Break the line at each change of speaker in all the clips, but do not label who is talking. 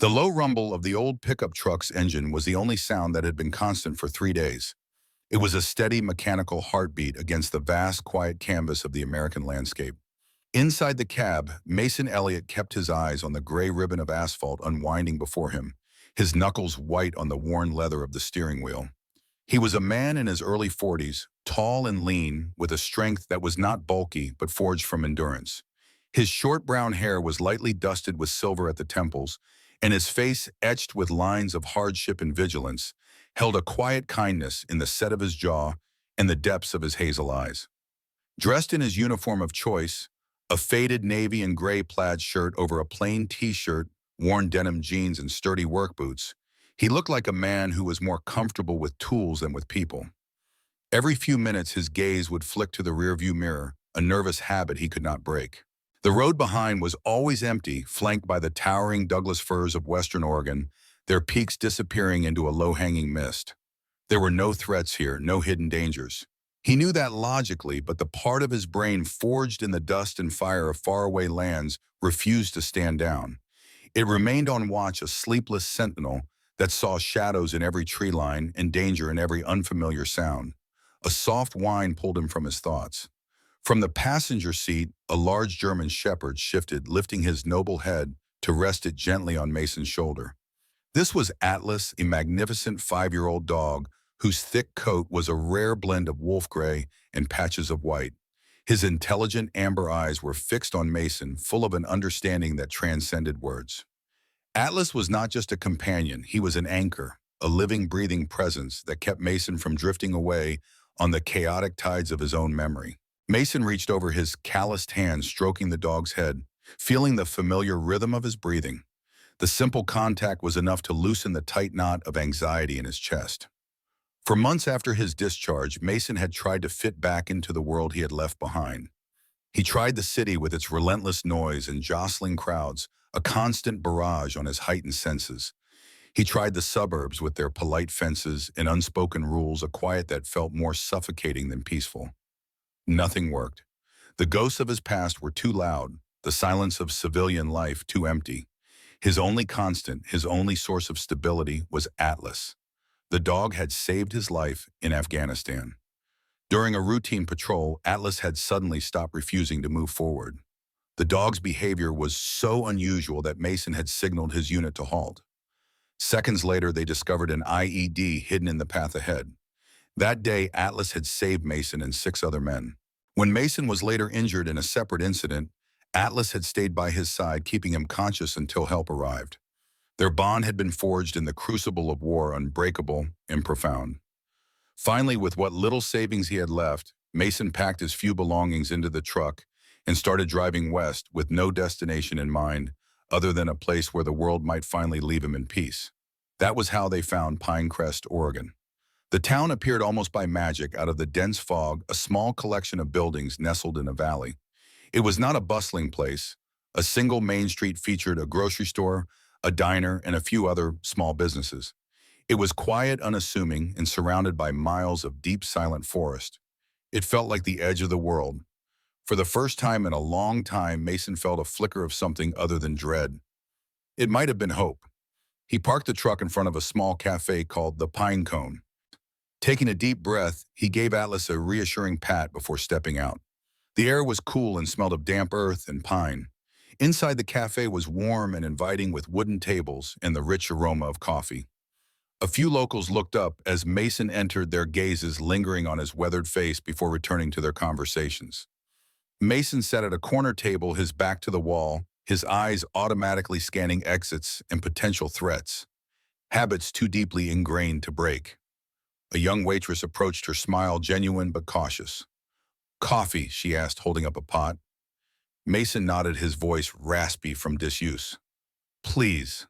The low rumble of the old pickup truck's engine was the only sound that had been constant for 3 days. It was a steady mechanical heartbeat against the vast, quiet canvas of the American landscape. Inside the cab, Mason Elliott kept his eyes on the gray ribbon of asphalt unwinding before him, his knuckles white on the worn leather of the steering wheel. He was a man in his early 40s, tall and lean, with a strength that was not bulky but forged from endurance. His short brown hair was lightly dusted with silver at the temples, and his face, etched with lines of hardship and vigilance, held a quiet kindness in the set of his jaw and the depths of his hazel eyes. Dressed in his uniform of choice, a faded navy and gray plaid shirt over a plain t-shirt, worn denim jeans, and sturdy work boots, he looked like a man who was more comfortable with tools than with people. Every few minutes his gaze would flick to the rearview mirror, a nervous habit he could not break. The road behind was always empty, flanked by the towering Douglas firs of western Oregon, their peaks disappearing into a low-hanging mist. There were no threats here, no hidden dangers. He knew that logically, but the part of his brain forged in the dust and fire of faraway lands refused to stand down. It remained on watch, a sleepless sentinel that saw shadows in every tree line and danger in every unfamiliar sound. A soft whine pulled him from his thoughts. From the passenger seat, a large German shepherd shifted, lifting his noble head to rest it gently on Mason's shoulder. This was Atlas, a magnificent 5-year-old dog whose thick coat was a rare blend of wolf gray and patches of white. His intelligent amber eyes were fixed on Mason, full of an understanding that transcended words. Atlas was not just a companion, he was an anchor, a living, breathing presence that kept Mason from drifting away on the chaotic tides of his own memory. Mason reached over his calloused hand, stroking the dog's head, feeling the familiar rhythm of his breathing. The simple contact was enough to loosen the tight knot of anxiety in his chest. For months after his discharge, Mason had tried to fit back into the world he had left behind. He tried the city with its relentless noise and jostling crowds, a constant barrage on his heightened senses. He tried the suburbs with their polite fences and unspoken rules, a quiet that felt more suffocating than peaceful. Nothing worked. The ghosts of his past were too loud, the silence of civilian life too empty. His only constant, his only source of stability was Atlas. The dog had saved his life in Afghanistan. During a routine patrol, Atlas had suddenly stopped refusing to move forward. The dog's behavior was so unusual that Mason had signaled his unit to halt. Seconds later, they discovered an IED hidden in the path ahead. That day, Atlas had saved Mason and 6 other men. When Mason was later injured in a separate incident, Atlas had stayed by his side, keeping him conscious until help arrived. Their bond had been forged in the crucible of war, unbreakable and profound. Finally, with what little savings he had left, Mason packed his few belongings into the truck and started driving west with no destination in mind other than a place where the world might finally leave him in peace. That was how they found Pinerest, Oregon. The town appeared almost by magic out of the dense fog, a small collection of buildings nestled in a valley. It was not a bustling place. A single main street featured a grocery store, a diner, and a few other small businesses. It was quiet, unassuming, and surrounded by miles of deep, silent forest. It felt like the edge of the world. For the first time in a long time, Mason felt a flicker of something other than dread. It might have been hope. He parked the truck in front of a small cafe called the Pine Cone. Taking a deep breath, he gave Atlas a reassuring pat before stepping out. The air was cool and smelled of damp earth and pine. Inside the cafe was warm and inviting, with wooden tables and the rich aroma of coffee. A few locals looked up as Mason entered, their gazes lingering on his weathered face before returning to their conversations. Mason sat at a corner table, his back to the wall, his eyes automatically scanning exits and potential threats, habits too deeply ingrained to break. A young waitress approached her, smile genuine but cautious. "Coffee?" she asked, holding up a pot. Mason nodded, his voice raspy from disuse. "Please."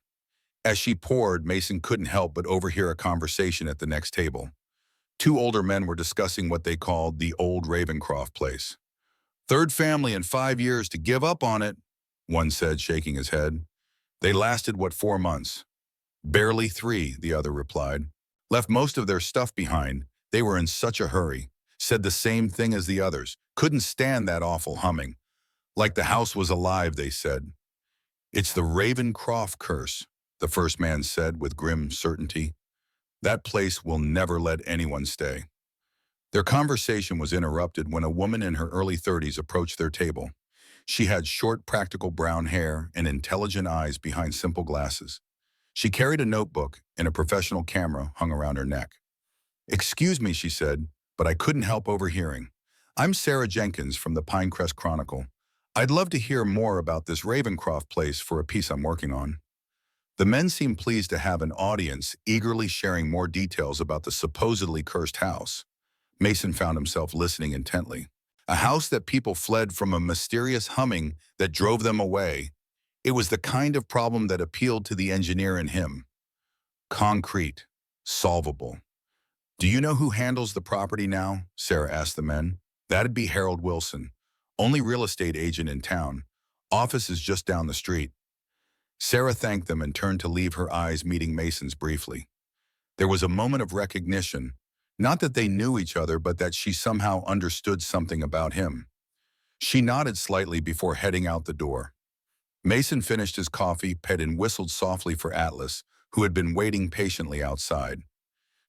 As she poured, Mason couldn't help but overhear a conversation at the next table. 2 older men were discussing what they called the old Ravencroft place. "Third family in 5 years to give up on it," one said, shaking his head. "They lasted, 4 months?" "Barely 3, the other replied. "Left most of their stuff behind. They were in such a hurry. Said the same thing as the others. Couldn't stand that awful humming. Like the house was alive, they said. It's the Ravencroft curse. the first man said with grim certainty. That place will never let anyone stay. Their conversation was interrupted when a woman in her early 30s approached their table. She had short, practical brown hair and intelligent eyes behind simple glasses. She carried a notebook and a professional camera hung around her neck. "Excuse me," she said, "but I couldn't help overhearing. I'm Sarah Jenkins from the Pinecrest Chronicle. I'd love to hear more about this Ravencroft place for a piece I'm working on." The men seemed pleased to have an audience, eagerly sharing more details about the supposedly cursed house. Mason found himself listening intently. A house that people fled from, a mysterious humming that drove them away. It was the kind of problem that appealed to the engineer in him. Concrete. Solvable. "Do you know who handles the property now?" Sarah asked the men. "That'd be Harold Wilson, only real estate agent in town. Office is just down the street." Sarah thanked them and turned to leave, her eyes meeting Mason's briefly. There was a moment of recognition, not that they knew each other, but that she somehow understood something about him. She nodded slightly before heading out the door. Mason finished his coffee, pet, and whistled softly for Atlas, who had been waiting patiently outside.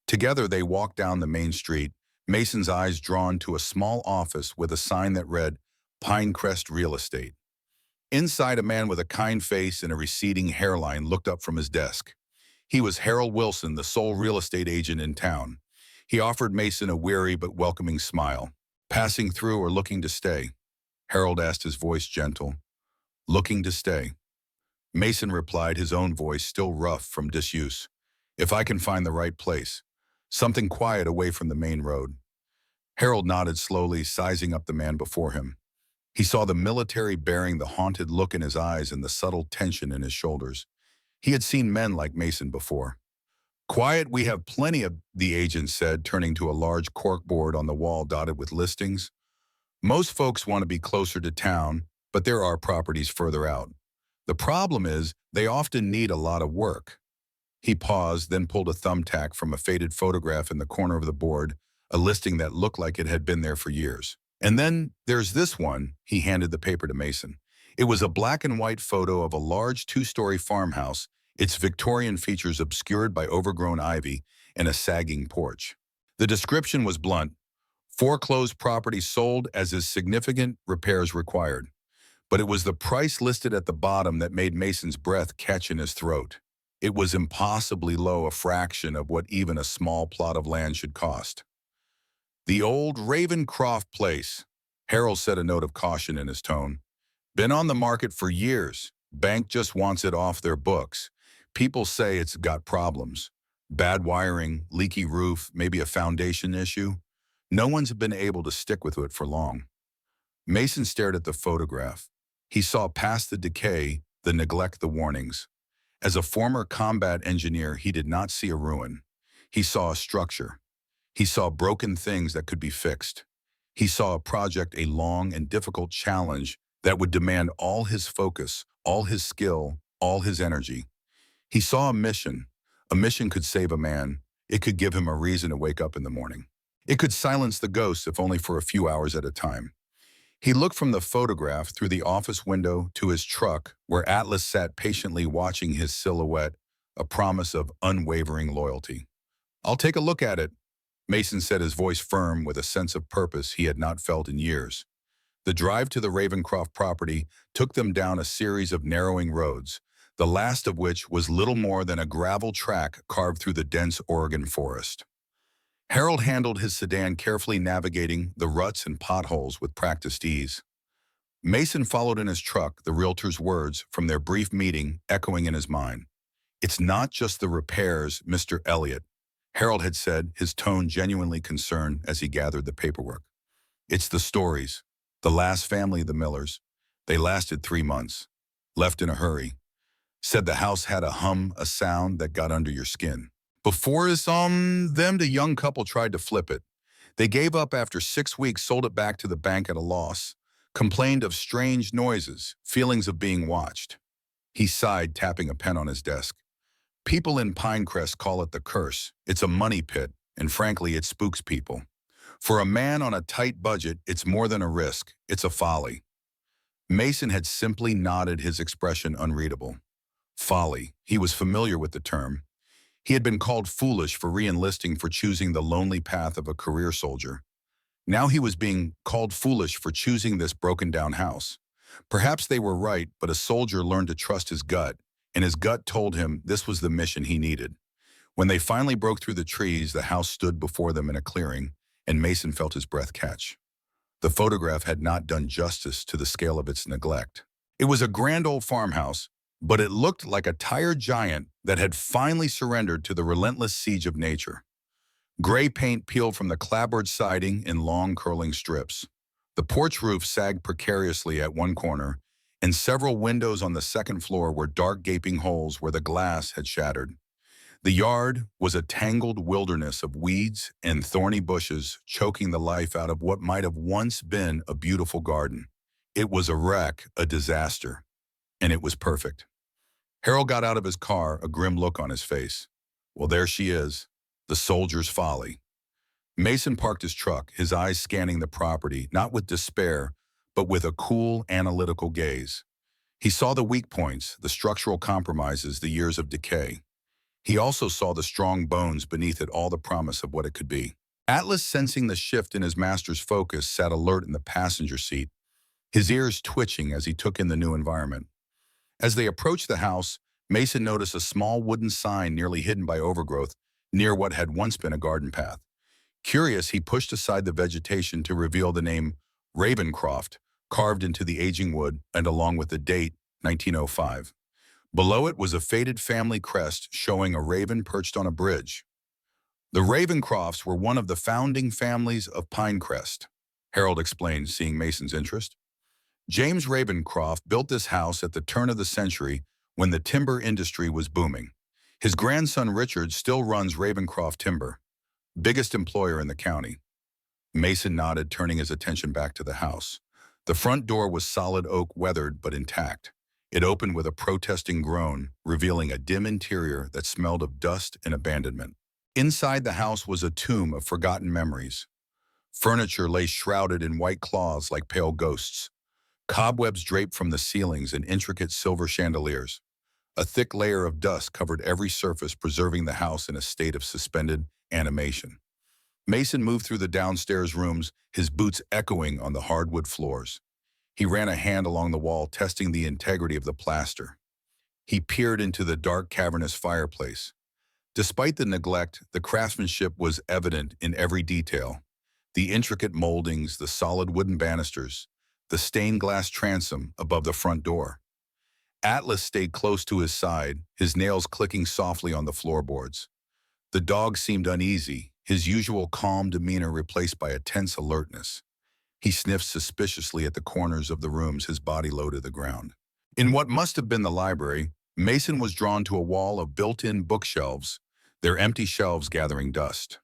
Together they walked down the main street, Mason's eyes drawn to a small office with a sign that read, "Pinecrest Real Estate." Inside, a man with a kind face and a receding hairline looked up from his desk. He was Harold Wilson, the sole real estate agent in town. He offered Mason a weary but welcoming smile. "Passing through or looking to stay?" Harold asked, his voice gentle. "Looking to stay." Mason replied, his own voice still rough from disuse. "If I can find the right place. Something quiet away from the main road." Harold nodded slowly, sizing up the man before him. He saw the military bearing, the haunted look in his eyes and the subtle tension in his shoulders. He had seen men like Mason before. "Quiet, we have plenty of," the agent said, turning to a large corkboard on the wall dotted with listings. "Most folks want to be closer to town, but there are properties further out. The problem is they often need a lot of work." He paused, then pulled a thumbtack from a faded photograph in the corner of the board, a listing that looked like it had been there for years. "And then there's this one," he handed the paper to Mason. It was a black and white photo of a large two-story farmhouse, its Victorian features obscured by overgrown ivy and a sagging porch. The description was blunt: foreclosed property sold as is significant repairs required. But it was the price listed at the bottom that made Mason's breath catch in his throat. It was impossibly low, a fraction of what even a small plot of land should cost. "The old Ravencroft place," Harold said, a note of caution in his tone. "Been on the market for years. Bank just wants it off their books. People say it's got problems. Bad wiring, leaky roof, maybe a foundation issue. No one's been able to stick with it for long." Mason stared at the photograph. He saw past the decay, the neglect, the warnings. As a former combat engineer, he did not see a ruin. He saw a structure. He saw broken things that could be fixed. He saw a project, a long and difficult challenge that would demand all his focus, all his skill, all his energy. He saw a mission. A mission could save a man. It could give him a reason to wake up in the morning. It could silence the ghosts, if only for a few hours at a time. He looked from the photograph through the office window to his truck, where Atlas sat patiently watching his silhouette, a promise of unwavering loyalty. "I'll take a look at it," Mason said, his voice firm with a sense of purpose he had not felt in years. The drive to the Ravencroft property took them down a series of narrowing roads, the last of which was little more than a gravel track carved through the dense Oregon forest. Harold handled his sedan, carefully navigating the ruts and potholes with practiced ease. Mason followed in his truck, the realtor's words from their brief meeting echoing in his mind. "It's not just the repairs, Mr. Elliott," Harold had said, his tone genuinely concerned as he gathered the paperwork. "It's the stories. The last family, the Millers. They lasted 3 months. Left in a hurry. Said the house had a hum, a sound that got under your skin. Before the young couple tried to flip it. They gave up after 6 weeks, sold it back to the bank at a loss, complained of strange noises, feelings of being watched." He sighed, tapping a pen on his desk. "People in Pinecrest call it the curse. It's a money pit, and frankly, it spooks people. For a man on a tight budget, it's more than a risk, it's a folly." Mason had simply nodded, his expression unreadable. Folly. He was familiar with the term. He had been called foolish for re-enlisting for choosing the lonely path of a career soldier. Now he was being called foolish for choosing this broken-down house. Perhaps they were right, but a soldier learned to trust his gut, and his gut told him this was the mission he needed. When they finally broke through the trees, the house stood before them in a clearing, and Mason felt his breath catch. The photograph had not done justice to the scale of its neglect. It was a grand old farmhouse, but it looked like a tired giant that had finally surrendered to the relentless siege of nature. Gray paint peeled from the clapboard siding in long curling strips. The porch roof sagged precariously at one corner, and several windows on the second floor were dark gaping holes where the glass had shattered. The yard was a tangled wilderness of weeds and thorny bushes choking the life out of what might have once been a beautiful garden. It was a wreck, a disaster, and it was perfect. Harold got out of his car, a grim look on his face. Well, there she is, the soldier's folly. Mason parked his truck, his eyes scanning the property, not with despair, but with a cool, analytical gaze. He saw the weak points, the structural compromises, the years of decay. He also saw the strong bones beneath it, all the promise of what it could be. Atlas, sensing the shift in his master's focus, sat alert in the passenger seat, his ears twitching as he took in the new environment. As they approached the house, Mason noticed a small wooden sign nearly hidden by overgrowth near what had once been a garden path. Curious, he pushed aside the vegetation to reveal the name Ravencroft carved into the aging wood and along with the date 1905. Below it was a faded family crest showing a raven perched on a bridge. The Ravencrofts were one of the founding families of Pinerest, Harold explained, seeing Mason's interest. James Ravencroft built this house at the turn of the century when the timber industry was booming. His grandson Richard still runs Ravencroft Timber, biggest employer in the county. Mason nodded, turning his attention back to the house. The front door was solid oak, weathered but intact. It opened with a protesting groan, revealing a dim interior that smelled of dust and abandonment. Inside the house was a tomb of forgotten memories. Furniture lay shrouded in white cloths like pale ghosts. Cobwebs draped from the ceilings and intricate silver chandeliers. A thick layer of dust covered every surface, preserving the house in a state of suspended animation. Mason moved through the downstairs rooms, his boots echoing on the hardwood floors. He ran a hand along the wall, testing the integrity of the plaster. He peered into the dark, cavernous fireplace. Despite the neglect, the craftsmanship was evident in every detail. The intricate moldings, the solid wooden banisters, the stained glass transom above the front door. Atlas stayed close to his side, his nails clicking softly on the floorboards. The dog seemed uneasy, his usual calm demeanor replaced by a tense alertness. He sniffed suspiciously at the corners of the rooms, his body low to the ground. In what must have been the library, Mason was drawn to a wall of built-in bookshelves, their empty shelves gathering dust.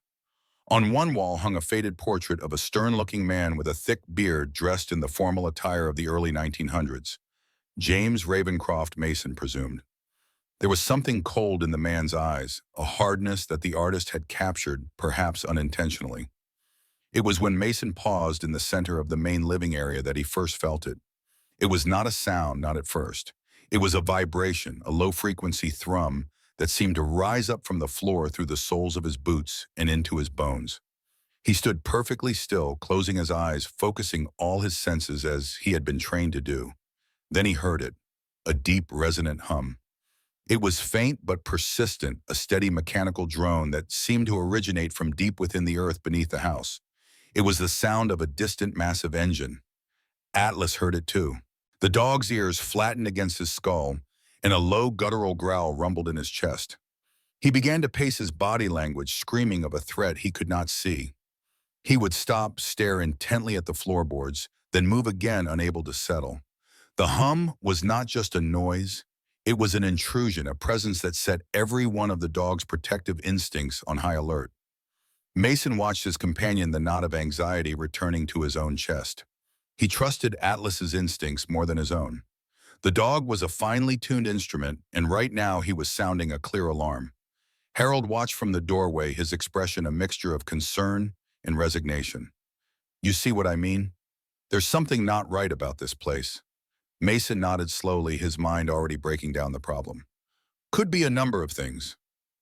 On one wall hung a faded portrait of a stern-looking man with a thick beard dressed in the formal attire of the early 1900s. James Ravencroft, Mason presumed. There was something cold in the man's eyes, a hardness that the artist had captured, perhaps unintentionally. It was when Mason paused in the center of the main living area that he first felt it. It was not a sound, not at first. It was a vibration, a low-frequency thrum that seemed to rise up from the floor through the soles of his boots and into his bones. He stood perfectly still, closing his eyes, focusing all his senses as he had been trained to do. Then he heard it, a deep, resonant hum. It was faint but persistent, a steady mechanical drone that seemed to originate from deep within the earth beneath the house. It was the sound of a distant, massive engine. Atlas heard it too. The dog's ears flattened against his skull, and a low, guttural growl rumbled in his chest. He began to pace his body language, screaming of a threat he could not see. He would stop, stare intently at the floorboards, then move again, unable to settle. The hum was not just a noise. It was an intrusion, a presence that set every one of the dog's protective instincts on high alert. Mason watched his companion, the knot of anxiety returning to his own chest. He trusted Atlas's instincts more than his own. The dog was a finely tuned instrument, and right now he was sounding a clear alarm. Harold watched from the doorway, his expression a mixture of concern and resignation. "You see what I mean? There's something not right about this place." Mason nodded slowly, his mind already breaking down the problem. Could be a number of things.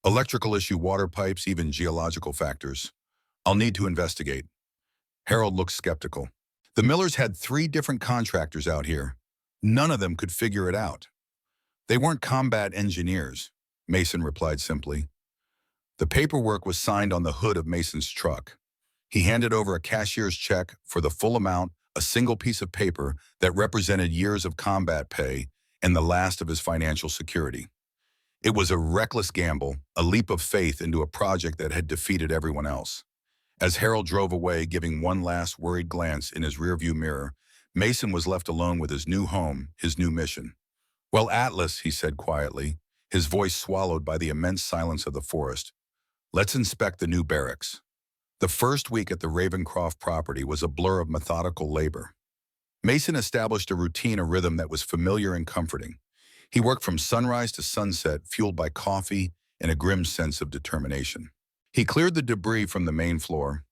Electrical issue, water pipes, even geological factors. I'll need to investigate. Harold looked skeptical. The Millers had 3 different contractors out here. None of them could figure it out. They weren't combat engineers, Mason replied simply. The paperwork was signed on the hood of Mason's truck. He handed over a cashier's check for the full amount, a single piece of paper that represented years of combat pay and the last of his financial security. It was a reckless gamble, a leap of faith into a project that had defeated everyone else. As Harold drove away, giving one last worried glance in his rearview mirror, Mason was left alone with his new home, his new mission. "Well, Atlas," he said quietly, his voice swallowed by the immense silence of the forest, "let's inspect the new barracks." The first week at the Ravencroft property was a blur of methodical labor. Mason established a routine, a rhythm that was familiar and comforting. He worked from sunrise to sunset, fueled by coffee and a grim sense of determination. He cleared the debris from the main floor,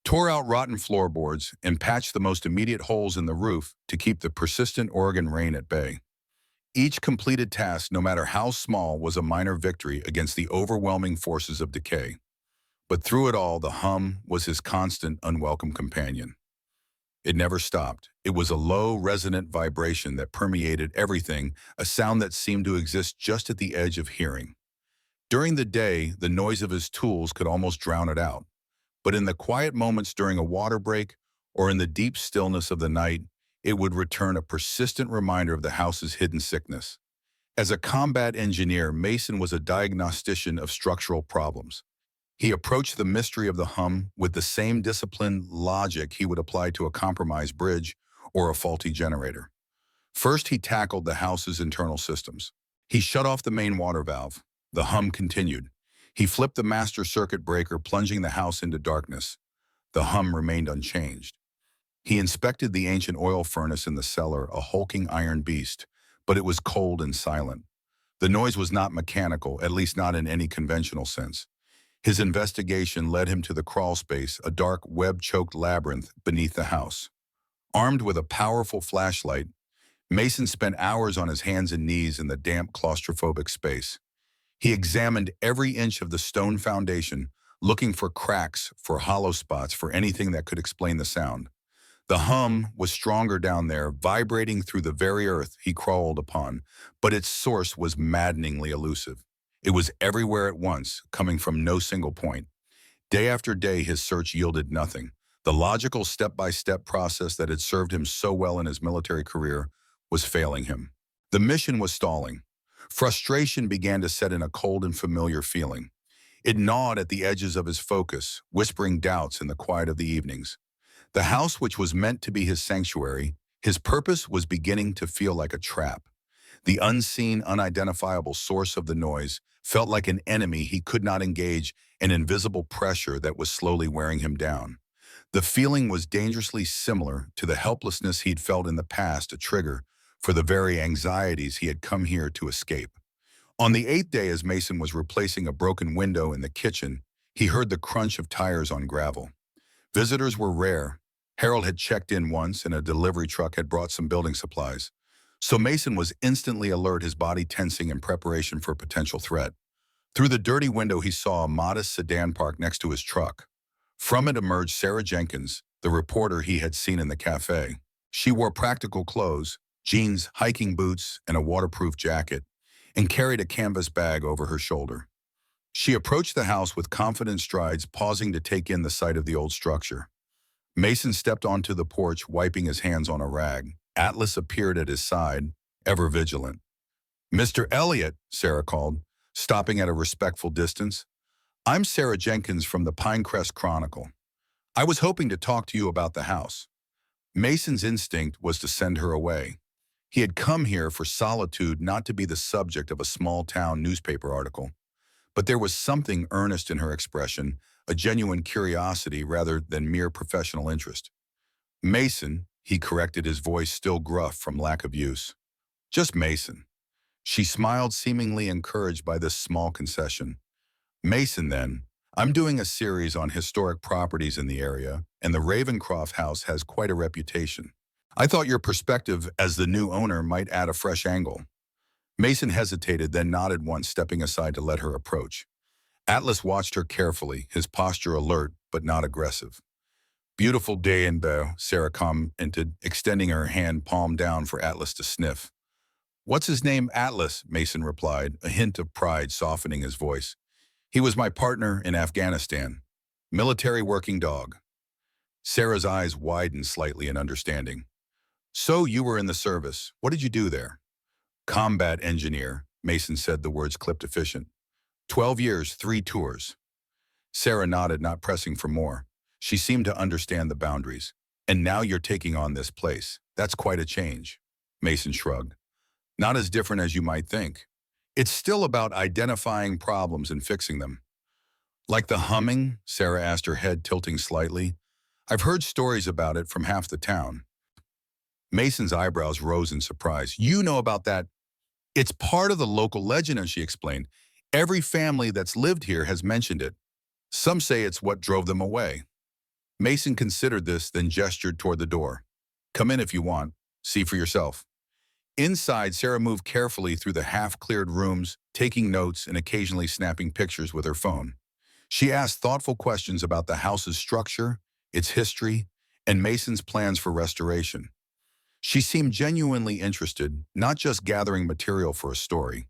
tore out rotten floorboards, and patched the most immediate holes in the roof to keep the persistent Oregon rain at bay. Each completed task, no matter how small, was a minor victory against the overwhelming forces of decay. But through it all, the hum was his constant, unwelcome companion. It never stopped. It was a low, resonant vibration that permeated everything, a sound that seemed to exist just at the edge of hearing. During the day, the noise of his tools could almost drown it out. But in the quiet moments during a water break or in the deep stillness of the night, it would return, a persistent reminder of the house's hidden sickness. As a combat engineer, Mason was a diagnostician of structural problems. He approached the mystery of the hum with the same disciplined logic he would apply to a compromised bridge or a faulty generator. First, he tackled the house's internal systems. He shut off the main water valve. The hum continued. He flipped the master circuit breaker, plunging the house into darkness. The hum remained unchanged. He inspected the ancient oil furnace in the cellar, a hulking iron beast, but it was cold and silent. The noise was not mechanical, at least not in any conventional sense. His investigation led him to the crawl space, a dark, web-choked labyrinth beneath the house. Armed with a powerful flashlight, Mason spent hours on his hands and knees in the damp, claustrophobic space. He examined every inch of the stone foundation, looking for cracks, for hollow spots, for anything that could explain the sound. The hum was stronger down there, vibrating through the very earth he crawled upon, but its source was maddeningly elusive. It was everywhere at once, coming from no single point. Day after day, his search yielded nothing. The logical step-by-step process that had served him so well in his military career was failing him. The mission was stalling. Frustration began to set in, a cold and familiar feeling. It gnawed at the edges of his focus, whispering doubts in the quiet of the evenings. The house, which was meant to be his sanctuary, his purpose, was beginning to feel like a trap. The unseen, unidentifiable source of the noise felt like an enemy he could not engage, an invisible pressure that was slowly wearing him down. The feeling was dangerously similar to the helplessness he'd felt in the past, a trigger for the very anxieties he had come here to escape. On the 8th day, as Mason was replacing a broken window in the kitchen, he heard the crunch of tires on gravel. Visitors were rare. Harold had checked in once, and a delivery truck had brought some building supplies. So Mason was instantly alert, his body tensing in preparation for a potential threat. Through the dirty window, he saw a modest sedan parked next to his truck. From it emerged Sarah Jenkins, the reporter he had seen in the cafe. She wore practical clothes, jeans, hiking boots, and a waterproof jacket, and carried a canvas bag over her shoulder. She approached the house with confident strides, pausing to take in the sight of the old structure. Mason stepped onto the porch, wiping his hands on a rag. Atlas appeared at his side, ever vigilant. "Mr. Elliot," Sarah called, stopping at a respectful distance. "I'm Sarah Jenkins from the Pinerest Chronicle. I was hoping to talk to you about the house." Mason's instinct was to send her away. He had come here for solitude, not to be the subject of a small-town newspaper article. But there was something earnest in her expression, a genuine curiosity rather than mere professional interest. "Mason," he corrected, his voice still gruff from lack of use. "Just Mason." She smiled, seemingly encouraged by this small concession. "Mason, then. I'm doing a series on historic properties in the area, and the Ravencroft house has quite a reputation. I thought your perspective as the new owner might add a fresh angle." Mason hesitated, then nodded once, stepping aside to let her approach. Atlas watched her carefully, his posture alert but not aggressive. Beautiful day in there, Sarah commented, extending her hand palm down for Atlas to sniff. What's his name, Atlas? Mason replied, a hint of pride softening his voice. He was my partner in Afghanistan. Military working dog. Sarah's eyes widened slightly in understanding. So you were in the service. What did you do there? Combat engineer, Mason said, the words clipped efficient. 12 years, 3 tours. Sarah nodded, not pressing for more. She seemed to understand the boundaries. And now you're taking on this place. That's quite a change. Mason shrugged. Not as different as you might think. It's still about identifying problems and fixing them. Like the humming? Sarah asked, her head tilting slightly. I've heard stories about it from half the town. Mason's eyebrows rose in surprise. You know about that? It's part of the local legend, as she explained. Every family that's lived here has mentioned it. Some say it's what drove them away. Mason considered this, then gestured toward the door. Come in if you want. See for yourself. Inside, Sarah moved carefully through the half-cleared rooms, taking notes and occasionally snapping pictures with her phone. She asked thoughtful questions about the house's structure, its history, and Mason's plans for restoration. She seemed genuinely interested, not just gathering material for a story.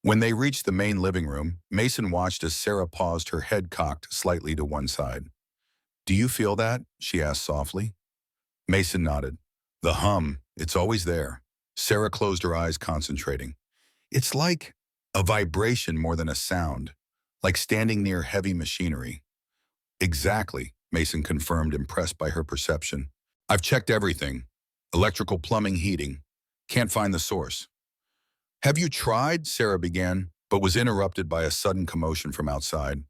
When they reached the main living room, Mason watched as Sarah paused, her head cocked slightly to one side. Do you feel that? She asked softly. Mason nodded. The hum, it's always there. Sarah closed her eyes, concentrating. It's like a vibration more than a sound, like standing near heavy machinery. Exactly, Mason confirmed, impressed by her perception. I've checked everything. Electrical, plumbing, heating. Can't find the source. Have you tried? Sarah began, but was interrupted by a sudden commotion from outside.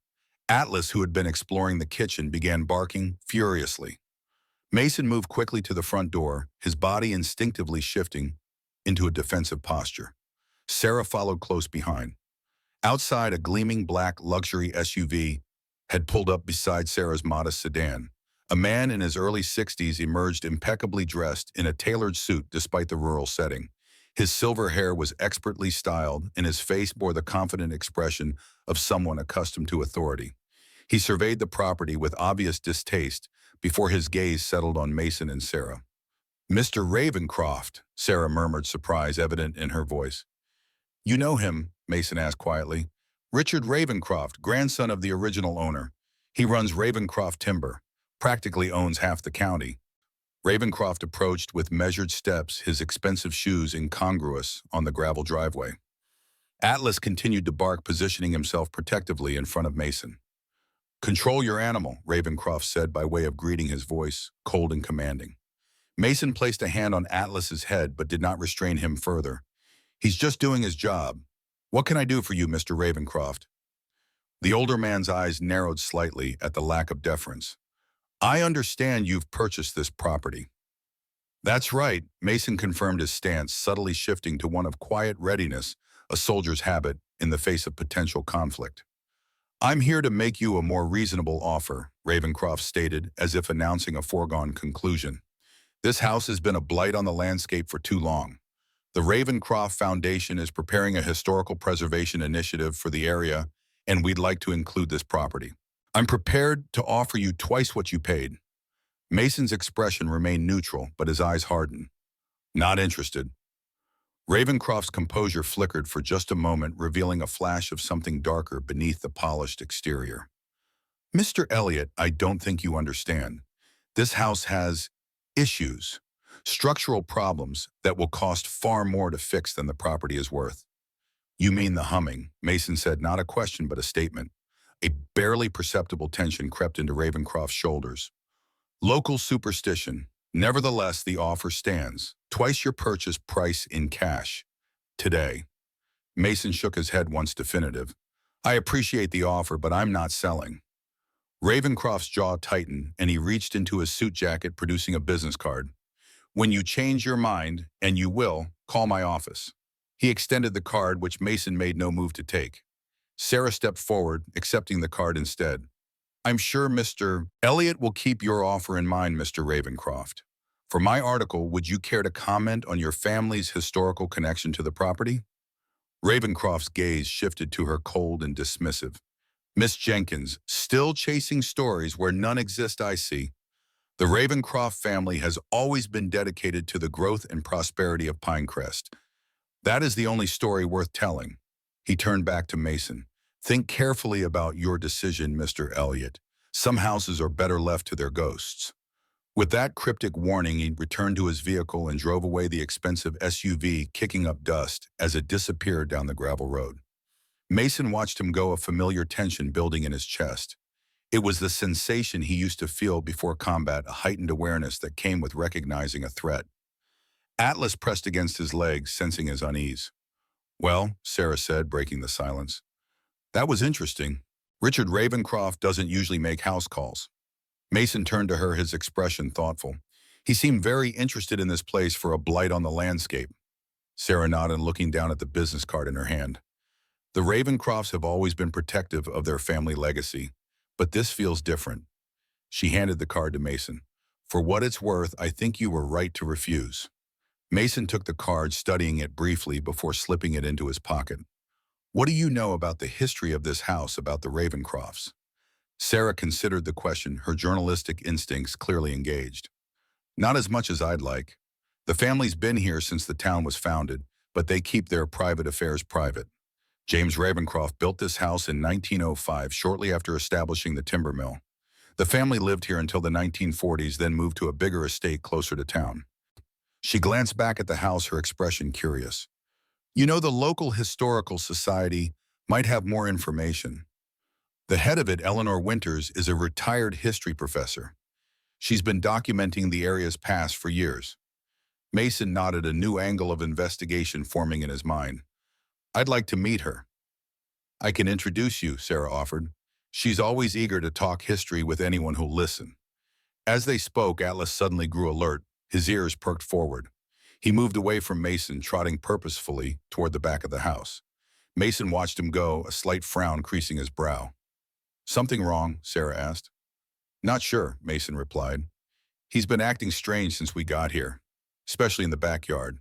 Atlas, who had been exploring the kitchen, began barking furiously. Mason moved quickly to the front door, his body instinctively shifting into a defensive posture. Sarah followed close behind. Outside, a gleaming black luxury SUV had pulled up beside Sarah's modest sedan. A man in his early 60s emerged impeccably dressed in a tailored suit despite the rural setting. His silver hair was expertly styled, and his face bore the confident expression of someone accustomed to authority. He surveyed the property with obvious distaste before his gaze settled on Mason and Sarah. Mr. Ravencroft, Sarah murmured, surprise evident in her voice. You know him, Mason asked quietly. Richard Ravencroft, grandson of the original owner. He runs Ravencroft Timber, practically owns half the county. Ravencroft approached with measured steps, his expensive shoes incongruous on the gravel driveway. Atlas continued to bark, positioning himself protectively in front of Mason. Control your animal, Ravencroft said by way of greeting, his voice cold and commanding. Mason placed a hand on Atlas's head but did not restrain him further. He's just doing his job. What can I do for you, Mr. Ravencroft? The older man's eyes narrowed slightly at the lack of deference. I understand you've purchased this property. That's right, Mason confirmed, his stance subtly shifting to one of quiet readiness, a soldier's habit in the face of potential conflict. I'm here to make you a more reasonable offer, Ravencroft stated, as if announcing a foregone conclusion. This house has been a blight on the landscape for too long. The Ravencroft Foundation is preparing a historical preservation initiative for the area, and we'd like to include this property. I'm prepared to offer you twice what you paid. Mason's expression remained neutral, but his eyes hardened. Not interested. Ravencroft's composure flickered for just a moment, revealing a flash of something darker beneath the polished exterior. Mr. Elliot, I don't think you understand. This house has issues, structural problems that will cost far more to fix than the property is worth. You mean the humming, Mason said, not a question but a statement. A barely perceptible tension crept into Ravencroft's shoulders. Local superstition. Nevertheless, the offer stands. Twice your purchase price in cash. Today. Mason shook his head once definitive. I appreciate the offer, but I'm not selling. Ravencroft's jaw tightened, and he reached into his suit jacket, producing a business card. When you change your mind, and you will, call my office. He extended the card, which Mason made no move to take. Sarah stepped forward, accepting the card instead. I'm sure Mr. Elliot will keep your offer in mind, Mr. Ravencroft. For my article, would you care to comment on your family's historical connection to the property? Ravencroft's gaze shifted to her cold and dismissive. Miss Jenkins, still chasing stories where none exist, I see. The Ravencroft family has always been dedicated to the growth and prosperity of Pinecrest. That is the only story worth telling. He turned back to Mason. Think carefully about your decision, Mr. Elliot. Some houses are better left to their ghosts. With that cryptic warning, he returned to his vehicle and drove away the expensive SUV, kicking up dust as it disappeared down the gravel road. Mason watched him go, a familiar tension building in his chest. It was the sensation he used to feel before combat, a heightened awareness that came with recognizing a threat. Atlas pressed against his legs, sensing his unease. Well, Sarah said, breaking the silence. That was interesting. Richard Ravencroft doesn't usually make house calls. Mason turned to her, his expression thoughtful. He seemed very interested in this place for a blight on the landscape. Sarah nodded, looking down at the business card in her hand. The Ravencrofts have always been protective of their family legacy, but this feels different. She handed the card to Mason. For what it's worth, I think you were right to refuse. Mason took the card, studying it briefly before slipping it into his pocket. What do you know about the history of this house, about the Ravencrofts? Sarah considered the question, her journalistic instincts clearly engaged. Not as much as I'd like. The family's been here since the town was founded, but they keep their private affairs private. James Ravencroft built this house in 1905, shortly after establishing the timber mill. The family lived here until the 1940s, then moved to a bigger estate closer to town. She glanced back at the house, her expression curious. You know, the local historical society might have more information. The head of it, Eleanor Winters, is a retired history professor. She's been documenting the area's past for years. Mason nodded, a new angle of investigation forming in his mind. I'd like to meet her. I can introduce you, Sarah offered. She's always eager to talk history with anyone who'll listen. As they spoke, Atlas suddenly grew alert, his ears perked forward. He moved away from Mason, trotting purposefully toward the back of the house. Mason watched him go, a slight frown creasing his brow. Something wrong? Sarah asked. Not sure, Mason replied. He's been acting strange since we got here, especially in the backyard.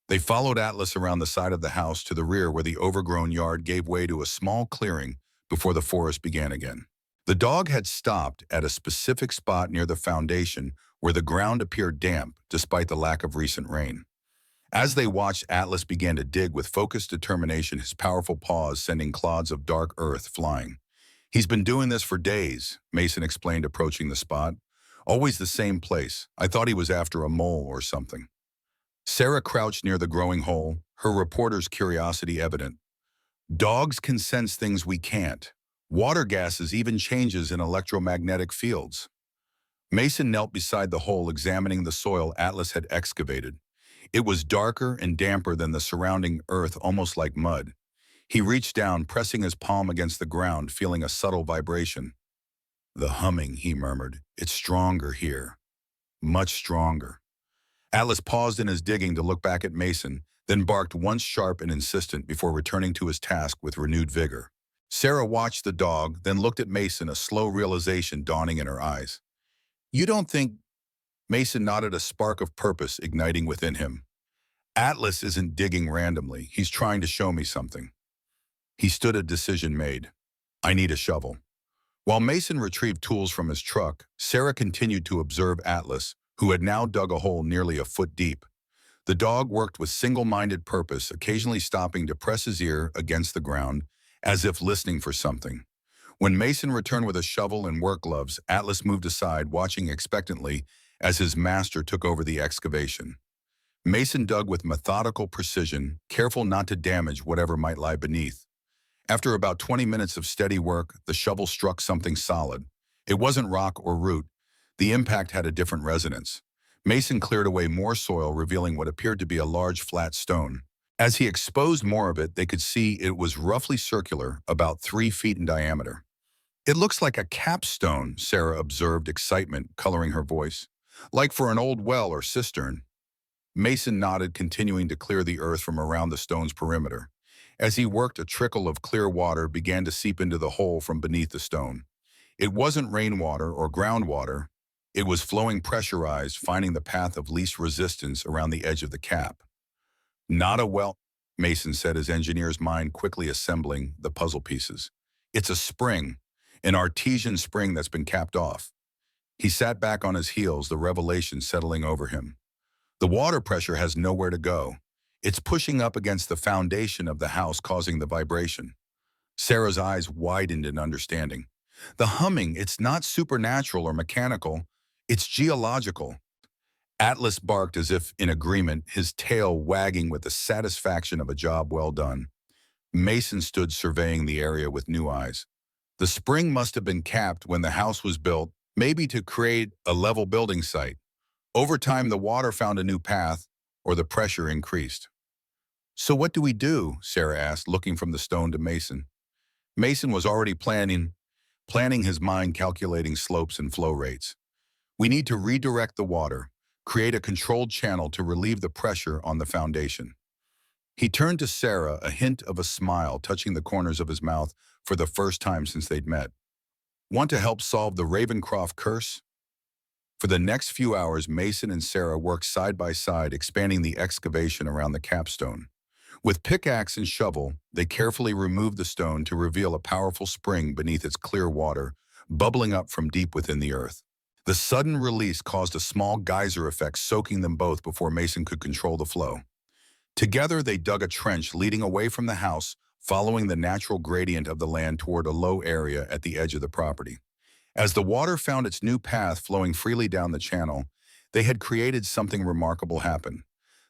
They followed Atlas around the side of the house to the rear, where the overgrown yard gave way to a small clearing before the forest began again. The dog had stopped at a specific spot near the foundation where the ground appeared damp despite the lack of recent rain. As they watched, Atlas began to dig with focused determination, his powerful paws sending clods of dark earth flying. He's been doing this for days, Mason explained, approaching the spot. Always the same place. I thought he was after a mole or something. Sarah crouched near the growing hole, her reporter's curiosity evident. Dogs can sense things we can't. Water gases, even changes in electromagnetic fields. Mason knelt beside the hole, examining the soil Atlas had excavated. It was darker and damper than the surrounding earth, almost like mud. He reached down, pressing his palm against the ground, feeling a subtle vibration. The humming, he murmured. It's stronger here. Much stronger. Atlas paused in his digging to look back at Mason, then barked once sharp and insistent before returning to his task with renewed vigor. Sarah watched the dog, then looked at Mason, a slow realization dawning in her eyes. You don't think... Mason nodded, a spark of purpose igniting within him. Atlas isn't digging randomly. He's trying to show me something. He stood, a decision made. I need a shovel. While Mason retrieved tools from his truck, Sarah continued to observe Atlas, who had now dug a hole nearly a foot deep. The dog worked with single-minded purpose, occasionally stopping to press his ear against the ground, as if listening for something. When Mason returned with a shovel and work gloves, Atlas moved aside, watching expectantly as his master took over the excavation. Mason dug with methodical precision, careful not to damage whatever might lie beneath. After about 20 minutes of steady work, the shovel struck something solid. It wasn't rock or root. The impact had a different resonance. Mason cleared away more soil, revealing what appeared to be a large flat stone. As he exposed more of it, they could see it was roughly circular, about 3 feet in diameter. It looks like a capstone, Sarah observed, excitement coloring her voice. Like for an old well or cistern. Mason nodded, continuing to clear the earth from around the stone's perimeter. As he worked, a trickle of clear water began to seep into the hole from beneath the stone. It wasn't rainwater or groundwater. It was flowing pressurized, finding the path of least resistance around the edge of the cap. Not a well. Mason said, his engineer's mind quickly assembling the puzzle pieces. It's a spring, an artesian spring that's been capped off. He sat back on his heels, the revelation settling over him. The water pressure has nowhere to go. It's pushing up against the foundation of the house, causing the vibration. Sarah's eyes widened in understanding. The humming, it's not supernatural or mechanical, it's geological. Atlas barked as if in agreement, his tail wagging with the satisfaction of a job well done. Mason stood surveying the area with new eyes. The spring must have been capped when the house was built, maybe to create a level building site. Over time, the water found a new path, or the pressure increased. "So what do we do?" Sarah asked, looking from the stone to Mason. Mason was already planning his mind, calculating slopes and flow rates. "We need to redirect the water, create a controlled channel to relieve the pressure on the foundation." He turned to Sarah, a hint of a smile touching the corners of his mouth for the first time since they'd met. "Want to help solve the Ravencroft curse?" For the next few hours, Mason and Sarah worked side by side, expanding the excavation around the capstone. With pickaxe and shovel, they carefully removed the stone to reveal a powerful spring beneath its clear water, bubbling up from deep within the earth. The sudden release caused a small geyser effect, soaking them both before Mason could control the flow. Together, they dug a trench leading away from the house, following the natural gradient of the land toward a low area at the edge of the property. As the water found its new path flowing freely down the channel, they had created something remarkable happen.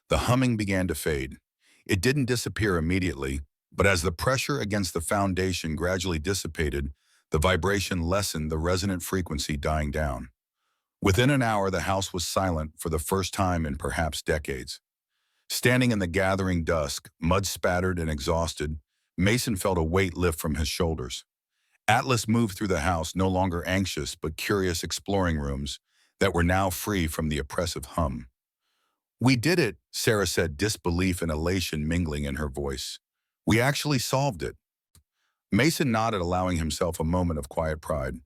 The humming began to fade. It didn't disappear immediately, but as the pressure against the foundation gradually dissipated, the vibration lessened, the resonant frequency dying down. Within an hour, the house was silent for the first time in perhaps decades. Standing in the gathering dusk, mud-spattered and exhausted, Mason felt a weight lift from his shoulders. Atlas moved through the house, no longer anxious but curious, exploring rooms that were now free from the oppressive hum. "We did it," Sarah said, disbelief and elation mingling in her voice. "We actually solved it." Mason nodded, allowing himself a moment of quiet pride.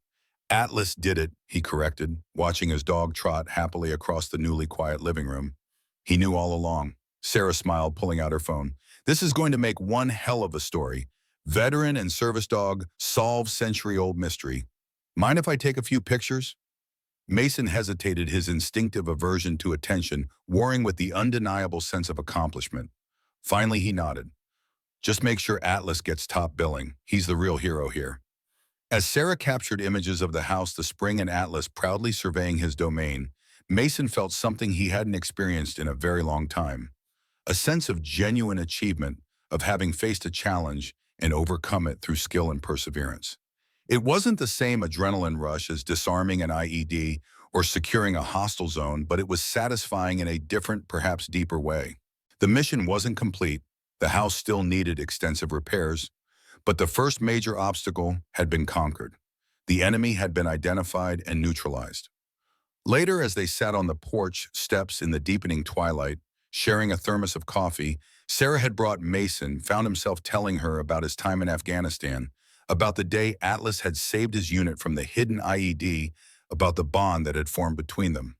"Atlas did it," he corrected, watching his dog trot happily across the newly quiet living room. "He knew all along." Sarah smiled, pulling out her phone. "This is going to make one hell of a story. Veteran and service dog solve century-old mystery. Mind if I take a few pictures?" Mason hesitated, his instinctive aversion to attention warring with the undeniable sense of accomplishment. Finally, he nodded. "Just make sure Atlas gets top billing. He's the real hero here." As Sarah captured images of the house, the spring, and Atlas proudly surveying his domain, Mason felt something he hadn't experienced in a very long time. A sense of genuine achievement, of having faced a challenge and overcome it through skill and perseverance. It wasn't the same adrenaline rush as disarming an IED or securing a hostile zone, but it was satisfying in a different, perhaps deeper way. The mission wasn't complete. The house still needed extensive repairs, but the first major obstacle had been conquered. The enemy had been identified and neutralized. Later, as they sat on the porch steps in the deepening twilight, sharing a thermos of coffee, Sarah had brought Mason, found himself telling her about his time in Afghanistan, about the day Atlas had saved his unit from the hidden IED, about the bond that had formed between them.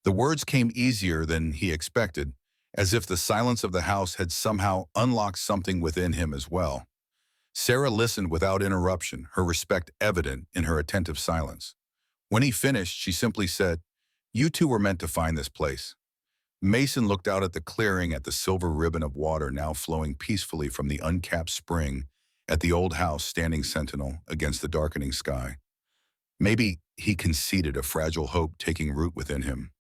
The words came easier than he expected, as if the silence of the house had somehow unlocked something within him as well. Sarah listened without interruption, her respect evident in her attentive silence. When he finished, she simply said, "You two were meant to find this place." Mason looked out at the clearing, at the silver ribbon of water now flowing peacefully from the uncapped spring, at the old house standing sentinel against the darkening sky. Maybe he conceded, a fragile hope taking root within him.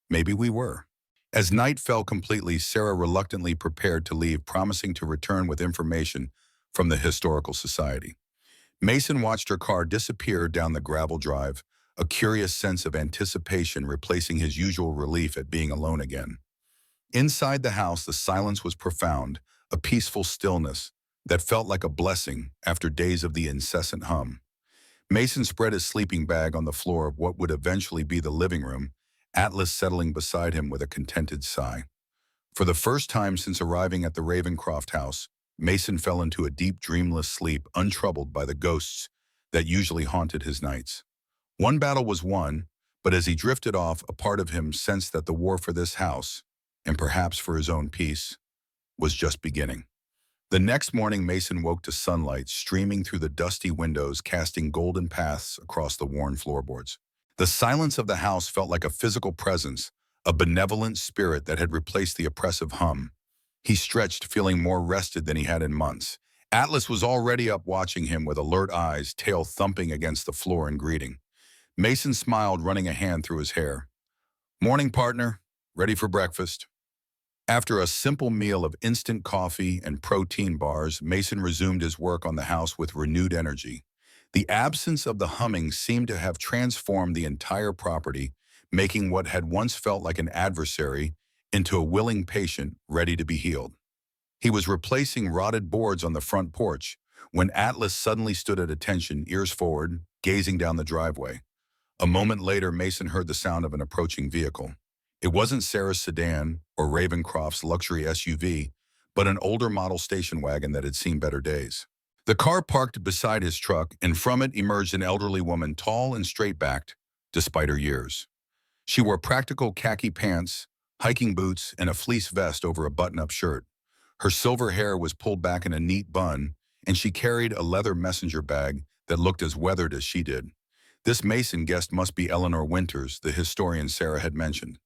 Maybe we were. As night fell completely, Sarah reluctantly prepared to leave, promising to return with information from the Historical Society. Mason watched her car disappear down the gravel drive, a curious sense of anticipation replacing his usual relief at being alone again. Inside the house, the silence was profound, a peaceful stillness that felt like a blessing after days of the incessant hum. Mason spread his sleeping bag on the floor of what would eventually be the living room, Atlas settling beside him with a contented sigh. For the first time since arriving at the Ravencroft house, Mason fell into a deep, dreamless sleep, untroubled by the ghosts that usually haunted his nights. One battle was won, but as he drifted off, a part of him sensed that the war for this house, and perhaps for his own peace, was just beginning. The next morning, Mason woke to sunlight streaming through the dusty windows, casting golden paths across the worn floorboards. The silence of the house felt like a physical presence, a benevolent spirit that had replaced the oppressive hum. He stretched, feeling more rested than he had in months. Atlas was already up watching him with alert eyes, tail thumping against the floor in greeting. Mason smiled, running a hand through his hair. "Morning, partner. Ready for breakfast?" After a simple meal of instant coffee and protein bars, Mason resumed his work on the house with renewed energy. The absence of the humming seemed to have transformed the entire property, making what had once felt like an adversary into a willing patient ready to be healed. He was replacing rotted boards on the front porch when Atlas suddenly stood at attention, ears forward, gazing down the driveway. A moment later, Mason heard the sound of an approaching vehicle. It wasn't Sarah's sedan or Ravencroft's luxury SUV, but an older model station wagon that had seen better days. The car parked beside his truck, and from it emerged an elderly woman, tall and straight-backed, despite her years. She wore practical khaki pants, hiking boots, and a fleece vest over a button-up shirt. Her silver hair was pulled back in a neat bun, and she carried a leather messenger bag that looked as weathered as she did. This Mason guessed must be Eleanor Winters, the historian Sarah had mentioned.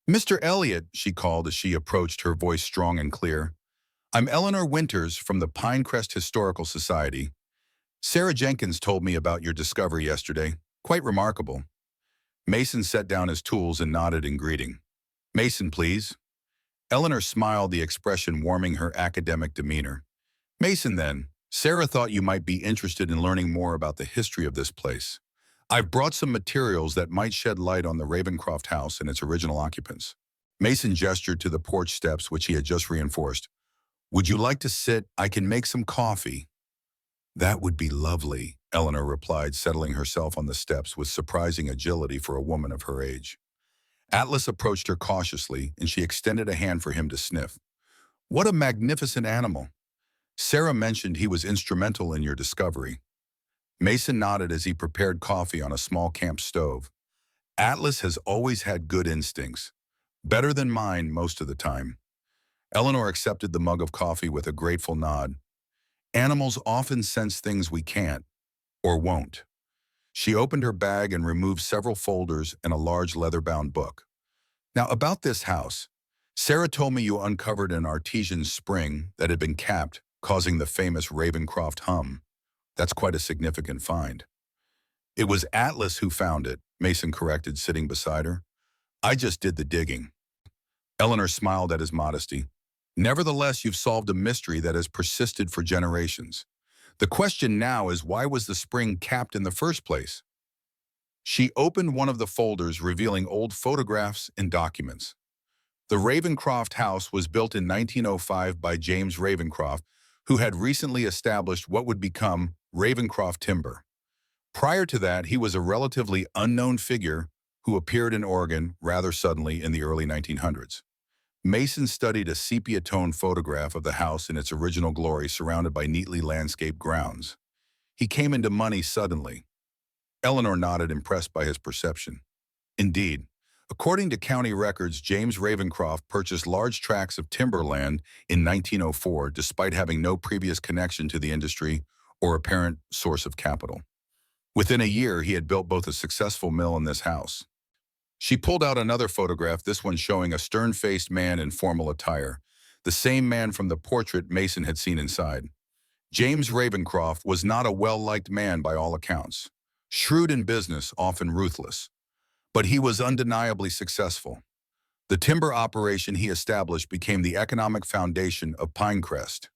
"Mr. Elliot," she called as she approached, her voice strong and clear. "I'm Eleanor Winters from the Pinerest Historical Society. Sarah Jenkins told me about your discovery yesterday. Quite remarkable." Mason set down his tools and nodded in greeting. "Mason, please." Eleanor smiled, the expression warming her academic demeanor. "Mason, then. Sarah thought you might be interested in learning more about the history of this place. I've brought some materials that might shed light on the Ravencroft house and its original occupants." Mason gestured to the porch steps, which he had just reinforced. "Would you like to sit? I can make some coffee." "That would be lovely," Eleanor replied, settling herself on the steps with surprising agility for a woman of her age. Atlas approached her cautiously, and she extended a hand for him to sniff. "What a magnificent animal. Sarah mentioned he was instrumental in your discovery." Mason nodded as he prepared coffee on a small camp stove. "Atlas has always had good instincts. Better than mine most of the time." Eleanor accepted the mug of coffee with a grateful nod. "Animals often sense things we can't, or won't." She opened her bag and removed several folders and a large leather-bound book. "Now, about this house. Sarah told me you uncovered an artesian spring that had been capped, causing the famous Ravencroft hum. That's quite a significant find." "It was Atlas who found it," Mason corrected, sitting beside her. "I just did the digging." Eleanor smiled at his modesty. "Nevertheless, you've solved a mystery that has persisted for generations. The question now is, why was the spring capped in the first place?" She opened one of the folders, revealing old photographs and documents. The Ravencroft house was built in 1905 by James Ravencroft, who had recently established what would become Ravencroft Timber. Prior to that, he was a relatively unknown figure who appeared in Oregon rather suddenly in the early 1900s. Mason studied a sepia-toned photograph of the house in its original glory, surrounded by neatly landscaped grounds. "He came into money suddenly." Eleanor nodded, impressed by his perception. "Indeed. According to county records, James Ravencroft purchased large tracts of timberland in 1904, despite having no previous connection to the industry or apparent source of capital. Within a year, he had built both a successful mill and this house." She pulled out another photograph, this one showing a stern-faced man in formal attire, the same man from the portrait Mason had seen inside. James Ravencroft was not a well-liked man by all accounts. Shrewd in business, often ruthless. But he was undeniably successful. The timber operation he established became the economic foundation of Pinerest.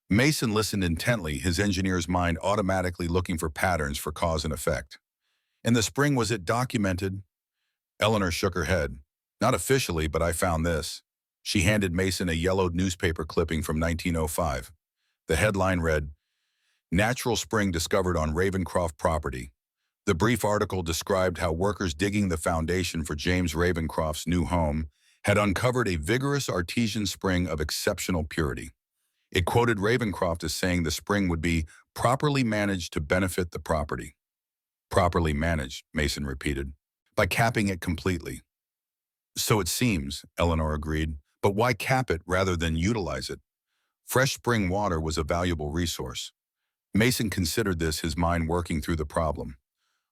Mason listened intently, his engineer's mind automatically looking for patterns for cause and effect. "In the spring, was it documented?" Eleanor shook her head. "Not officially, but I found this." She handed Mason a yellowed newspaper clipping from 1905. The headline read, "Natural Spring Discovered on Ravencroft Property." The brief article described how workers digging the foundation for James Ravencroft's new home had uncovered a vigorous artesian spring of exceptional purity. It quoted Ravencroft as saying the spring would be properly managed to benefit the property. "Properly managed," Mason repeated, "by capping it completely." "So it seems," Eleanor agreed, "but why cap it rather than utilize it?" Fresh spring water was a valuable resource. Mason considered this his mind working through the problem.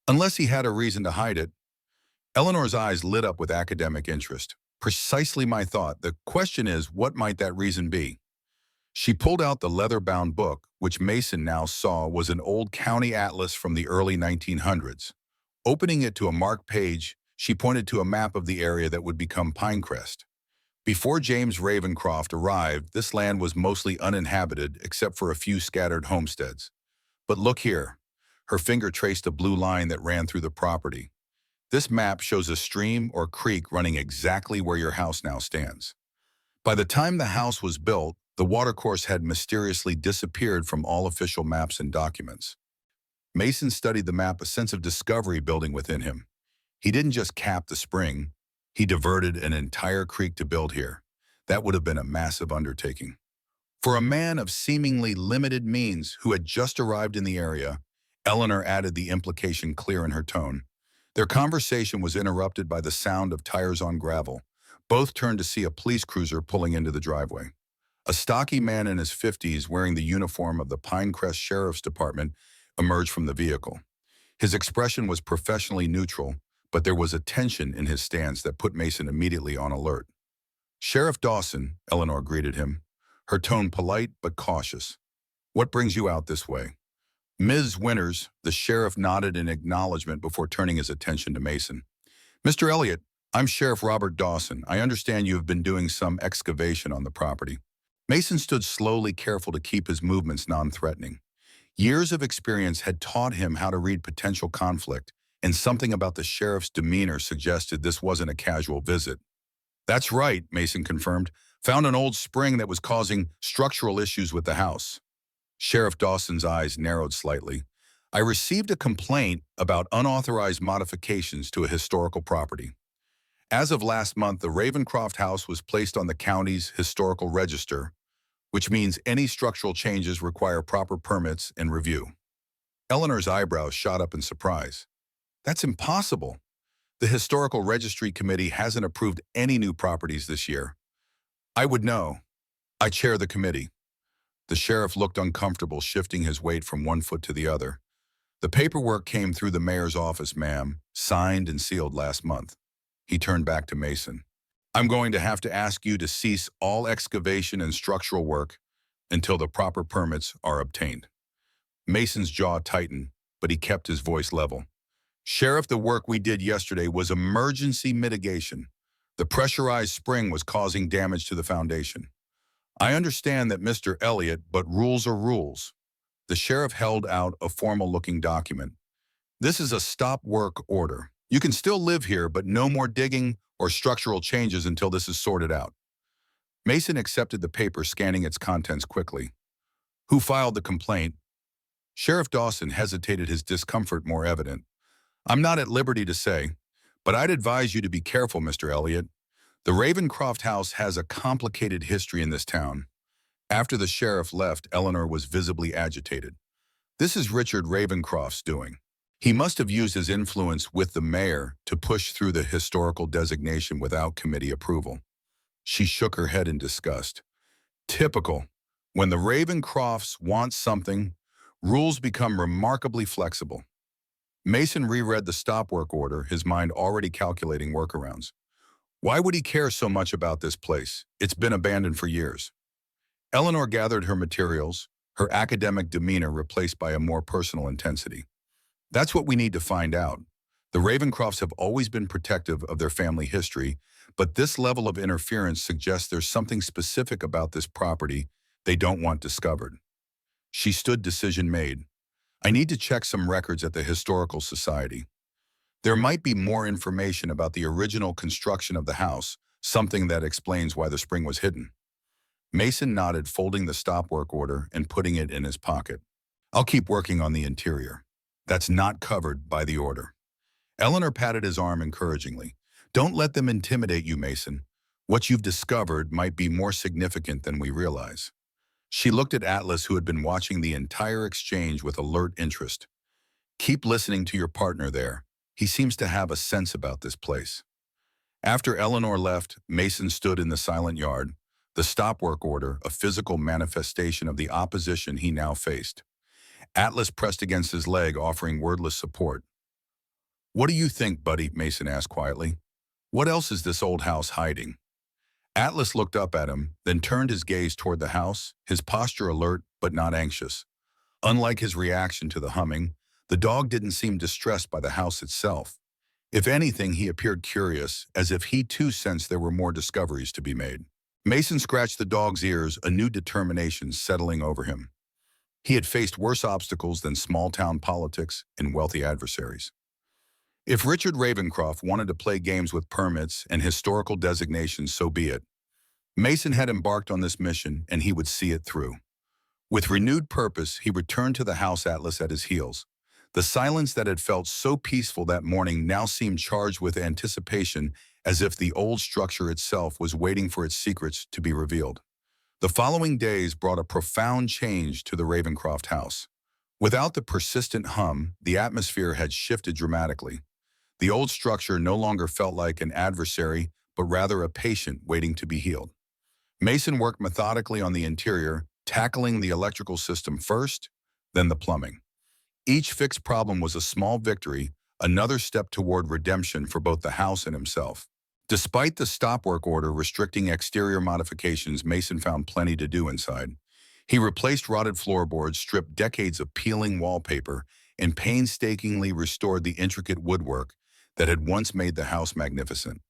Unless he had a reason to hide it. Eleanor's eyes lit up with academic interest. Precisely my thought. The question is, what might that reason be? She pulled out the leather-bound book, which Mason now saw was an old county atlas from the early 1900s. Opening it to a marked page, she pointed to a map of the area that would become Pinerest. Before James Ravencroft arrived, this land was mostly uninhabited except for a few scattered homesteads. But look here. Her finger traced a blue line that ran through the property. This map shows a stream or creek running exactly where your house now stands. By the time the house was built, the watercourse had mysteriously disappeared from all official maps and documents. Mason studied the map, a sense of discovery building within him. He didn't just cap the spring, he diverted an entire creek to build here. That would have been a massive undertaking. For a man of seemingly limited means who had just arrived in the area, Eleanor added the implication clear in her tone. Their conversation was interrupted by the sound of tires on gravel. Both turned to see a police cruiser pulling into the driveway. A stocky man in his 50s wearing the uniform of the Pinerest Sheriff's Department emerged from the vehicle. His expression was professionally neutral, but there was a tension in his stance that put Mason immediately on alert. "Sheriff Dawson," Eleanor greeted him, her tone polite but cautious. "What brings you out this way?" "Ms. Winters," the sheriff nodded in acknowledgement before turning his attention to Mason. "Mr. Elliott, I'm Sheriff Robert Dawson. I understand you have been doing some excavation on the property." Mason stood slowly, careful to keep his movements non-threatening. Years of experience had taught him how to read potential conflict, and something about the sheriff's demeanor suggested this wasn't a casual visit. "That's right," Mason confirmed. "Found an old spring that was causing structural issues with the house." Sheriff Dawson's eyes narrowed slightly. "I received a complaint about unauthorized modifications to a historical property. As of last month, the Ravencroft house was placed on the county's historical register, which means any structural changes require proper permits and review." Eleanor's eyebrows shot up in surprise. "That's impossible. The Historical Registry Committee hasn't approved any new properties this year." "I would know. I chair the committee." The sheriff looked uncomfortable, shifting his weight from one foot to the other. "The paperwork came through the mayor's office, ma'am, signed and sealed last month." He turned back to Mason. "I'm going to have to ask you to cease all excavation and structural work until the proper permits are obtained." Mason's jaw tightened, but he kept his voice level. "Sheriff, the work we did yesterday was emergency mitigation. The pressurized spring was causing damage to the foundation. I understand that, Mr. Elliott, but rules are rules." The sheriff held out a formal-looking document. "This is a stop work order. You can still live here, but no more digging or structural changes until this is sorted out." Mason accepted the paper, scanning its contents quickly. "Who filed the complaint?" Sheriff Dawson hesitated, his discomfort more evident. "I'm not at liberty to say, but I'd advise you to be careful, Mr. Elliott. The Ravencroft house has a complicated history in this town." After the sheriff left, Eleanor was visibly agitated. "This is Richard Ravencroft's doing. He must have used his influence with the mayor to push through the historical designation without committee approval." She shook her head in disgust. "Typical. When the Ravencrofts want something, rules become remarkably flexible." Mason reread the stop work order, his mind already calculating workarounds. Why would he care so much about this place? It's been abandoned for years. Eleanor gathered her materials, her academic demeanor replaced by a more personal intensity. "That's what we need to find out. The Ravencrofts have always been protective of their family history, but this level of interference suggests there's something specific about this property they don't want discovered." She stood, decision made. "I need to check some records at the Historical Society. There might be more information about the original construction of the house, something that explains why the spring was hidden." Mason nodded, folding the stop work order and putting it in his pocket. "I'll keep working on the interior. That's not covered by the order." Eleanor patted his arm encouragingly. "Don't let them intimidate you, Mason. What you've discovered might be more significant than we realize." She looked at Atlas, who had been watching the entire exchange with alert interest. "Keep listening to your partner there. He seems to have a sense about this place." After Eleanor left, Mason stood in the silent yard. The stop work order, a physical manifestation of the opposition he now faced. Atlas pressed against his leg, offering wordless support. "What do you think, buddy?" Mason asked quietly. "What else is this old house hiding?" Atlas looked up at him, then turned his gaze toward the house, his posture alert but not anxious. Unlike his reaction to the humming, the dog didn't seem distressed by the house itself. If anything, he appeared curious, as if he too sensed there were more discoveries to be made. Mason scratched the dog's ears, a new determination settling over him. He had faced worse obstacles than small-town politics and wealthy adversaries. If Richard Ravencroft wanted to play games with permits and historical designations, so be it. Mason had embarked on this mission, and he would see it through. With renewed purpose, he returned to the house, Atlas at his heels. The silence that had felt so peaceful that morning now seemed charged with anticipation, as if the old structure itself was waiting for its secrets to be revealed. The following days brought a profound change to the Ravencroft house. Without the persistent hum, the atmosphere had shifted dramatically. The old structure no longer felt like an adversary, but rather a patient waiting to be healed. Mason worked methodically on the interior, tackling the electrical system first, then the plumbing. Each fixed problem was a small victory, another step toward redemption for both the house and himself. Despite the stop work order restricting exterior modifications, Mason found plenty to do inside. He replaced rotted floorboards, stripped decades of peeling wallpaper, and painstakingly restored the intricate woodwork that had once made the house magnificent.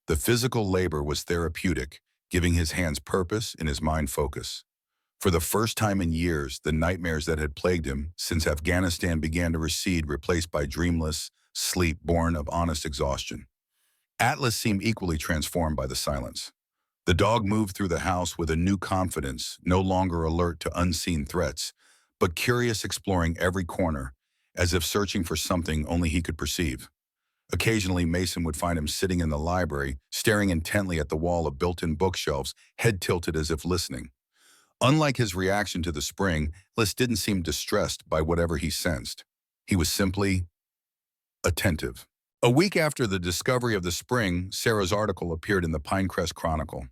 The physical labor was therapeutic, giving his hands purpose and his mind focus. For the first time in years, the nightmares that had plagued him since Afghanistan began to recede, replaced by dreamless sleep born of honest exhaustion. Atlas seemed equally transformed by the silence. The dog moved through the house with a new confidence, no longer alert to unseen threats, but curious, exploring every corner, as if searching for something only he could perceive. Occasionally, Mason would find him sitting in the library, staring intently at the wall of built-in bookshelves, head tilted as if listening. Unlike his reaction to the spring, Atlas didn't seem distressed by whatever he sensed. He was simply attentive. A week after the discovery of the spring, Sarah's article appeared in the Pinerest Chronicle.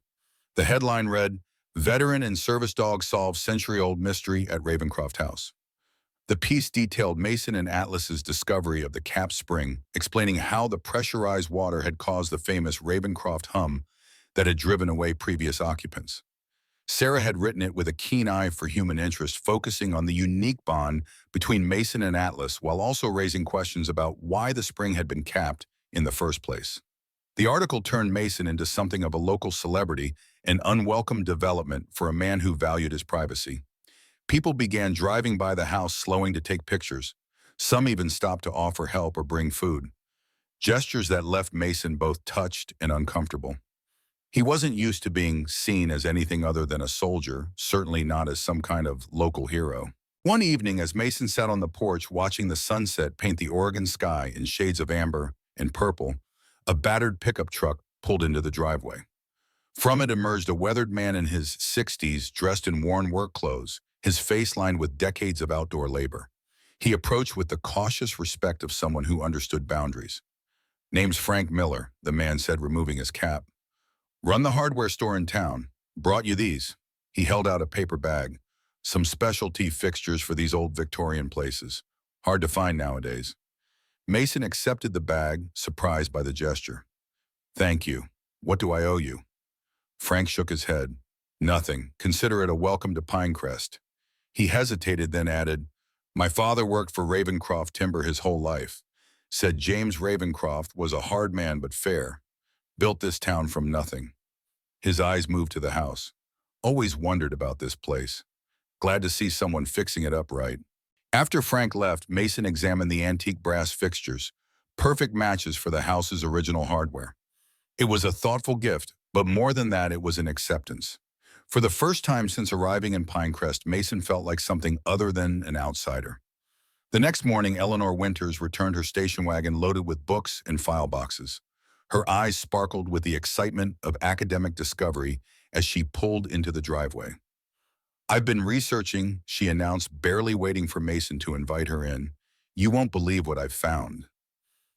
The headline read, "Veteran and Service Dog Solves Century-Old Mystery at Ravencroft House." The piece detailed Mason and Atlas's discovery of the capped spring, explaining how the pressurized water had caused the famous Ravencroft hum that had driven away previous occupants. Sarah had written it with a keen eye for human interest, focusing on the unique bond between Mason and Atlas while also raising questions about why the spring had been capped in the first place. The article turned Mason into something of a local celebrity, an unwelcome development for a man who valued his privacy. People began driving by the house, slowing to take pictures. Some even stopped to offer help or bring food. Gestures that left Mason both touched and uncomfortable. He wasn't used to being seen as anything other than a soldier, certainly not as some kind of local hero. One evening, as Mason sat on the porch watching the sunset paint the Oregon sky in shades of amber and purple, a battered pickup truck pulled into the driveway. From it emerged a weathered man in his 60s, dressed in worn work clothes, his face lined with decades of outdoor labor. He approached with the cautious respect of someone who understood boundaries. "Name's Frank Miller," the man said, removing his cap. "Run the hardware store in town. Brought you these." He held out a paper bag. "Some specialty fixtures for these old Victorian places. Hard to find nowadays." Mason accepted the bag, surprised by the gesture. "Thank you. What do I owe you?" Frank shook his head. "Nothing. Consider it a welcome to Pinerest." He hesitated, then added, "My father worked for Ravencroft Timber his whole life. Said James Ravencroft was a hard man but fair. Built this town from nothing." His eyes moved to the house. "Always wondered about this place. Glad to see someone fixing it up right." After Frank left, Mason examined the antique brass fixtures, perfect matches for the house's original hardware. It was a thoughtful gift, but more than that, it was an acceptance. For the first time since arriving in Pinerest, Mason felt like something other than an outsider. The next morning, Eleanor Winters returned her station wagon loaded with books and file boxes. Her eyes sparkled with the excitement of academic discovery as she pulled into the driveway. "I've been researching," she announced, barely waiting for Mason to invite her in. "You won't believe what I've found."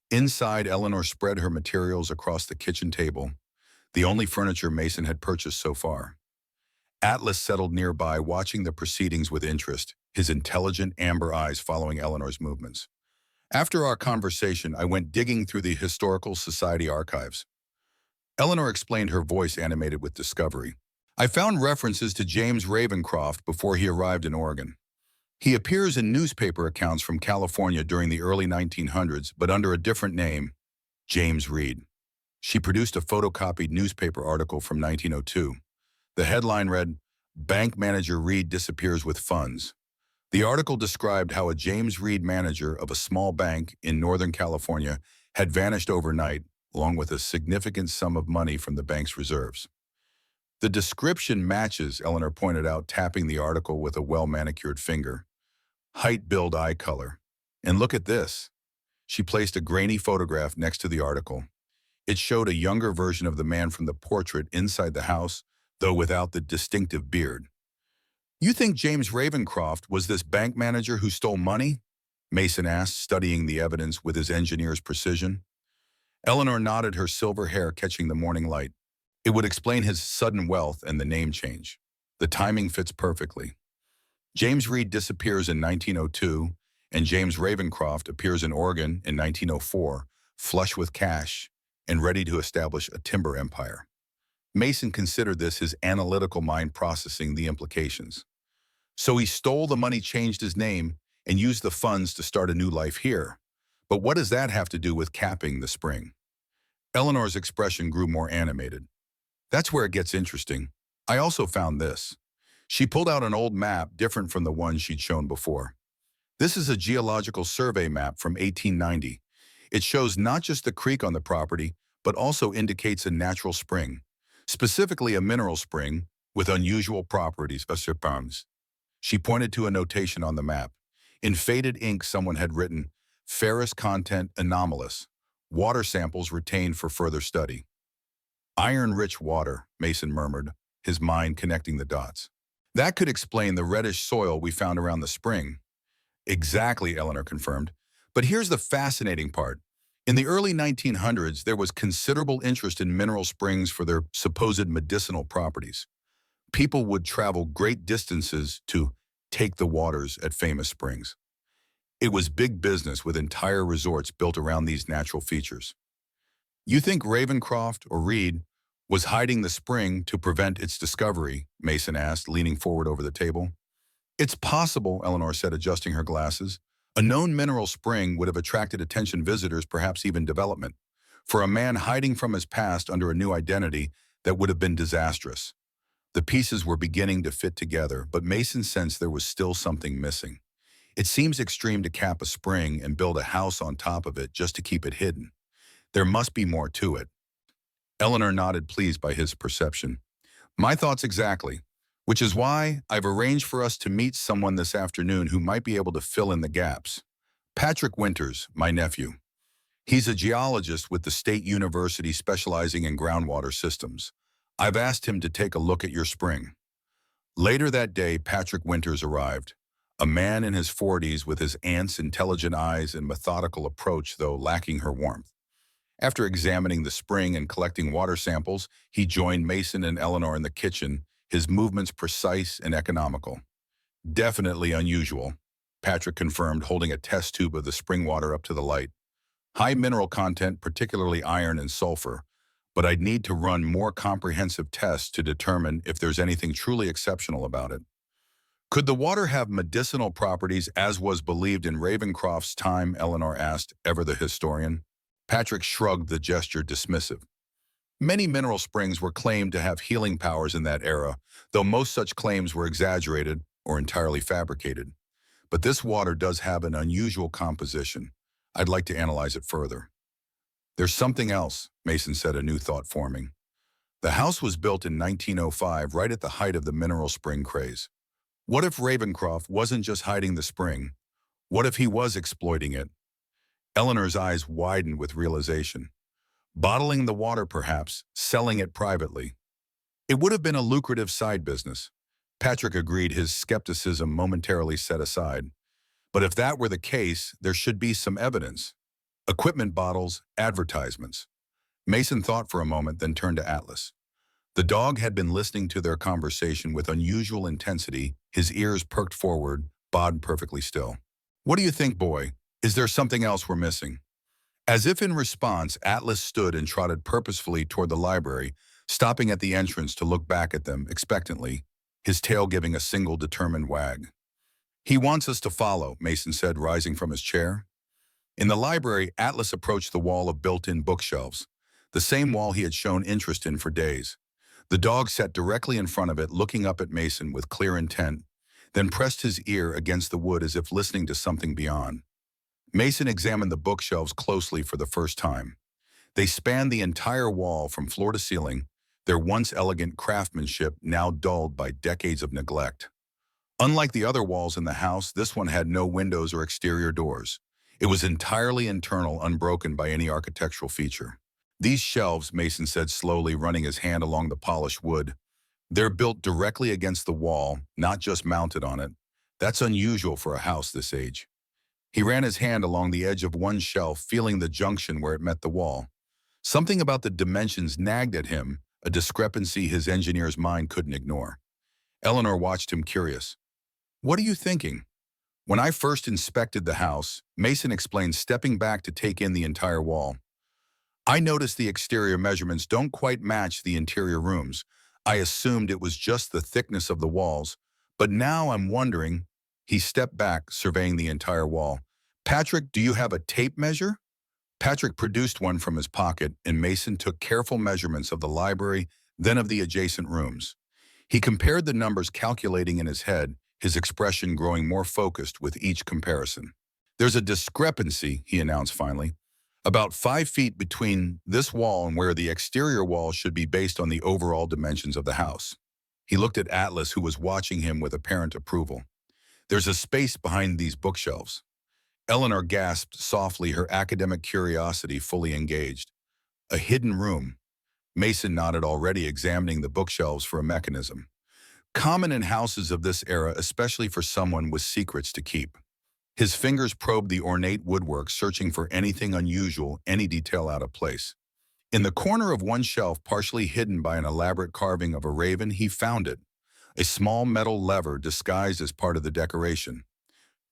Inside, Eleanor spread her materials across the kitchen table, the only furniture Mason had purchased so far. Atlas settled nearby, watching the proceedings with interest, his intelligent amber eyes following Eleanor's movements. After our conversation, I went digging through the Historical Society archives. Eleanor explained, her voice animated with discovery. I found references to James Ravencroft before he arrived in Oregon. He appears in newspaper accounts from California during the early 1900s, but under a different name, James Reed. She produced a photocopied newspaper article from 1902. The headline read, "Bank Manager Reed Disappears with Funds." The article described how a James Reed manager of a small bank in Northern California had vanished overnight, along with a significant sum of money from the bank's reserves. The description matches, Eleanor pointed out, tapping the article with a well-manicured finger. Height, build, eye color. And look at this. She placed a grainy photograph next to the article. It showed a younger version of the man from the portrait inside the house, though without the distinctive beard. You think James Ravencroft was this bank manager who stole money? Mason asked, studying the evidence with his engineer's precision. Eleanor nodded, her silver hair catching the morning light. It would explain his sudden wealth and the name change. The timing fits perfectly. James Reed disappears in 1902, and James Ravencroft appears in Oregon in 1904, flush with cash and ready to establish a timber empire. Mason considered this his analytical mind processing the implications. So he stole the money, changed his name, and used the funds to start a new life here. But what does that have to do with capping the spring? Eleanor's expression grew more animated. That's where it gets interesting. I also found this. She pulled out an old map different from the one she'd shown before. This is a geological survey map from 1890. It shows not just the creek on the property, but also indicates a natural spring, specifically a mineral spring with unusual properties. She pointed to a notation on the map. In faded ink, someone had written, "Ferrous content anomalous. Water samples retained for further study." Iron-rich water, Mason murmured, his mind connecting the dots. That could explain the reddish soil we found around the spring. Exactly, Eleanor confirmed. But here's the fascinating part. In the early 1900s, there was considerable interest in mineral springs for their supposed medicinal properties. People would travel great distances to take the waters at famous springs. It was big business, with entire resorts built around these natural features. You think Ravencroft or Reed was hiding the spring to prevent its discovery? Mason asked, leaning forward over the table. It's possible, Eleanor said, adjusting her glasses. A known mineral spring would have attracted attention, visitors, perhaps even development. For a man hiding from his past under a new identity, that would have been disastrous. The pieces were beginning to fit together, but Mason sensed there was still something missing. It seems extreme to cap a spring and build a house on top of it just to keep it hidden. There must be more to it. Eleanor nodded, pleased by his perception. My thoughts exactly, which is why I've arranged for us to meet someone this afternoon who might be able to fill in the gaps. Patrick Winters, my nephew. He's a geologist with the State University specializing in groundwater systems. I've asked him to take a look at your spring. Later that day, Patrick Winters arrived. A man in his 40s with his aunt's intelligent eyes and methodical approach, though lacking her warmth. After examining the spring and collecting water samples, he joined Mason and Eleanor in the kitchen, his movements precise and economical. Definitely unusual, Patrick confirmed, holding a test tube of the spring water up to the light. High mineral content, particularly iron and sulfur, but I'd need to run more comprehensive tests to determine if there's anything truly exceptional about it. Could the water have medicinal properties as was believed in Ravencroft's time? Eleanor asked, ever the historian. Patrick shrugged, the gesture dismissive. Many mineral springs were claimed to have healing powers in that era, though most such claims were exaggerated or entirely fabricated. But this water does have an unusual composition. I'd like to analyze it further. There's something else, Mason said, a new thought forming. The house was built in 1905, right at the height of the mineral spring craze. What if Ravencroft wasn't just hiding the spring? What if he was exploiting it? Eleanor's eyes widened with realization. Bottling the water, perhaps, selling it privately. It would have been a lucrative side business. Patrick agreed, his skepticism momentarily set aside. But if that were the case, there should be some evidence. Equipment bottles, advertisements. Mason thought for a moment, then turned to Atlas. The dog had been listening to their conversation with unusual intensity, his ears perked forward, bobbed perfectly still. "What do you think, boy? Is there something else we're missing?" As if in response, Atlas stood and trotted purposefully toward the library, stopping at the entrance to look back at them expectantly, his tail giving a single determined wag. "He wants us to follow," Mason said, rising from his chair. In the library, Atlas approached the wall of built-in bookshelves, the same wall he had shown interest in for days. The dog sat directly in front of it, looking up at Mason with clear intent, then pressed his ear against the wood as if listening to something beyond. Mason examined the bookshelves closely for the first time. They spanned the entire wall from floor to ceiling, their once elegant craftsmanship now dulled by decades of neglect. Unlike the other walls in the house, this one had no windows or exterior doors. It was entirely internal, unbroken by any architectural feature. "These shelves," Mason said slowly, running his hand along the polished wood, "they're built directly against the wall, not just mounted on it. That's unusual for a house this age." He ran his hand along the edge of one shelf, feeling the junction where it met the wall. Something about the dimensions nagged at him, a discrepancy his engineer's mind couldn't ignore. Eleanor watched him, curious. "What are you thinking?" "When I first inspected the house," Mason explained, stepping back to take in the entire wall, "I noticed the exterior measurements don't quite match the interior rooms. I assumed it was just the thickness of the walls, but now I'm wondering." He stepped back, surveying the entire wall. "Patrick, do you have a tape measure?" Patrick produced one from his pocket, and Mason took careful measurements of the library, then of the adjacent rooms. He compared the numbers, calculating in his head, his expression growing more focused with each comparison. "There's a discrepancy," he announced finally. "About 5 feet between this wall and where the exterior wall should be based on the overall dimensions of the house." He looked at Atlas, who was watching him with apparent approval. "There's a space behind these bookshelves." Eleanor gasped softly, her academic curiosity fully engaged. "A hidden room." Mason nodded, already examining the bookshelves for a mechanism. "Common in houses of this era, especially for someone with secrets to keep." His fingers probed the ornate woodwork, searching for anything unusual, any detail out of place. In the corner of one shelf, partially hidden by an elaborate carving of a raven, he found it. A small metal lever disguised as part of the decoration.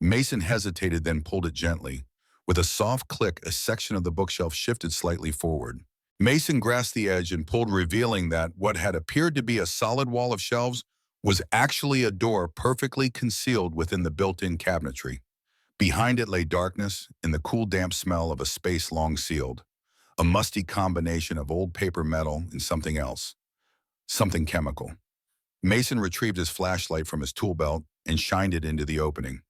Mason hesitated, then pulled it gently. With a soft click, a section of the bookshelf shifted slightly forward. Mason grasped the edge and pulled, revealing that what had appeared to be a solid wall of shelves was actually a door perfectly concealed within the built-in cabinetry. Behind it lay darkness and the cool, damp smell of a space long sealed. A musty combination of old paper, metal, and something else. Something chemical. Mason retrieved his flashlight from his tool belt and shined it into the opening.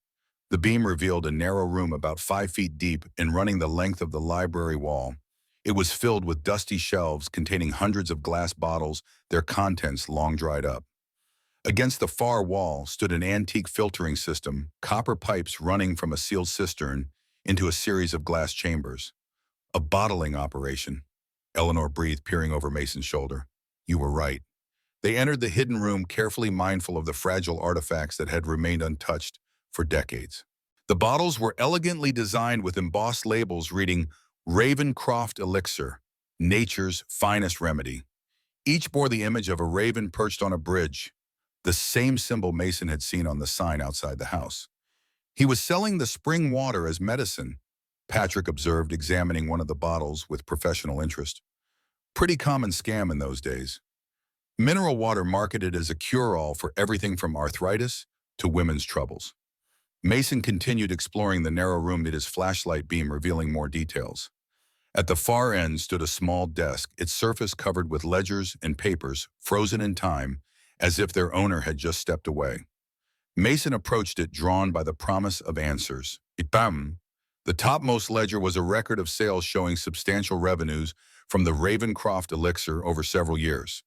The beam revealed a narrow room about 5 feet deep and running the length of the library wall. It was filled with dusty shelves containing hundreds of glass bottles, their contents long dried up. Against the far wall stood an antique filtering system, copper pipes running from a sealed cistern into a series of glass chambers. "A bottling operation," Eleanor breathed, peering over Mason's shoulder. "You were right." They entered the hidden room, carefully mindful of the fragile artifacts that had remained untouched for decades. The bottles were elegantly designed with embossed labels reading Ravencroft elixir, nature's finest remedy. Each bore the image of a raven perched on a bridge, the same symbol Mason had seen on the sign outside the house. "He was selling the spring water as medicine," Patrick observed, examining one of the bottles with professional interest. "Pretty common scam in those days. Mineral water marketed as a cure-all for everything from arthritis to women's troubles." Mason continued exploring the narrow room, his flashlight beam revealing more details. At the far end stood a small desk, its surface covered with ledgers and papers, frozen in time, as if their owner had just stepped away. Mason approached it, drawn by the promise of answers. Bam! The topmost ledger was a record of sales showing substantial revenues from the Ravencroft elixir over several years.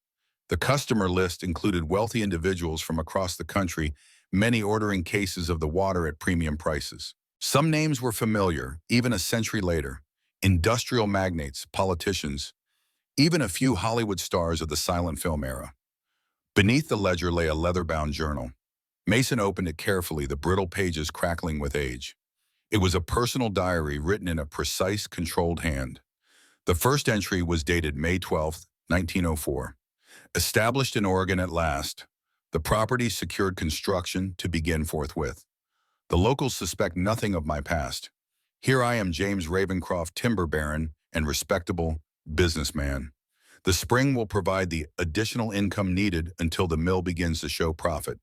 The customer list included wealthy individuals from across the country, many ordering cases of the water at premium prices. Some names were familiar, even a century later. Industrial magnates, politicians, even a few Hollywood stars of the silent film era. Beneath the ledger lay a leather-bound journal. Mason opened it carefully, the brittle pages crackling with age. It was a personal diary written in a precise, controlled hand. The first entry was dated May 12, 1904. Established in Oregon at last, the property secured construction to begin forthwith. The locals suspect nothing of my past. Here I am, James Ravencroft, timber baron and respectable businessman. The spring will provide the additional income needed until the mill begins to show profit.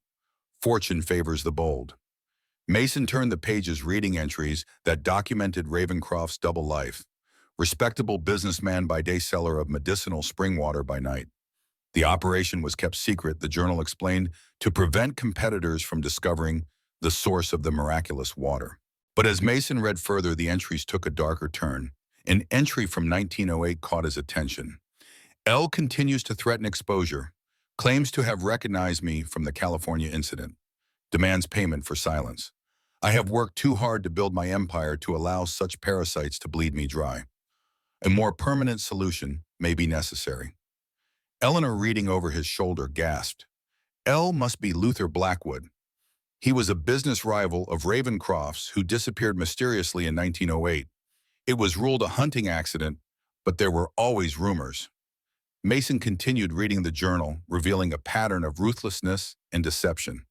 Fortune favors the bold. Mason turned the pages reading entries that documented Ravencroft's double life. Respectable businessman by day, seller of medicinal spring water by night. The operation was kept secret, the journal explained, to prevent competitors from discovering the source of the miraculous water. But as Mason read further, the entries took a darker turn. An entry from 1908 caught his attention. L continues to threaten exposure, claims to have recognized me from the California incident, demands payment for silence. I have worked too hard to build my empire to allow such parasites to bleed me dry. A more permanent solution may be necessary. Eleanor, reading over his shoulder, gasped. L must be Luther Blackwood. He was a business rival of Ravencroft's who disappeared mysteriously in 1908. It was ruled a hunting accident, but there were always rumors. Mason continued reading the journal, revealing a pattern of ruthlessness and deception.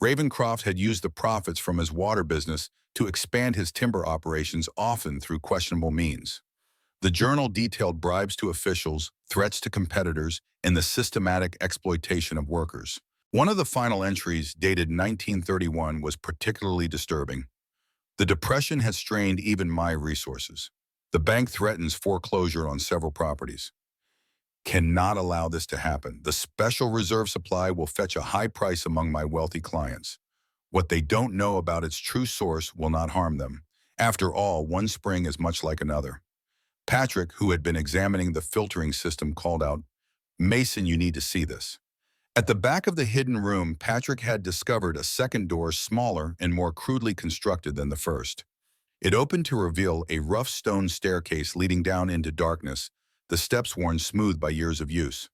Ravencroft had used the profits from his water business to expand his timber operations, often through questionable means. The journal detailed bribes to officials, threats to competitors, and the systematic exploitation of workers. One of the final entries, dated 1931, was particularly disturbing. The Depression has strained even my resources. The bank threatens foreclosure on several properties. Cannot allow this to happen. The special reserve supply will fetch a high price among my wealthy clients. What they don't know about its true source will not harm them. After all, one spring is much like another. Patrick, who had been examining the filtering system, called out, Mason, you need to see this. At the back of the hidden room, Patrick had discovered a second door, smaller and more crudely constructed than the first. It opened to reveal a rough stone staircase leading down into darkness, the steps worn smooth by years of use.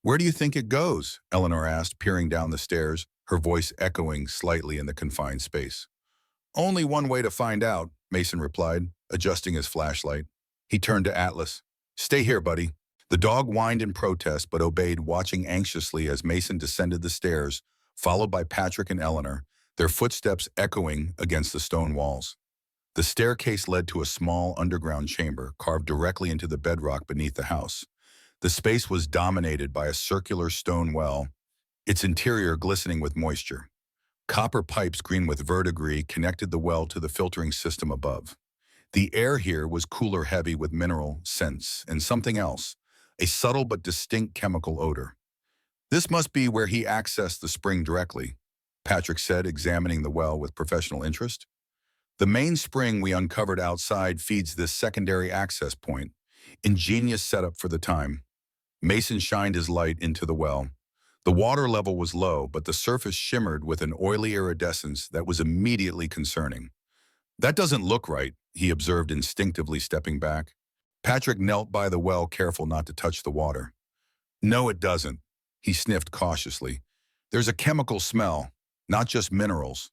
Where do you think it goes? Eleanor asked, peering down the stairs, her voice echoing slightly in the confined space. Only one way to find out, Mason replied, adjusting his flashlight. He turned to Atlas. Stay here, buddy. The dog whined in protest but obeyed, watching anxiously as Mason descended the stairs, followed by Patrick and Eleanor, their footsteps echoing against the stone walls. The staircase led to a small underground chamber carved directly into the bedrock beneath the house. The space was dominated by a circular stone well, its interior glistening with moisture. Copper pipes green with verdigris connected the well to the filtering system above. The air here was cooler, heavy with mineral scents and something else, a subtle but distinct chemical odor. This must be where he accessed the spring directly, Patrick said, examining the well with professional interest. The main spring we uncovered outside feeds this secondary access point. Ingenious setup for the time. Mason shined his light into the well. The water level was low, but the surface shimmered with an oily iridescence that was immediately concerning. That doesn't look right, he observed, instinctively stepping back. Patrick knelt by the well, careful not to touch the water. No, it doesn't, he sniffed cautiously. There's a chemical smell, not just minerals.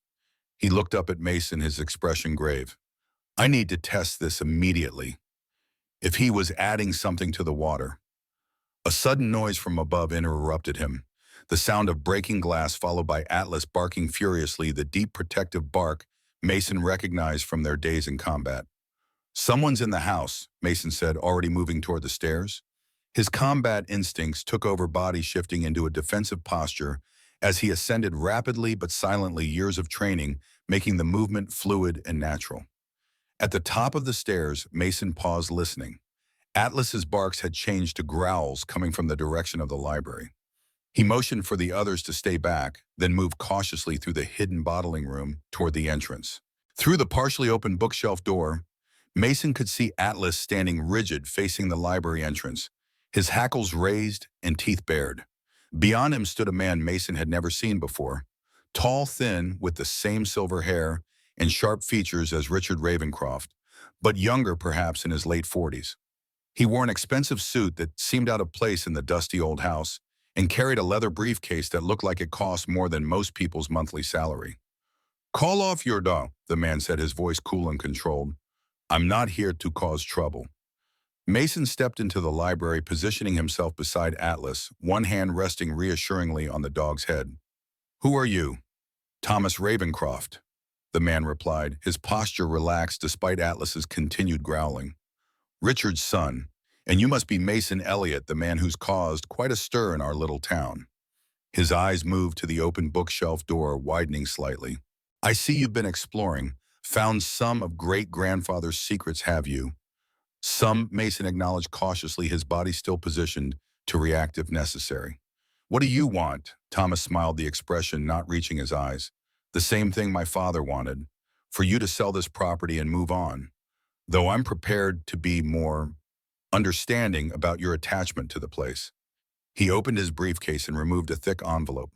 He looked up at Mason, his expression grave. I need to test this immediately. If he was adding something to the water. A sudden noise from above interrupted him. The sound of breaking glass, followed by Atlas barking furiously, the deep protective bark Mason recognized from their days in combat. Someone's in the house, Mason said, already moving toward the stairs. His combat instincts took over, body shifting into a defensive posture as he ascended rapidly but silently, years of training making the movement fluid and natural. At the top of the stairs, Mason paused, listening. Atlas's barks had changed to growls coming from the direction of the library. He motioned for the others to stay back, then moved cautiously through the hidden bottling room toward the entrance. Through the partially open bookshelf door, Mason could see Atlas standing rigid facing the library entrance, his hackles raised and teeth bared. Beyond him stood a man Mason had never seen before, tall, thin, with the same silver hair and sharp features as Richard Ravencroft, but younger perhaps, in his late 40s. He wore an expensive suit that seemed out of place in the dusty old house and carried a leather briefcase that looked like it cost more than most people's monthly salary. Call off your dog, the man said, his voice cool and controlled. I'm not here to cause trouble. Mason stepped into the library, positioning himself beside Atlas, one hand resting reassuringly on the dog's head. "Who are you?" "Thomas Ravencroft," the man replied, his posture relaxed despite Atlas's continued growling. "Richard's son, and you must be Mason Elliot, the man who's caused quite a stir in our little town." His eyes moved to the open bookshelf door, widening slightly. "I see you've been exploring, found some of great-grandfather's secrets, have you?" "Some," Mason acknowledged cautiously, his body still positioned to react if necessary. "What do you want?" Thomas smiled, the expression not reaching his eyes. "The same thing my father wanted, for you to sell this property and move on. Though I'm prepared to be more understanding about your attachment to the place." He opened his briefcase and removed a thick envelope.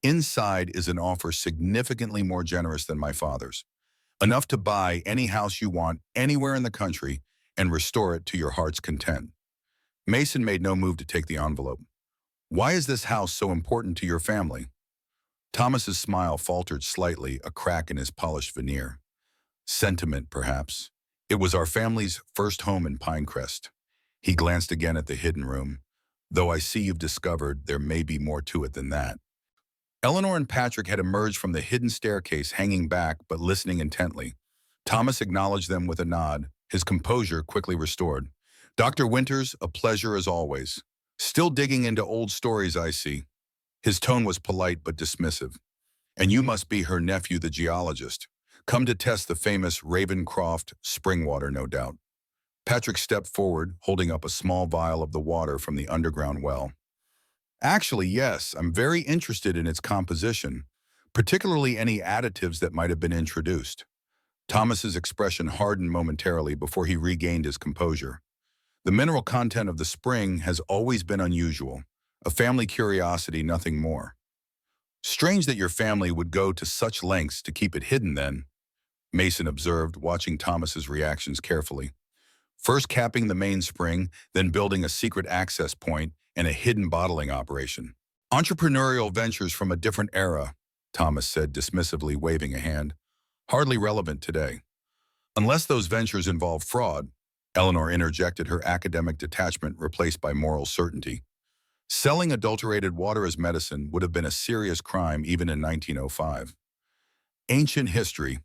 "Inside is an offer significantly more generous than my father's. Enough to buy any house you want anywhere in the country and restore it to your heart's content." Mason made no move to take the envelope. "Why is this house so important to your family?" Thomas's smile faltered slightly, a crack in his polished veneer. "Sentiment, perhaps. It was our family's first home in Pinerest." He glanced again at the hidden room. "Though I see you've discovered there may be more to it than that." Eleanor and Patrick had emerged from the hidden staircase, hanging back but listening intently. Thomas acknowledged them with a nod, his composure quickly restored. "Dr. Winters, a pleasure as always. Still digging into old stories, I see." His tone was polite but dismissive. "And you must be her nephew, the geologist. Come to test the famous Ravencroft spring water, no doubt." Patrick stepped forward, holding up a small vial of the water from the underground well. "Actually, yes, I'm very interested in its composition, particularly any additives that might have been introduced." Thomas's expression hardened momentarily before he regained his composure. "The mineral content of the spring has always been unusual, a family curiosity, nothing more." "Strange that your family would go to such lengths to keep it hidden then," Mason observed, watching Thomas's reactions carefully. "First capping the main spring, then building a secret access point and a hidden bottling operation. Entrepreneurial ventures from a different era," Thomas said dismissively, waving a hand. "Hardly relevant today." "Unless those ventures involve fraud," Eleanor interjected, her academic detachment replaced by moral certainty. "Selling adulterated water as medicine would have been a serious crime even in 1905. "Ancient history,"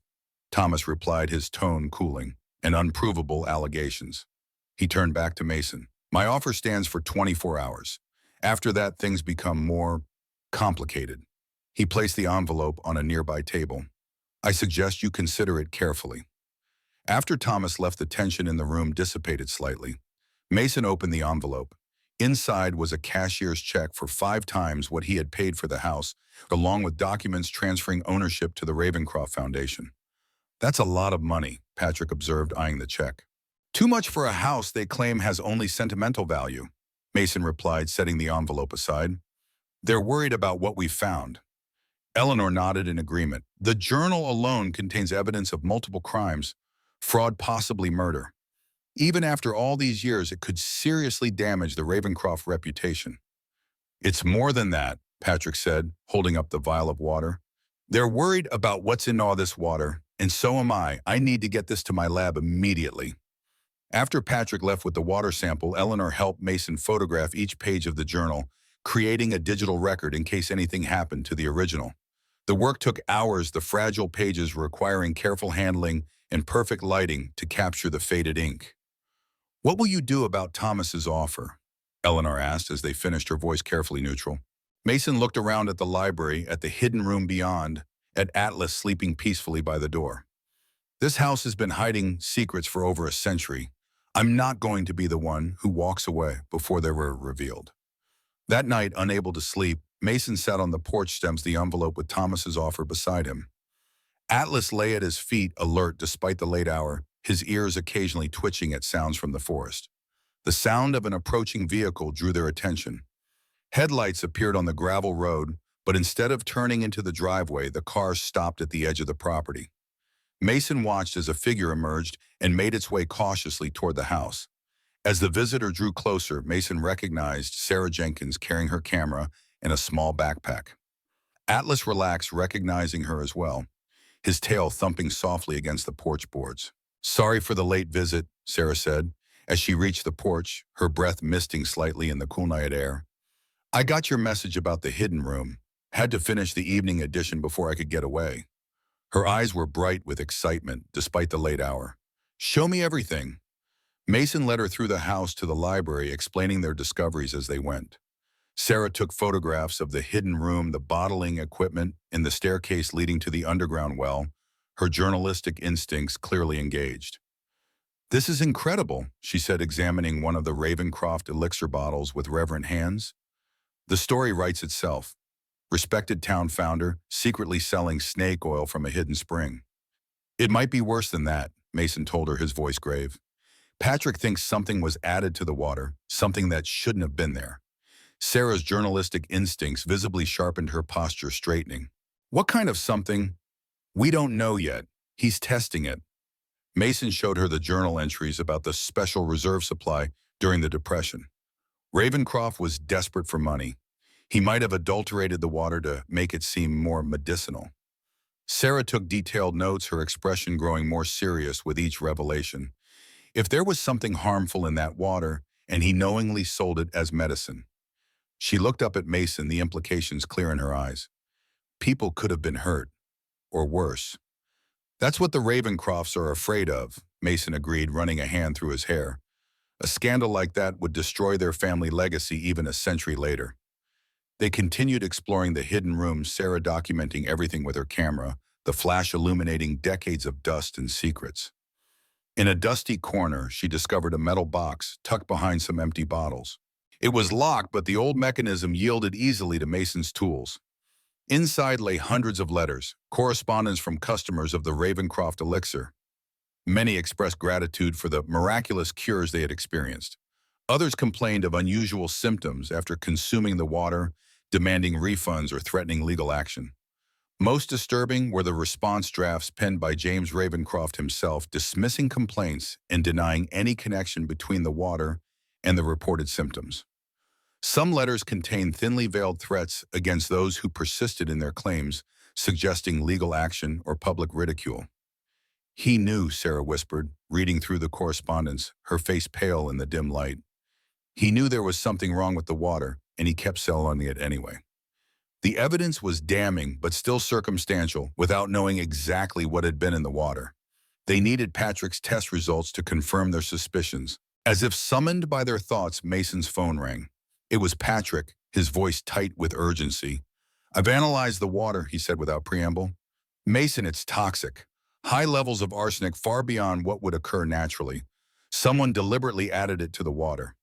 Thomas replied, his tone cooling, "and unprovable allegations." He turned back to Mason. "My offer stands for 24 hours. After that, things become more complicated." He placed the envelope on a nearby table. "I suggest you consider it carefully." After Thomas left, the tension in the room dissipated slightly. Mason opened the envelope. Inside was a cashier's check for 5 times what he had paid for the house, along with documents transferring ownership to the Ravencroft Foundation. "That's a lot of money," Patrick observed, eyeing the check. "Too much for a house they claim has only sentimental value," Mason replied, setting the envelope aside. "They're worried about what we found." Eleanor nodded in agreement. "The journal alone contains evidence of multiple crimes, fraud, possibly murder. Even after all these years, it could seriously damage the Ravencroft reputation." "It's more than that," Patrick said, holding up the vial of water. "They're worried about what's in all this water, and so am I. I need to get this to my lab immediately." After Patrick left with the water sample, Eleanor helped Mason photograph each page of the journal, creating a digital record in case anything happened to the original. The work took hours, the fragile pages requiring careful handling and perfect lighting to capture the faded ink. "What will you do about Thomas's offer?" Eleanor asked as they finished, her voice carefully neutral. Mason looked around at the library, at the hidden room beyond, at Atlas sleeping peacefully by the door. "This house has been hiding secrets for over a century. I'm not going to be the one who walks away before they were revealed." That night, unable to sleep, Mason sat on the porch steps, the envelope with Thomas's offer beside him. Atlas lay at his feet, alert despite the late hour, his ears occasionally twitching at sounds from the forest. The sound of an approaching vehicle drew their attention. Headlights appeared on the gravel road, but instead of turning into the driveway, the car stopped at the edge of the property. Mason watched as a figure emerged and made its way cautiously toward the house. As the visitor drew closer, Mason recognized Sarah Jenkins carrying her camera and a small backpack. Atlas relaxed, recognizing her as well, his tail thumping softly against the porch boards. "Sorry for the late visit," Sarah said, As she reached the porch, her breath misting slightly in the cool night air. "I got your message about the hidden room. Had to finish the evening edition before I could get away." Her eyes were bright with excitement, despite the late hour. "Show me everything." Mason led her through the house to the library, explaining their discoveries as they went. Sarah took photographs of the hidden room, the bottling equipment, and the staircase leading to the underground well, her journalistic instincts clearly engaged. "This is incredible," she said, examining one of the Ravencroft elixir bottles with reverent hands. The story writes itself. Respected town founder, secretly selling snake oil from a hidden spring. "It might be worse than that," Mason told her, his voice grave. "Patrick thinks something was added to the water, something that shouldn't have been there." Sarah's journalistic instincts visibly sharpened, her posture straightening. "What kind of something?" "We don't know yet. He's testing it." Mason showed her the journal entries about the special reserve supply during the Depression. Ravencroft was desperate for money. He might have adulterated the water to make it seem more medicinal. Sarah took detailed notes, her expression growing more serious with each revelation. If there was something harmful in that water, and he knowingly sold it as medicine. She looked up at Mason, the implications clear in her eyes. People could have been hurt, or worse. "That's what the Ravencrofts are afraid of," Mason agreed, running a hand through his hair. "A scandal like that would destroy their family legacy even a century later." They continued exploring the hidden room, Sarah documenting everything with her camera, the flash illuminating decades of dust and secrets. In a dusty corner, she discovered a metal box tucked behind some empty bottles. It was locked, but the old mechanism yielded easily to Mason's tools. Inside lay hundreds of letters, correspondence from customers of the Ravencroft elixir. Many expressed gratitude for the miraculous cures they had experienced. Others complained of unusual symptoms after consuming the water, demanding refunds or threatening legal action. Most disturbing were the response drafts penned by James Ravencroft himself, dismissing complaints and denying any connection between the water and the reported symptoms. Some letters contained thinly veiled threats against those who persisted in their claims, suggesting legal action or public ridicule. "He knew," Sarah whispered, reading through the correspondence, her face pale in the dim light. "He knew there was something wrong with the water, and he kept selling it anyway." The evidence was damning, but still circumstantial, without knowing exactly what had been in the water. They needed Patrick's test results to confirm their suspicions. As if summoned by their thoughts, Mason's phone rang. It was Patrick, his voice tight with urgency. "I've analyzed the water," he said without preamble. "Mason, it's toxic. High levels of arsenic far beyond what would occur naturally. Someone deliberately added it to the water."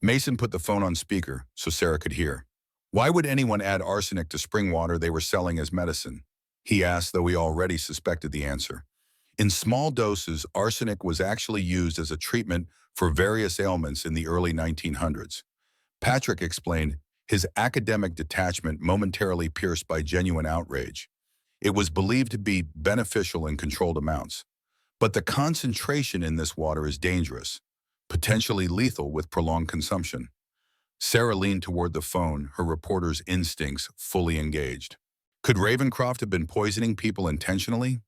Mason put the phone on speaker so Sarah could hear. "Why would anyone add arsenic to spring water they were selling as medicine?" he asked, though he already suspected the answer. In small doses, arsenic was actually used as a treatment for various ailments in the early 1900s. Patrick explained, his academic detachment momentarily pierced by genuine outrage. It was believed to be beneficial in controlled amounts. But the concentration in this water is dangerous, potentially lethal with prolonged consumption. Sarah leaned toward the phone, her reporter's instincts fully engaged. Could Ravencroft have been poisoning people intentionally?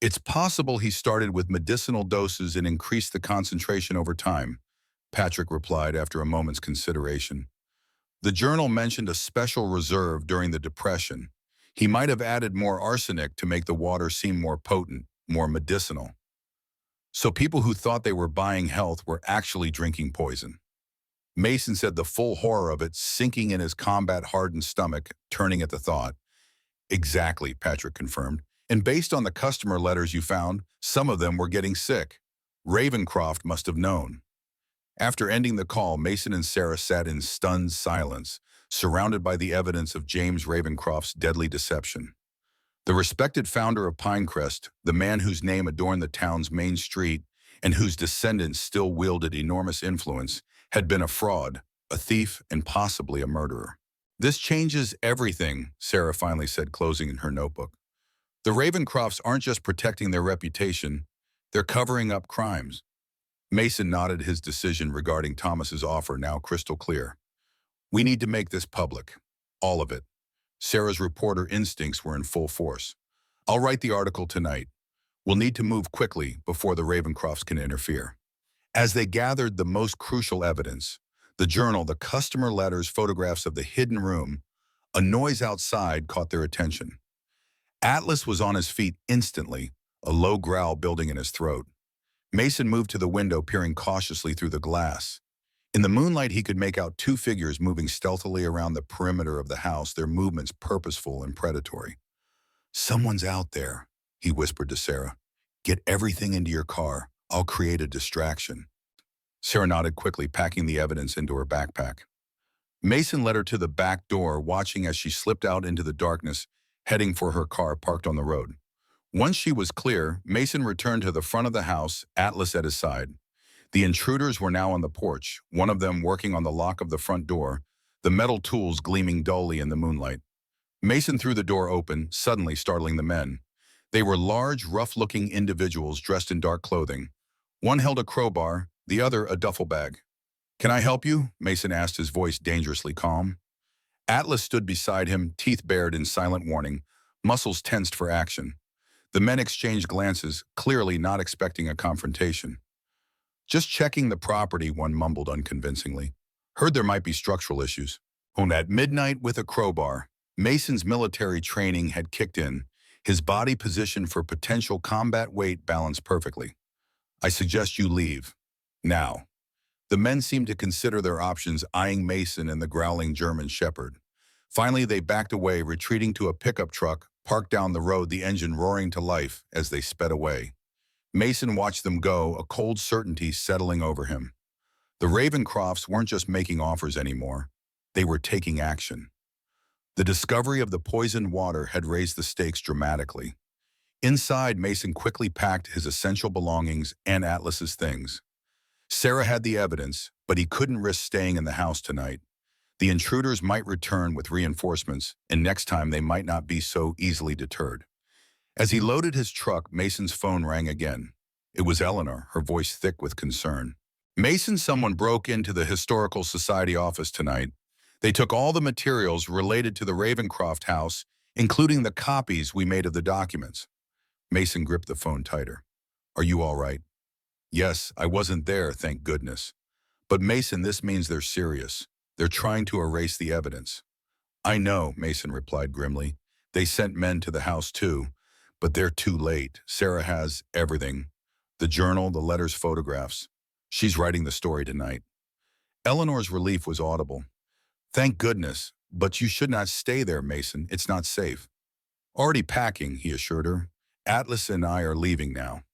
"It's possible he started with medicinal doses and increased the concentration over time," Patrick replied after a moment's consideration. "The journal mentioned a special reserve during the Depression. He might have added more arsenic to make the water seem more potent, more medicinal. So people who thought they were buying health were actually drinking poison." Mason said, the full horror of it sinking in his combat-hardened stomach, turning at the thought. "Exactly," Patrick confirmed. "And based on the customer letters you found, some of them were getting sick. Ravencroft must have known." After ending the call, Mason and Sarah sat in stunned silence, surrounded by the evidence of James Ravencroft's deadly deception. The respected founder of Pinerest, the man whose name adorned the town's main street and whose descendants still wielded enormous influence, had been a fraud, a thief, and possibly a murderer. "This changes everything," Sarah finally said, closing in her notebook. "The Ravencrofts aren't just protecting their reputation, they're covering up crimes." Mason nodded, his decision regarding Thomas's offer now crystal clear. "We need to make this public. All of it." Sarah's reporter instincts were in full force. "I'll write the article tonight. We'll need to move quickly before the Ravencrofts can interfere." As they gathered the most crucial evidence, the journal, the customer letters, photographs of the hidden room, a noise outside caught their attention. Atlas was on his feet instantly, a low growl building in his throat. Mason moved to the window, peering cautiously through the glass. In the moonlight, he could make out two figures moving stealthily around the perimeter of the house, their movements purposeful and predatory. "Someone's out there," he whispered to Sarah. "Get everything into your car. I'll create a distraction." Sarah nodded quickly, packing the evidence into her backpack. Mason led her to the back door, watching as she slipped out into the darkness, heading for her car parked on the road. Once she was clear, Mason returned to the front of the house, Atlas at his side. The intruders were now on the porch, one of them working on the lock of the front door, the metal tools gleaming dully in the moonlight. Mason threw the door open, suddenly startling the men. They were large, rough-looking individuals dressed in dark clothing. One held a crowbar, the other a duffel bag. "Can I help you?" Mason asked, his voice dangerously calm. Atlas stood beside him, teeth bared in silent warning, muscles tensed for action. The men exchanged glances, clearly not expecting a confrontation. "Just checking the property," one mumbled unconvincingly. "Heard there might be structural issues." At midnight with a crowbar, Mason's military training had kicked in, his body positioned for potential combat, weight balanced perfectly. "I suggest you leave. Now." The men seemed to consider their options, eyeing Mason and the growling German shepherd. Finally, they backed away, retreating to a pickup truck parked down the road, the engine roaring to life as they sped away. Mason watched them go, a cold certainty settling over him. The Ravencrofts weren't just making offers anymore. They were taking action. The discovery of the poisoned water had raised the stakes dramatically. Inside, Mason quickly packed his essential belongings and Atlas's things. Sarah had the evidence, but he couldn't risk staying in the house tonight. The intruders might return with reinforcements, and next time they might not be so easily deterred. As he loaded his truck, Mason's phone rang again. It was Eleanor, her voice thick with concern. "Mason, someone broke into the Historical Society office tonight. They took all the materials related to the Ravencroft house, including the copies we made of the documents." Mason gripped the phone tighter. "Are you all right?" "Yes, I wasn't there, thank goodness. But Mason, this means they're serious. They're trying to erase the evidence." "I know," Mason replied grimly. "They sent men to the house too. But they're too late. Sarah has everything. The journal, the letters, photographs. She's writing the story tonight." Eleanor's relief was audible. "Thank goodness. But you should not stay there, Mason. It's not safe." "Already packing," he assured her. "Atlas and I are leaving now."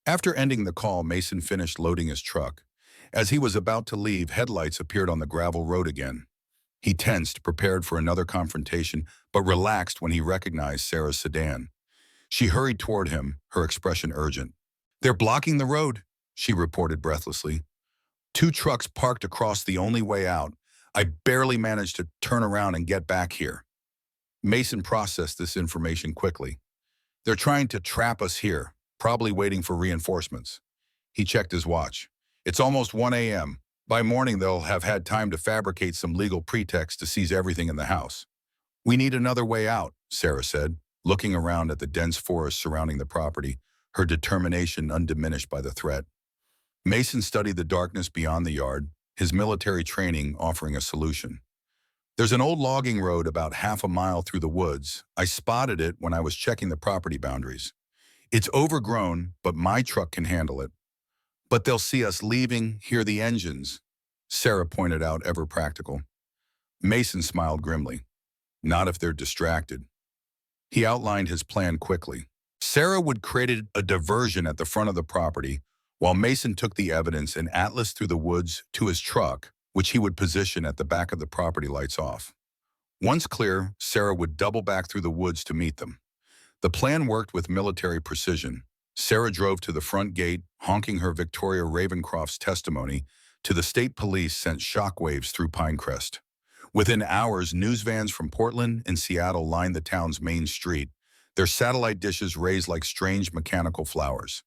After ending the call, Mason finished loading his truck. As he was about to leave, headlights appeared on the gravel road again. He tensed, prepared for another confrontation, but relaxed when he recognized Sarah's sedan. She hurried toward him, her expression urgent. "They're blocking the road," she reported breathlessly. "Two trucks parked across the only way out. I barely managed to turn around and get back here." Mason processed this information quickly. "They're trying to trap us here, probably waiting for reinforcements." He checked his watch. "It's almost 1 a.m. By morning, they'll have had time to fabricate some legal pretext to seize everything in the house." "We need another way out," Sarah said, looking around at the dense forest surrounding the property, her determination undiminished by the threat. Mason studied the darkness beyond the yard, his military training offering a solution. "There's an old logging road about half a mile through the woods. I spotted it when I was checking the property boundaries. It's overgrown, but my truck can handle it." "But they'll see us leaving, hear the engines," Sarah pointed out, ever practical. Mason smiled grimly. "Not if they're distracted." He outlined his plan quickly. Sarah would create a diversion at the front of the property, while Mason took the evidence and Atlas through the woods to his truck, which he would position at the back of the property, lights off. Once clear, Sarah would double back through the woods to meet them. The plan worked with military precision. Sarah drove to the front gate, honking her Victoria Ravencroft's testimony to the state police sent shockwaves through Pinerest. Within hours, news vans from Portland and Seattle lined the town's main street, their satellite dishes raised like strange mechanical flowers.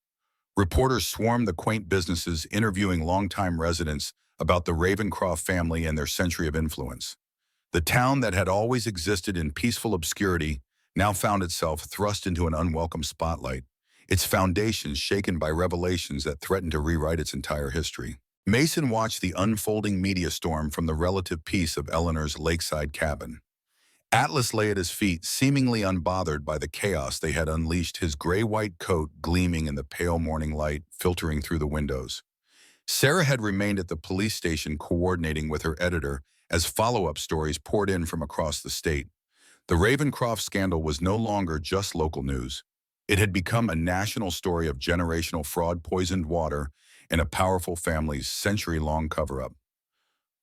Reporters swarmed the quaint businesses, interviewing longtime residents about the Ravencroft family and their century of influence. The town that had always existed in peaceful obscurity now found itself thrust into an unwelcome spotlight, its foundations shaken by revelations that threatened to rewrite its entire history. Mason watched the unfolding media storm from the relative peace of Eleanor's lakeside cabin. Atlas lay at his feet, seemingly unbothered by the chaos they had unleashed, his gray-white coat gleaming in the pale morning light filtering through the windows. Sarah had remained at the police station coordinating with her editor as follow-up stories poured in from across the state. The Ravencroft scandal was no longer just local news. It had become a national story of generational fraud, poisoned water, and a powerful family's century-long cover-up.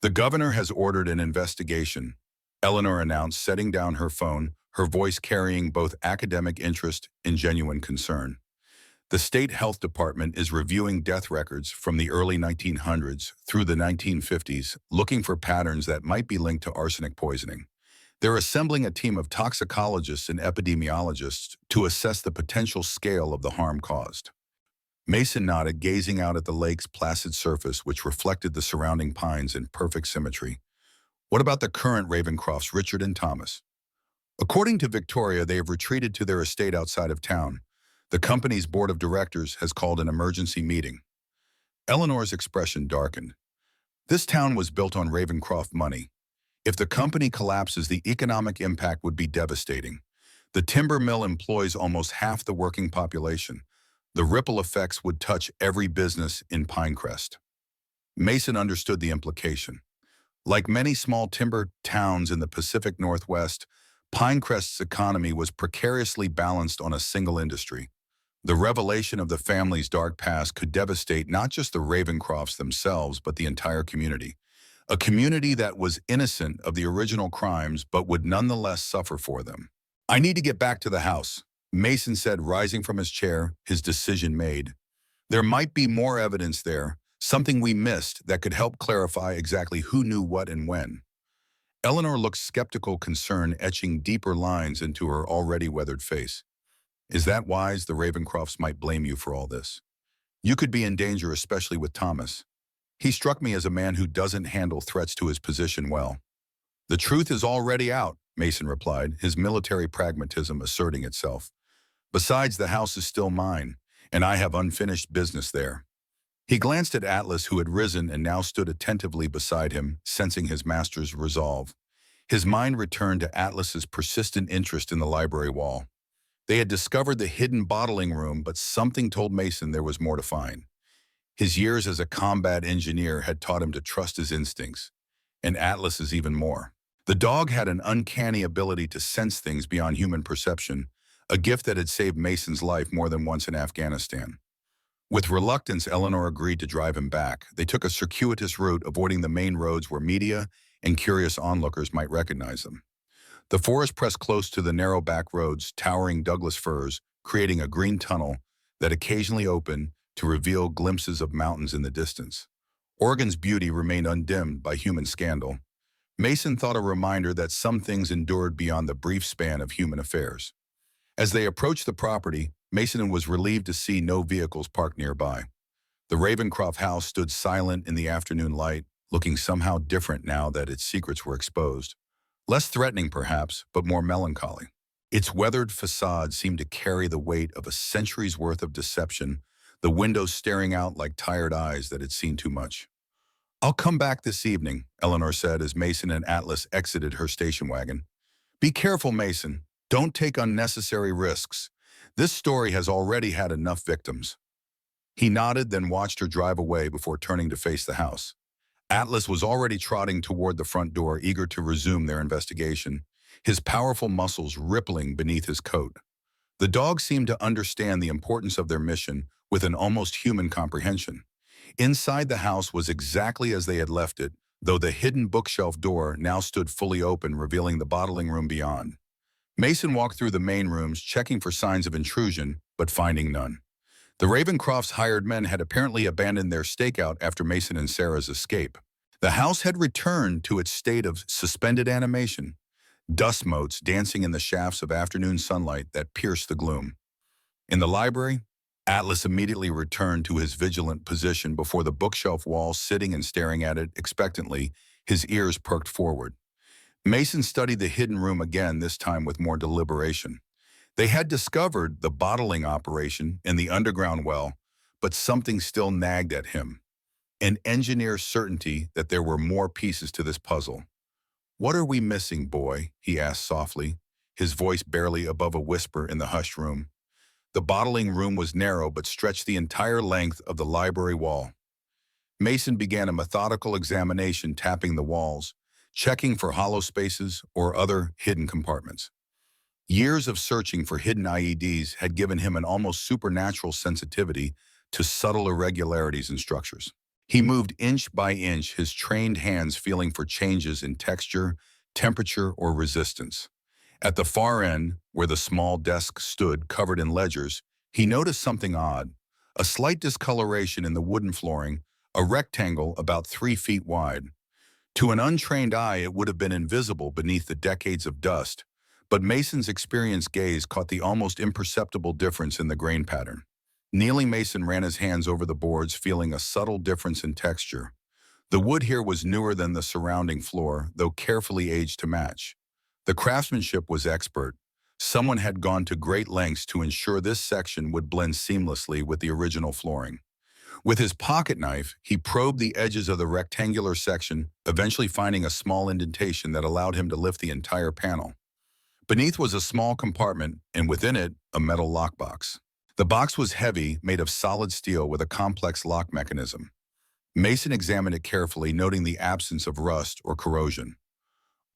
"The governor has ordered an investigation," Eleanor announced, setting down her phone, her voice carrying both academic interest and genuine concern. "The state health department is reviewing death records from the early 1900s through the 1950s, looking for patterns that might be linked to arsenic poisoning. They're assembling a team of toxicologists and epidemiologists to assess the potential scale of the harm caused." Mason nodded, gazing out at the lake's placid surface, which reflected the surrounding pines in perfect symmetry. "What about the current Ravencrofts, Richard and Thomas?" "According to Victoria, they have retreated to their estate outside of town. The company's board of directors has called an emergency meeting." Eleanor's expression darkened. This town was built on Ravencroft money. If the company collapses, the economic impact would be devastating. The timber mill employs almost half the working population. The ripple effects would touch every business in Pinerest. Mason understood the implication. Like many small timber towns in the Pacific Northwest, Pinerest's economy was precariously balanced on a single industry. The revelation of the family's dark past could devastate not just the Ravencrofts themselves, but the entire community. A community that was innocent of the original crimes, but would nonetheless suffer for them. "I need to get back to the house," Mason said, rising from his chair, his decision made. "There might be more evidence there, something we missed that could help clarify exactly who knew what and when." Eleanor looked skeptical, concern etching deeper lines into her already weathered face. "Is that wise? The Ravencrofts might blame you for all this. You could be in danger, especially with Thomas. He struck me as a man who doesn't handle threats to his position well." "The truth is already out," Mason replied, his military pragmatism asserting itself. "Besides, the house is still mine, and I have unfinished business there." He glanced at Atlas, who had risen and now stood attentively beside him, sensing his master's resolve. His mind returned to Atlas's persistent interest in the library wall. They had discovered the hidden bottling room, but something told Mason there was more to find. His years as a combat engineer had taught him to trust his instincts, and Atlas's even more. The dog had an uncanny ability to sense things beyond human perception, a gift that had saved Mason's life more than once in Afghanistan. With reluctance, Eleanor agreed to drive him back. They took a circuitous route, avoiding the main roads where media and curious onlookers might recognize them. The forest pressed close to the narrow back roads, towering Douglas firs, creating a green tunnel that occasionally opened to reveal glimpses of mountains in the distance. Oregon's beauty remained undimmed by human scandal. Mason thought a reminder that some things endured beyond the brief span of human affairs. As they approached the property, Mason was relieved to see no vehicles parked nearby. The Ravencroft house stood silent in the afternoon light, looking somehow different now that its secrets were exposed. Less threatening, perhaps, but more melancholy. Its weathered facade seemed to carry the weight of a century's worth of deception, the windows staring out like tired eyes that had seen too much. "I'll come back this evening," Eleanor said as Mason and Atlas exited her station wagon. "Be careful, Mason. Don't take unnecessary risks. This story has already had enough victims." He nodded, then watched her drive away before turning to face the house. Atlas was already trotting toward the front door, eager to resume their investigation, his powerful muscles rippling beneath his coat. The dog seemed to understand the importance of their mission with an almost human comprehension. Inside the house was exactly as they had left it, though the hidden bookshelf door now stood fully open, revealing the bottling room beyond. Mason walked through the main rooms, checking for signs of intrusion, but finding none. The Ravencrofts' hired men had apparently abandoned their stakeout after Mason and Sarah's escape. The house had returned to its state of suspended animation, dust motes dancing in the shafts of afternoon sunlight that pierced the gloom. In the library, Atlas immediately returned to his vigilant position before the bookshelf wall, sitting and staring at it expectantly, his ears perked forward. Mason studied the hidden room again, this time with more deliberation. They had discovered the bottling operation in the underground well, but something still nagged at him, an engineer's certainty that there were more pieces to this puzzle. "What are we missing, boy?" he asked softly, his voice barely above a whisper in the hushed room. The bottling room was narrow but stretched the entire length of the library wall. Mason began a methodical examination, tapping the walls, checking for hollow spaces or other hidden compartments. Years of searching for hidden IEDs had given him an almost supernatural sensitivity to subtle irregularities in structures. He moved inch by inch, his trained hands feeling for changes in texture, temperature, or resistance. At the far end, where the small desk stood covered in ledgers, he noticed something odd, a slight discoloration in the wooden flooring, a rectangle about 3 feet wide. To an untrained eye, it would have been invisible beneath the decades of dust, but Mason's experienced gaze caught the almost imperceptible difference in the grain pattern. Kneeling, Mason ran his hands over the boards, feeling a subtle difference in texture. The wood here was newer than the surrounding floor, though carefully aged to match. The craftsmanship was expert. Someone had gone to great lengths to ensure this section would blend seamlessly with the original flooring. With his pocket knife, he probed the edges of the rectangular section, eventually finding a small indentation that allowed him to lift the entire panel. Beneath was a small compartment, and within it, a metal lockbox. The box was heavy, made of solid steel with a complex lock mechanism. Mason examined it carefully, noting the absence of rust or corrosion.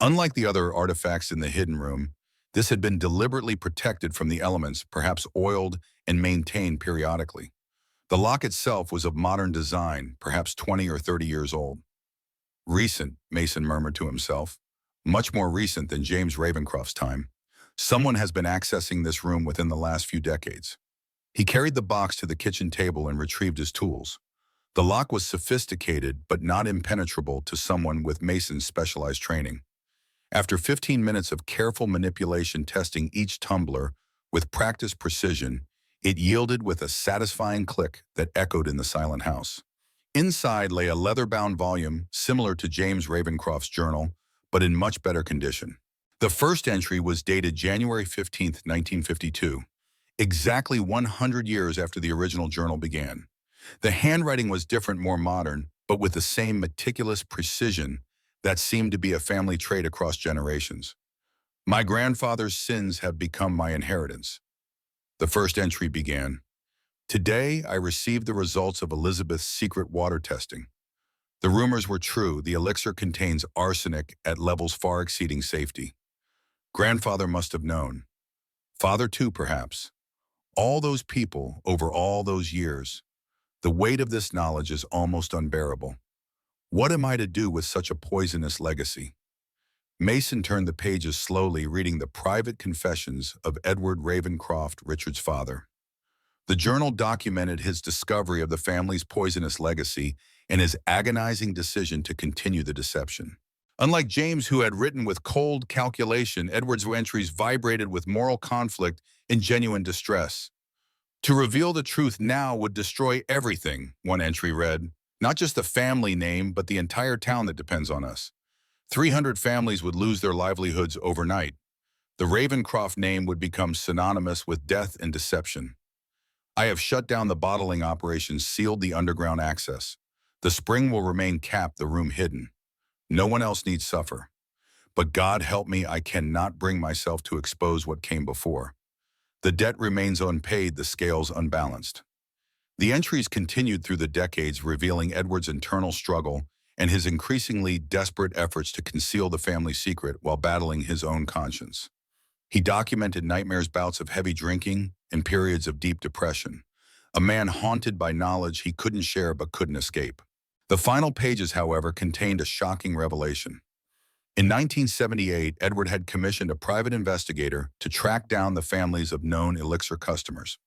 Unlike the other artifacts in the hidden room, this had been deliberately protected from the elements, perhaps oiled and maintained periodically. The lock itself was of modern design, perhaps 20 or 30 years old. "Recent," Mason murmured to himself. "Much more recent than James Ravencroft's time. Someone has been accessing this room within the last few decades." He carried the box to the kitchen table and retrieved his tools. The lock was sophisticated but not impenetrable to someone with Mason's specialized training. After 15 minutes of careful manipulation, testing each tumbler with practiced precision, it yielded with a satisfying click that echoed in the silent house. Inside lay a leather-bound volume similar to James Ravencroft's journal, but in much better condition. The first entry was dated January 15, 1952, exactly 100 years after the original journal began. The handwriting was different, more modern, but with the same meticulous precision that seemed to be a family trait across generations. "My grandfather's sins have become my inheritance." The first entry began. "Today, I received the results of Elizabeth's secret water testing. The rumors were true. The elixir contains arsenic at levels far exceeding safety. Grandfather must have known. Father too, perhaps. All those people, over all those years. The weight of this knowledge is almost unbearable. What am I to do with such a poisonous legacy?" Mason turned the pages slowly, reading the private confessions of Edward Ravencroft, Richard's father. The journal documented his discovery of the family's poisonous legacy and his agonizing decision to continue the deception. Unlike James, who had written with cold calculation, Edward's entries vibrated with moral conflict and genuine distress. "To reveal the truth now would destroy everything," one entry read. "Not just the family name, but the entire town that depends on us. 300 families would lose their livelihoods overnight. The Ravencroft name would become synonymous with death and deception. I have shut down the bottling operations, sealed the underground access. The spring will remain capped, the room hidden. No one else needs suffer. But God help me, I cannot bring myself to expose what came before. The debt remains unpaid, the scales unbalanced." The entries continued through the decades, revealing Edward's internal struggle and his increasingly desperate efforts to conceal the family secret while battling his own conscience. He documented nightmares, bouts of heavy drinking, and periods of deep depression, a man haunted by knowledge he couldn't share but couldn't escape. The final pages, however, contained a shocking revelation. In 1978, Edward had commissioned a private investigator to track down the families of known elixir customers.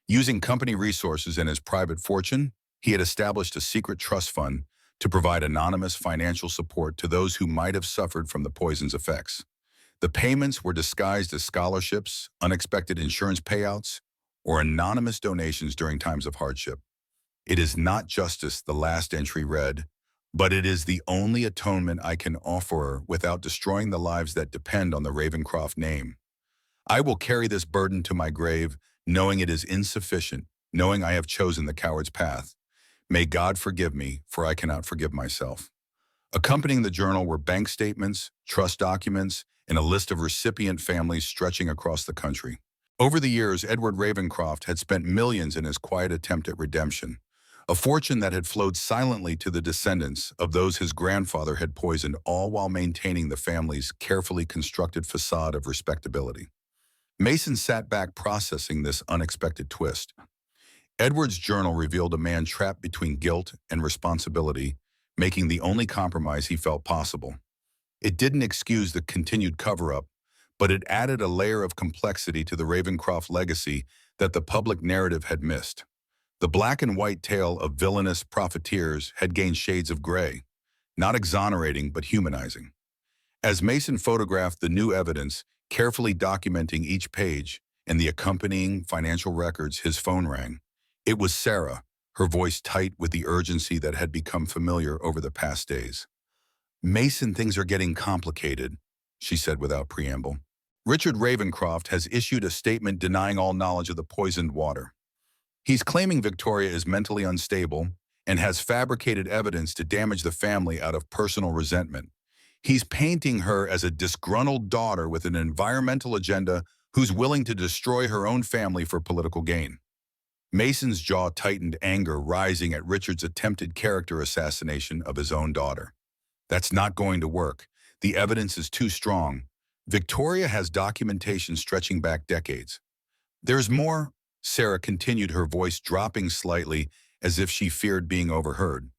Using company resources and his private fortune, he had established a secret trust fund to provide anonymous financial support to those who might have suffered from the poison's effects. The payments were disguised as scholarships, unexpected insurance payouts, or anonymous donations during times of hardship. "It is not justice," the last entry read, "but it is the only atonement I can offer without destroying the lives that depend on the Ravencroft name. I will carry this burden to my grave, knowing it is insufficient, knowing I have chosen the coward's path. May God forgive me, for I cannot forgive myself. Accompanying the journal were bank statements, trust documents, and a list of recipient families stretching across the country. Over the years, Edward Ravencroft had spent millions in his quiet attempt at redemption, a fortune that had flowed silently to the descendants of those his grandfather had poisoned, all while maintaining the family's carefully constructed facade of respectability. Mason sat back processing this unexpected twist. Edward's journal revealed a man trapped between guilt and responsibility, making the only compromise he felt possible. It didn't excuse the continued cover-up, but it added a layer of complexity to the Ravencroft legacy that the public narrative had missed. The black and white tale of villainous profiteers had gained shades of gray, not exonerating but humanizing. As Mason photographed the new evidence, carefully documenting each page and the accompanying financial records, his phone rang. It was Sarah, her voice tight with the urgency that had become familiar over the past days. "Mason, things are getting complicated," she said without preamble. "Richard Ravencroft has issued a statement denying all knowledge of the poisoned water. He's claiming Victoria is mentally unstable and has fabricated evidence to damage the family out of personal resentment. He's painting her as a disgruntled daughter with an environmental agenda who's willing to destroy her own family for political gain." Mason's jaw tightened, anger rising at Richard's attempted character assassination of his own daughter. "That's not going to work. The evidence is too strong. Victoria has documentation stretching back decades." "There's more," Sarah continued, her voice dropping slightly as if she feared being overheard.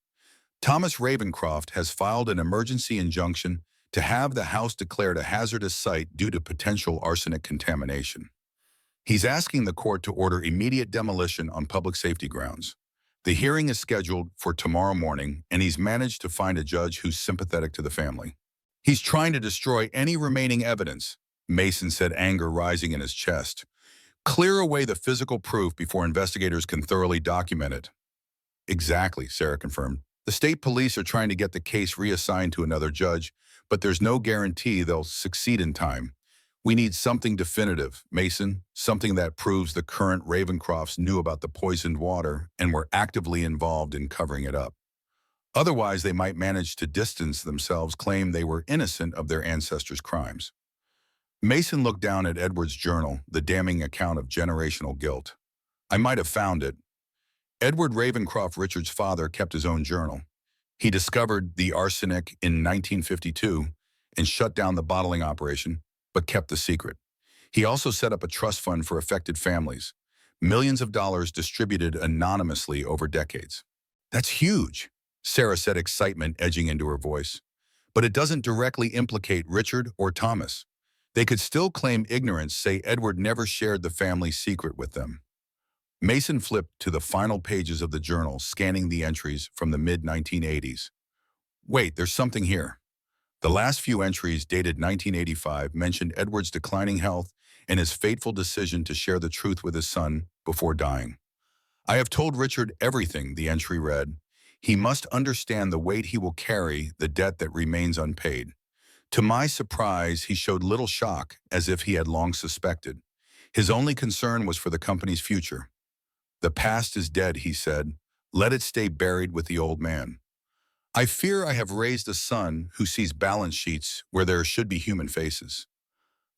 "Thomas Ravencroft has filed an emergency injunction to have the house declared a hazardous site due to potential arsenic contamination. He's asking the court to order immediate demolition on public safety grounds. The hearing is scheduled for tomorrow morning, and he's managed to find a judge who's sympathetic to the family. He's trying to destroy any remaining evidence," Mason said, anger rising in his chest. "Clear away the physical proof before investigators can thoroughly document it." "Exactly," Sarah confirmed. "The state police are trying to get the case reassigned to another judge, but there's no guarantee they'll succeed in time. We need something definitive, Mason, something that proves the current Ravencrofts knew about the poisoned water and were actively involved in covering it up. Otherwise, they might manage to distance themselves, claim they were innocent of their ancestors' crimes." Mason looked down at Edward's journal, the damning account of generational guilt. "I might have found it." Edward Ravencroft, Richard's father, kept his own journal. He discovered the arsenic in 1952 and shut down the bottling operation, but kept the secret. He also set up a trust fund for affected families, millions of dollars distributed anonymously over decades. "That's huge," Sarah said, excitement edging into her voice. "But it doesn't directly implicate Richard or Thomas. They could still claim ignorance, say Edward never shared the family secret with them." Mason flipped to the final pages of the journal, scanning the entries from the mid-1980s. "Wait, there's something here." The last few entries, dated 1985, mentioned Edward's declining health and his fateful decision to share the truth with his son before dying. "I have told Richard everything," the entry read. "He must understand the weight he will carry, the debt that remains unpaid." To my surprise, he showed little shock, as if he had long suspected. His only concern was for the company's future. "The past is dead," he said. "Let it stay buried with the old man. I fear I have raised a son who sees balance sheets where there should be human faces.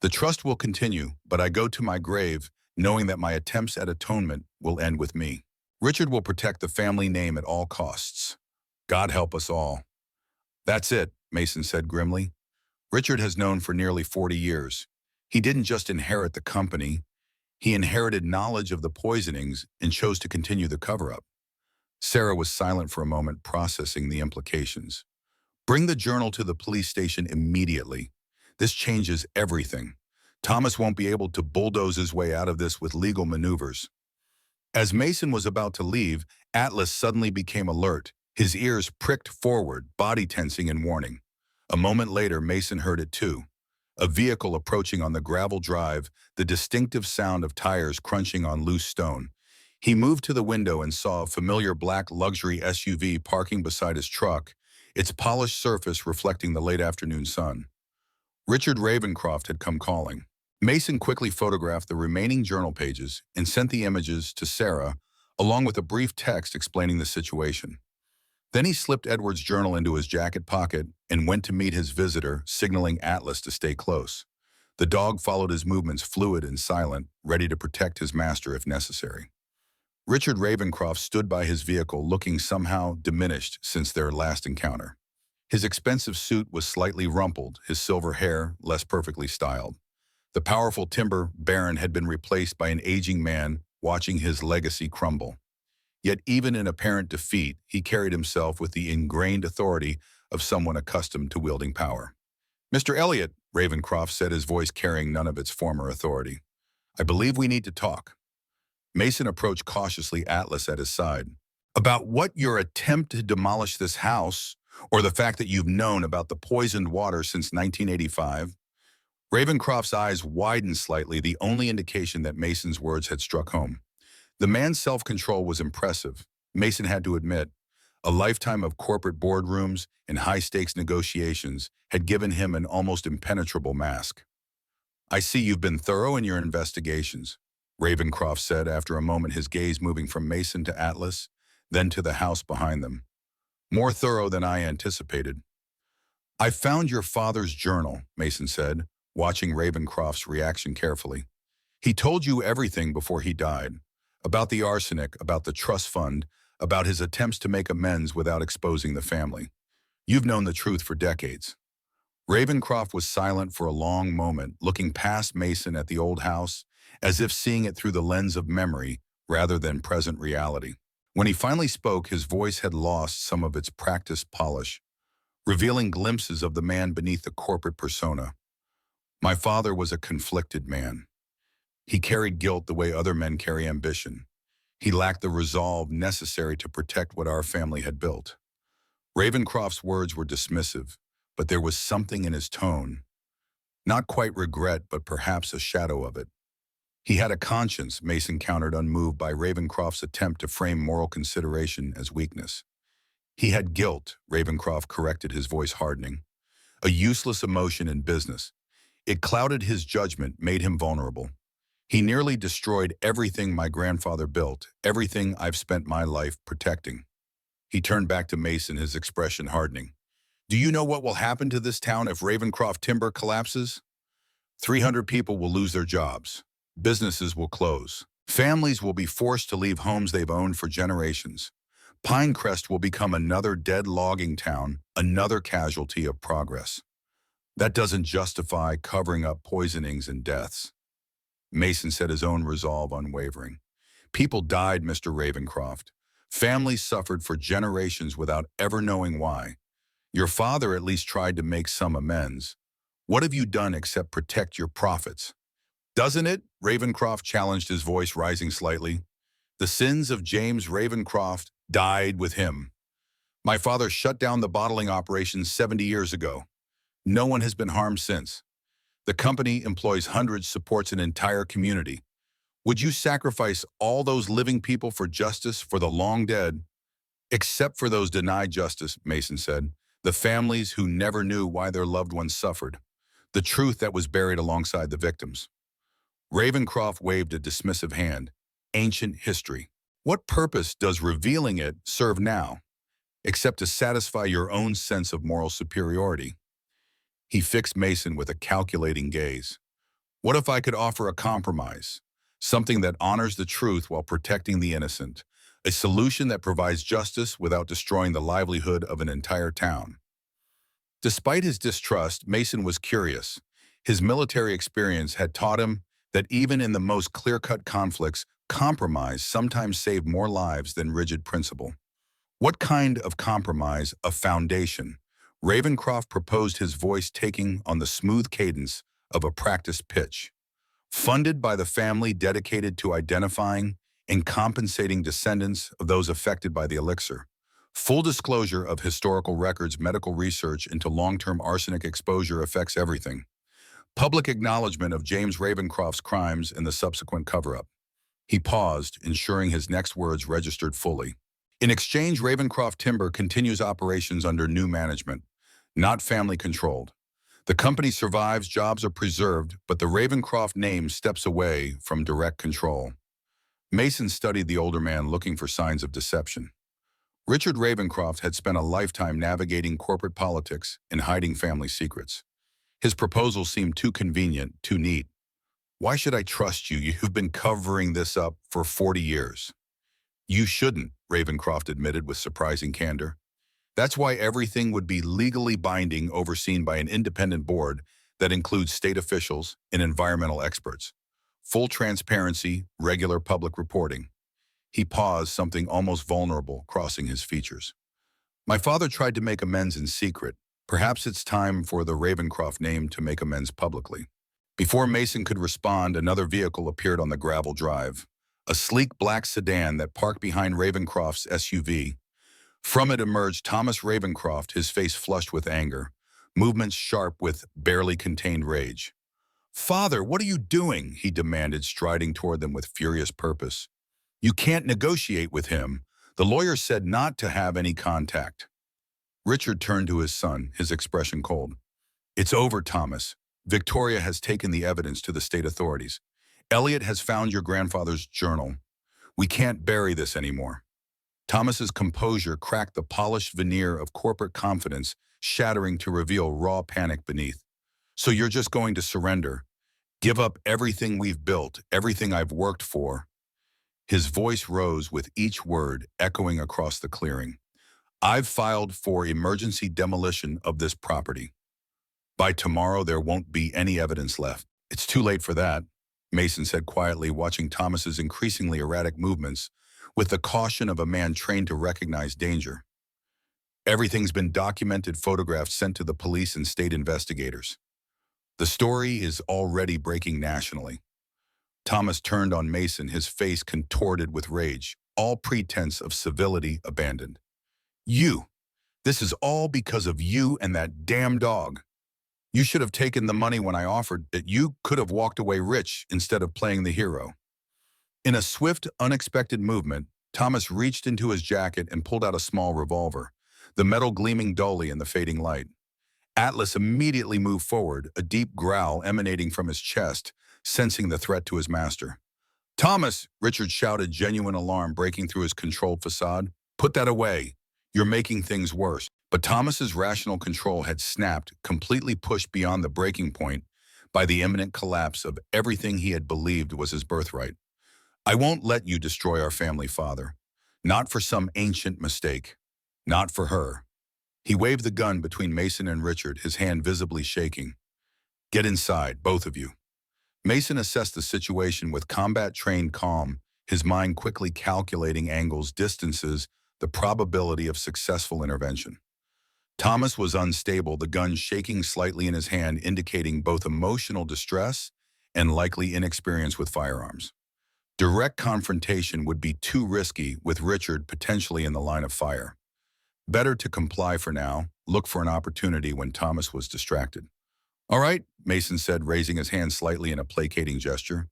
The trust will continue, but I go to my grave knowing that my attempts at atonement will end with me. Richard will protect the family name at all costs. God help us all." "That's it," Mason said grimly. "Richard has known for nearly 40 years. He didn't just inherit the company. He inherited knowledge of the poisonings and chose to continue the cover-up." Sarah was silent for a moment, processing the implications. "Bring the journal to the police station immediately. This changes everything. Thomas won't be able to bulldoze his way out of this with legal maneuvers." As Mason was about to leave, Atlas suddenly became alert, his ears pricked forward, body tensing in warning. A moment later, Mason heard it too. A vehicle approaching on the gravel drive, the distinctive sound of tires crunching on loose stone. He moved to the window and saw a familiar black luxury SUV parking beside his truck, its polished surface reflecting the late afternoon sun. Richard Ravencroft had come calling. Mason quickly photographed the remaining journal pages and sent the images to Sarah, along with a brief text explaining the situation. Then he slipped Edward's journal into his jacket pocket and went to meet his visitor, signaling Atlas to stay close. The dog followed his movements, fluid and silent, ready to protect his master if necessary. Richard Ravencroft stood by his vehicle, looking somehow diminished since their last encounter. His expensive suit was slightly rumpled, his silver hair less perfectly styled. The powerful timber baron had been replaced by an aging man watching his legacy crumble. Yet even in apparent defeat, he carried himself with the ingrained authority of someone accustomed to wielding power. "Mr. Elliot," Ravencroft said, his voice carrying none of its former authority, "I believe we need to talk." Mason approached cautiously, Atlas at his side. "About what, your attempt to demolish this house, or the fact that you've known about the poisoned water since 1985? Ravencroft's eyes widened slightly, the only indication that Mason's words had struck home. The man's self-control was impressive, Mason had to admit. A lifetime of corporate boardrooms and high-stakes negotiations had given him an almost impenetrable mask. "I see you've been thorough in your investigations," Ravencroft said after a moment, his gaze moving from Mason to Atlas, then to the house behind them. "More thorough than I anticipated." "I found your father's journal," Mason said, watching Ravencroft's reaction carefully. "He told you everything before he died. About the arsenic, about the trust fund, about his attempts to make amends without exposing the family. You've known the truth for decades." Ravencroft was silent for a long moment, looking past Mason at the old house, as if seeing it through the lens of memory rather than present reality. When he finally spoke, his voice had lost some of its practiced polish, revealing glimpses of the man beneath the corporate persona. "My father was a conflicted man. He carried guilt the way other men carry ambition. He lacked the resolve necessary to protect what our family had built." Ravencroft's words were dismissive, but there was something in his tone. Not quite regret, but perhaps a shadow of it. "He had a conscience," Mason countered, unmoved by Ravencroft's attempt to frame moral consideration as weakness. "He had guilt," Ravencroft corrected, his voice hardening. "A useless emotion in business. It clouded his judgment, made him vulnerable. He nearly destroyed everything my grandfather built, everything I've spent my life protecting." He turned back to Mason, his expression hardening. "Do you know what will happen to this town if Ravencroft timber collapses? 300 people will lose their jobs. Businesses will close. Families will be forced to leave homes they've owned for generations. Pinerest will become another dead logging town, another casualty of progress. That doesn't justify covering up poisonings and deaths." Mason said, his own resolve unwavering. "People died, Mr. Ravencroft. Families suffered for generations without ever knowing why. Your father at least tried to make some amends. What have you done except protect your profits?" "Doesn't it?" Ravencroft challenged, his voice rising slightly. "The sins of James Ravencroft died with him. My father shut down the bottling operations 70 years ago. No one has been harmed since. The company employs hundreds, supports an entire community. Would you sacrifice all those living people for justice for the long dead?" "Except for those denied justice," Mason said. "The families who never knew why their loved ones suffered. The truth that was buried alongside the victims." Ravencroft waved a dismissive hand. "Ancient history. What purpose does revealing it serve now, except to satisfy your own sense of moral superiority?" He fixed Mason with a calculating gaze. "What if I could offer a compromise? Something that honors the truth while protecting the innocent. A solution that provides justice without destroying the livelihood of an entire town." Despite his distrust, Mason was curious. His military experience had taught him that even in the most clear-cut conflicts, compromise sometimes saved more lives than rigid principle. "What kind of compromise? A foundation?" Ravencroft proposed, his voice taking on the smooth cadence of a practiced pitch. "Funded by the family dedicated to identifying and compensating descendants of those affected by the elixir. Full disclosure of historical records, medical research into long-term arsenic exposure affects everything. Public acknowledgement of James Ravencroft's crimes and the subsequent cover-up." He paused, ensuring his next words registered fully. "In exchange, Ravencroft Timber continues operations under new management, not family-controlled. The company survives, jobs are preserved, but the Ravencroft name steps away from direct control. Mason studied the older man, looking for signs of deception. Richard Ravencroft had spent a lifetime navigating corporate politics and hiding family secrets. His proposal seemed too convenient, too neat. Why should I trust you? You've been covering this up for 40 years. You shouldn't, Ravencroft admitted with surprising candor. That's why everything would be legally binding, overseen by an independent board that includes state officials and environmental experts. Full transparency, regular public reporting. He paused, something almost vulnerable crossing his features. My father tried to make amends in secret. Perhaps it's time for the Ravencroft name to make amends publicly. Before Mason could respond, another vehicle appeared on the gravel drive. A sleek black sedan that parked behind Ravencroft's SUV. From it emerged Thomas Ravencroft, his face flushed with anger, movements sharp with barely contained rage. "Father, what are you doing?" he demanded, striding toward them with furious purpose. "You can't negotiate with him. The lawyer said not to have any contact." Richard turned to his son, his expression cold. "It's over, Thomas. Victoria has taken the evidence to the state authorities. Elliot has found your grandfather's journal. We can't bury this anymore." Thomas's composure cracked the polished veneer of corporate confidence, shattering to reveal raw panic beneath. "So you're just going to surrender? Give up everything we've built, everything I've worked for?" His voice rose with each word echoing across the clearing. "I've filed for emergency demolition of this property. By tomorrow, there won't be any evidence left." "It's too late for that," Mason said quietly, watching Thomas's increasingly erratic movements with the caution of a man trained to recognize danger. "Everything's been documented, photographs sent to the police and state investigators. The story is already breaking nationally." Thomas turned on Mason, his face contorted with rage, all pretense of civility abandoned. "You! This is all because of you and that damn dog. You should have taken the money when I offered it. You could have walked away rich instead of playing the hero." In a swift, unexpected movement, Thomas reached into his jacket and pulled out a small revolver, the metal gleaming dully in the fading light. Atlas immediately moved forward, a deep growl emanating from his chest, sensing the threat to his master. "Thomas!" Richard shouted, genuine alarm breaking through his controlled facade. "Put that away. You're making things worse." But Thomas's rational control had snapped, completely pushed beyond the breaking point by the imminent collapse of everything he had believed was his birthright. "I won't let you destroy our family, Father. Not for some ancient mistake. Not for her." He waved the gun between Mason and Richard, his hand visibly shaking. "Get inside, both of you." Mason assessed the situation with combat-trained calm, his mind quickly calculating angles, distances, the probability of successful intervention. Thomas was unstable, the gun shaking slightly in his hand, indicating both emotional distress and likely inexperience with firearms. Direct confrontation would be too risky, with Richard potentially in the line of fire. Better to comply for now, look for an opportunity when Thomas was distracted. "All right," Mason said, raising his hand slightly in a placating gesture.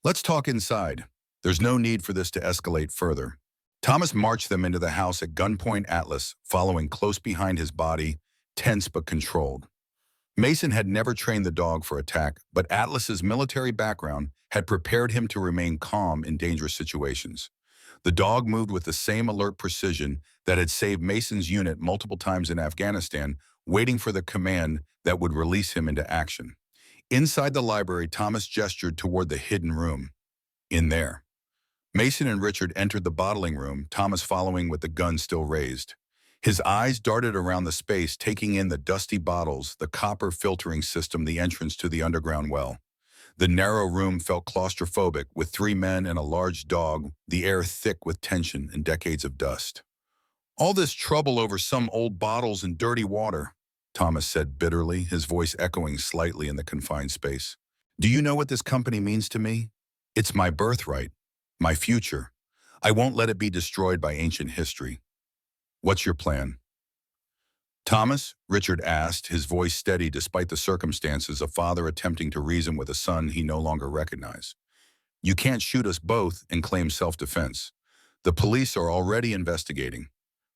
"Let's talk inside. There's no need for this to escalate further." Thomas marched them into the house at gunpoint, Atlas following close behind his body, tense but controlled. Mason had never trained the dog for attack, but Atlas's military background had prepared him to remain calm in dangerous situations. The dog moved with the same alert precision that had saved Mason's unit multiple times in Afghanistan, waiting for the command that would release him into action. Inside the library, Thomas gestured toward the hidden room. "In there." Mason and Richard entered the bottling room, Thomas following with the gun still raised. His eyes darted around the space, taking in the dusty bottles, the copper filtering system, the entrance to the underground well. The narrow room felt claustrophobic, with 3 men and a large dog, the air thick with tension and decades of dust. "All this trouble over some old bottles and dirty water," Thomas said bitterly, his voice echoing slightly in the confined space. "Do you know what this company means to me? It's my birthright, my future. I won't let it be destroyed by ancient history. What's your plan?" "Thomas," Richard asked, his voice steady despite the circumstances, a father attempting to reason with a son he no longer recognized. "You can't shoot us both and claim self-defense. The police are already investigating.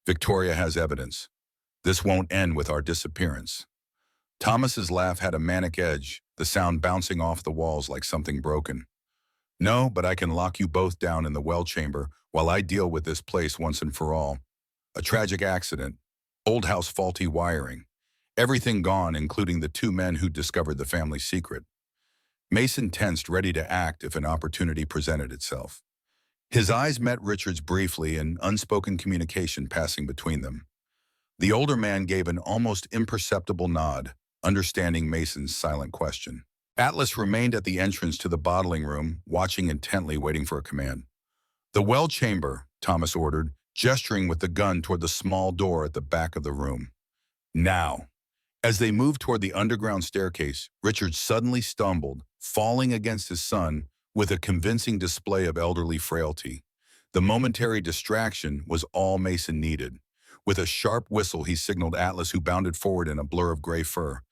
Victoria has evidence. This won't end with our disappearance." Thomas's laugh had a manic edge, the sound bouncing off the walls like something broken. No, but I can lock you both down in the well chamber while I deal with this place once and for all. A tragic accident. Old house faulty wiring. Everything gone, including the two men who discovered the family secret. Mason tensed, ready to act if an opportunity presented itself. His eyes met Richard's briefly, an unspoken communication passing between them. The older man gave an almost imperceptible nod, understanding Mason's silent question. Atlas remained at the entrance to the bottling room, watching intently, waiting for a command. "The well chamber," Thomas ordered, gesturing with the gun toward the small door at the back of the room. "Now." As they moved toward the underground staircase, Richard suddenly stumbled, falling against his son with a convincing display of elderly frailty. The momentary distraction was all Mason needed. With a sharp whistle, he signaled Atlas, who bounded forward in a blur of gray fur.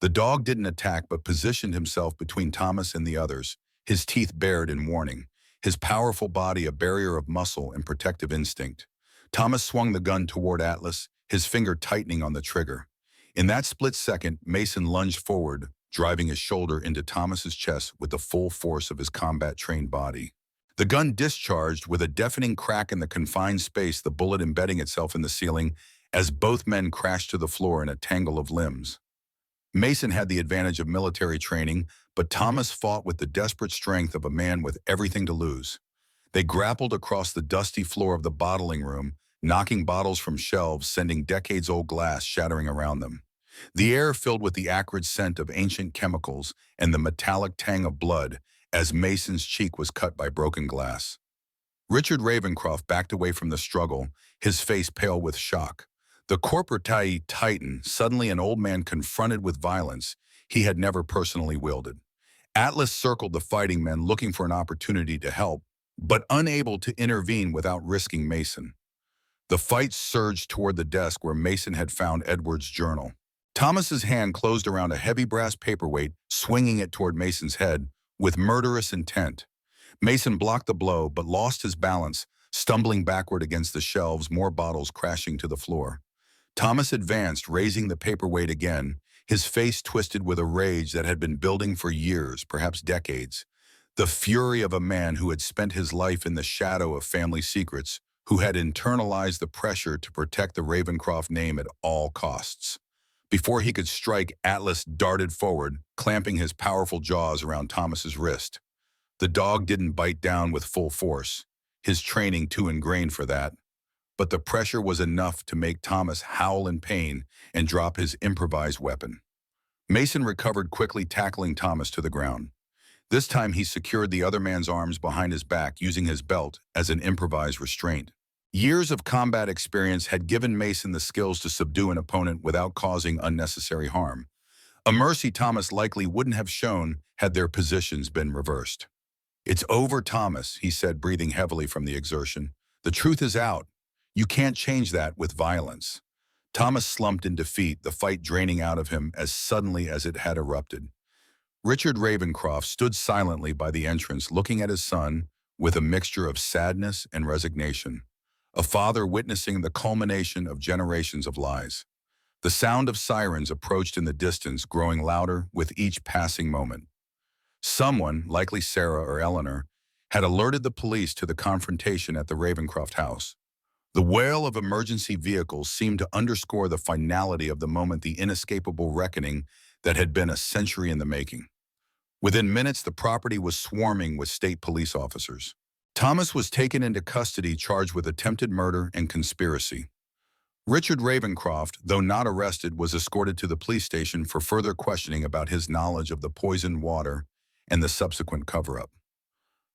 The dog didn't attack but positioned himself between Thomas and the others, his teeth bared in warning, his powerful body a barrier of muscle and protective instinct. Thomas swung the gun toward Atlas, his finger tightening on the trigger. In that split second, Mason lunged forward, driving his shoulder into Thomas's chest with the full force of his combat-trained body. The gun discharged with a deafening crack in the confined space, the bullet embedding itself in the ceiling as both men crashed to the floor in a tangle of limbs. Mason had the advantage of military training, but Thomas fought with the desperate strength of a man with everything to lose. They grappled across the dusty floor of the bottling room, knocking bottles from shelves, sending decades-old glass shattering around them. The air filled with the acrid scent of ancient chemicals and the metallic tang of blood as Mason's cheek was cut by broken glass. Richard Ravencroft backed away from the struggle, his face pale with shock. The corporate titan, suddenly an old man confronted with violence he had never personally wielded. Atlas circled the fighting men, looking for an opportunity to help, but unable to intervene without risking Mason. The fight surged toward the desk where Mason had found Edward's journal. Thomas's hand closed around a heavy brass paperweight, swinging it toward Mason's head with murderous intent. Mason blocked the blow but lost his balance, stumbling backward against the shelves, more bottles crashing to the floor. Thomas advanced, raising the paperweight again, his face twisted with a rage that had been building for years, perhaps decades. The fury of a man who had spent his life in the shadow of family secrets, who had internalized the pressure to protect the Ravencroft name at all costs. Before he could strike, Atlas darted forward, clamping his powerful jaws around Thomas's wrist. The dog didn't bite down with full force, his training too ingrained for that. But the pressure was enough to make Thomas howl in pain and drop his improvised weapon. Mason recovered quickly, tackling Thomas to the ground. This time he secured the other man's arms behind his back, using his belt as an improvised restraint. Years of combat experience had given Mason the skills to subdue an opponent without causing unnecessary harm. A mercy Thomas likely wouldn't have shown had their positions been reversed. "It's over, Thomas," he said, breathing heavily from the exertion. "The truth is out. You can't change that with violence." Thomas slumped in defeat, the fight draining out of him as suddenly as it had erupted. Richard Ravencroft stood silently by the entrance, looking at his son with a mixture of sadness and resignation. A father witnessing the culmination of generations of lies. The sound of sirens approached in the distance, growing louder with each passing moment. Someone, likely Sarah or Eleanor, had alerted the police to the confrontation at the Ravencroft house. The wail of emergency vehicles seemed to underscore the finality of the moment, the inescapable reckoning that had been a century in the making. Within minutes, the property was swarming with state police officers. Thomas was taken into custody, charged with attempted murder and conspiracy. Richard Ravencroft, though not arrested, was escorted to the police station for further questioning about his knowledge of the poisoned water and the subsequent cover-up.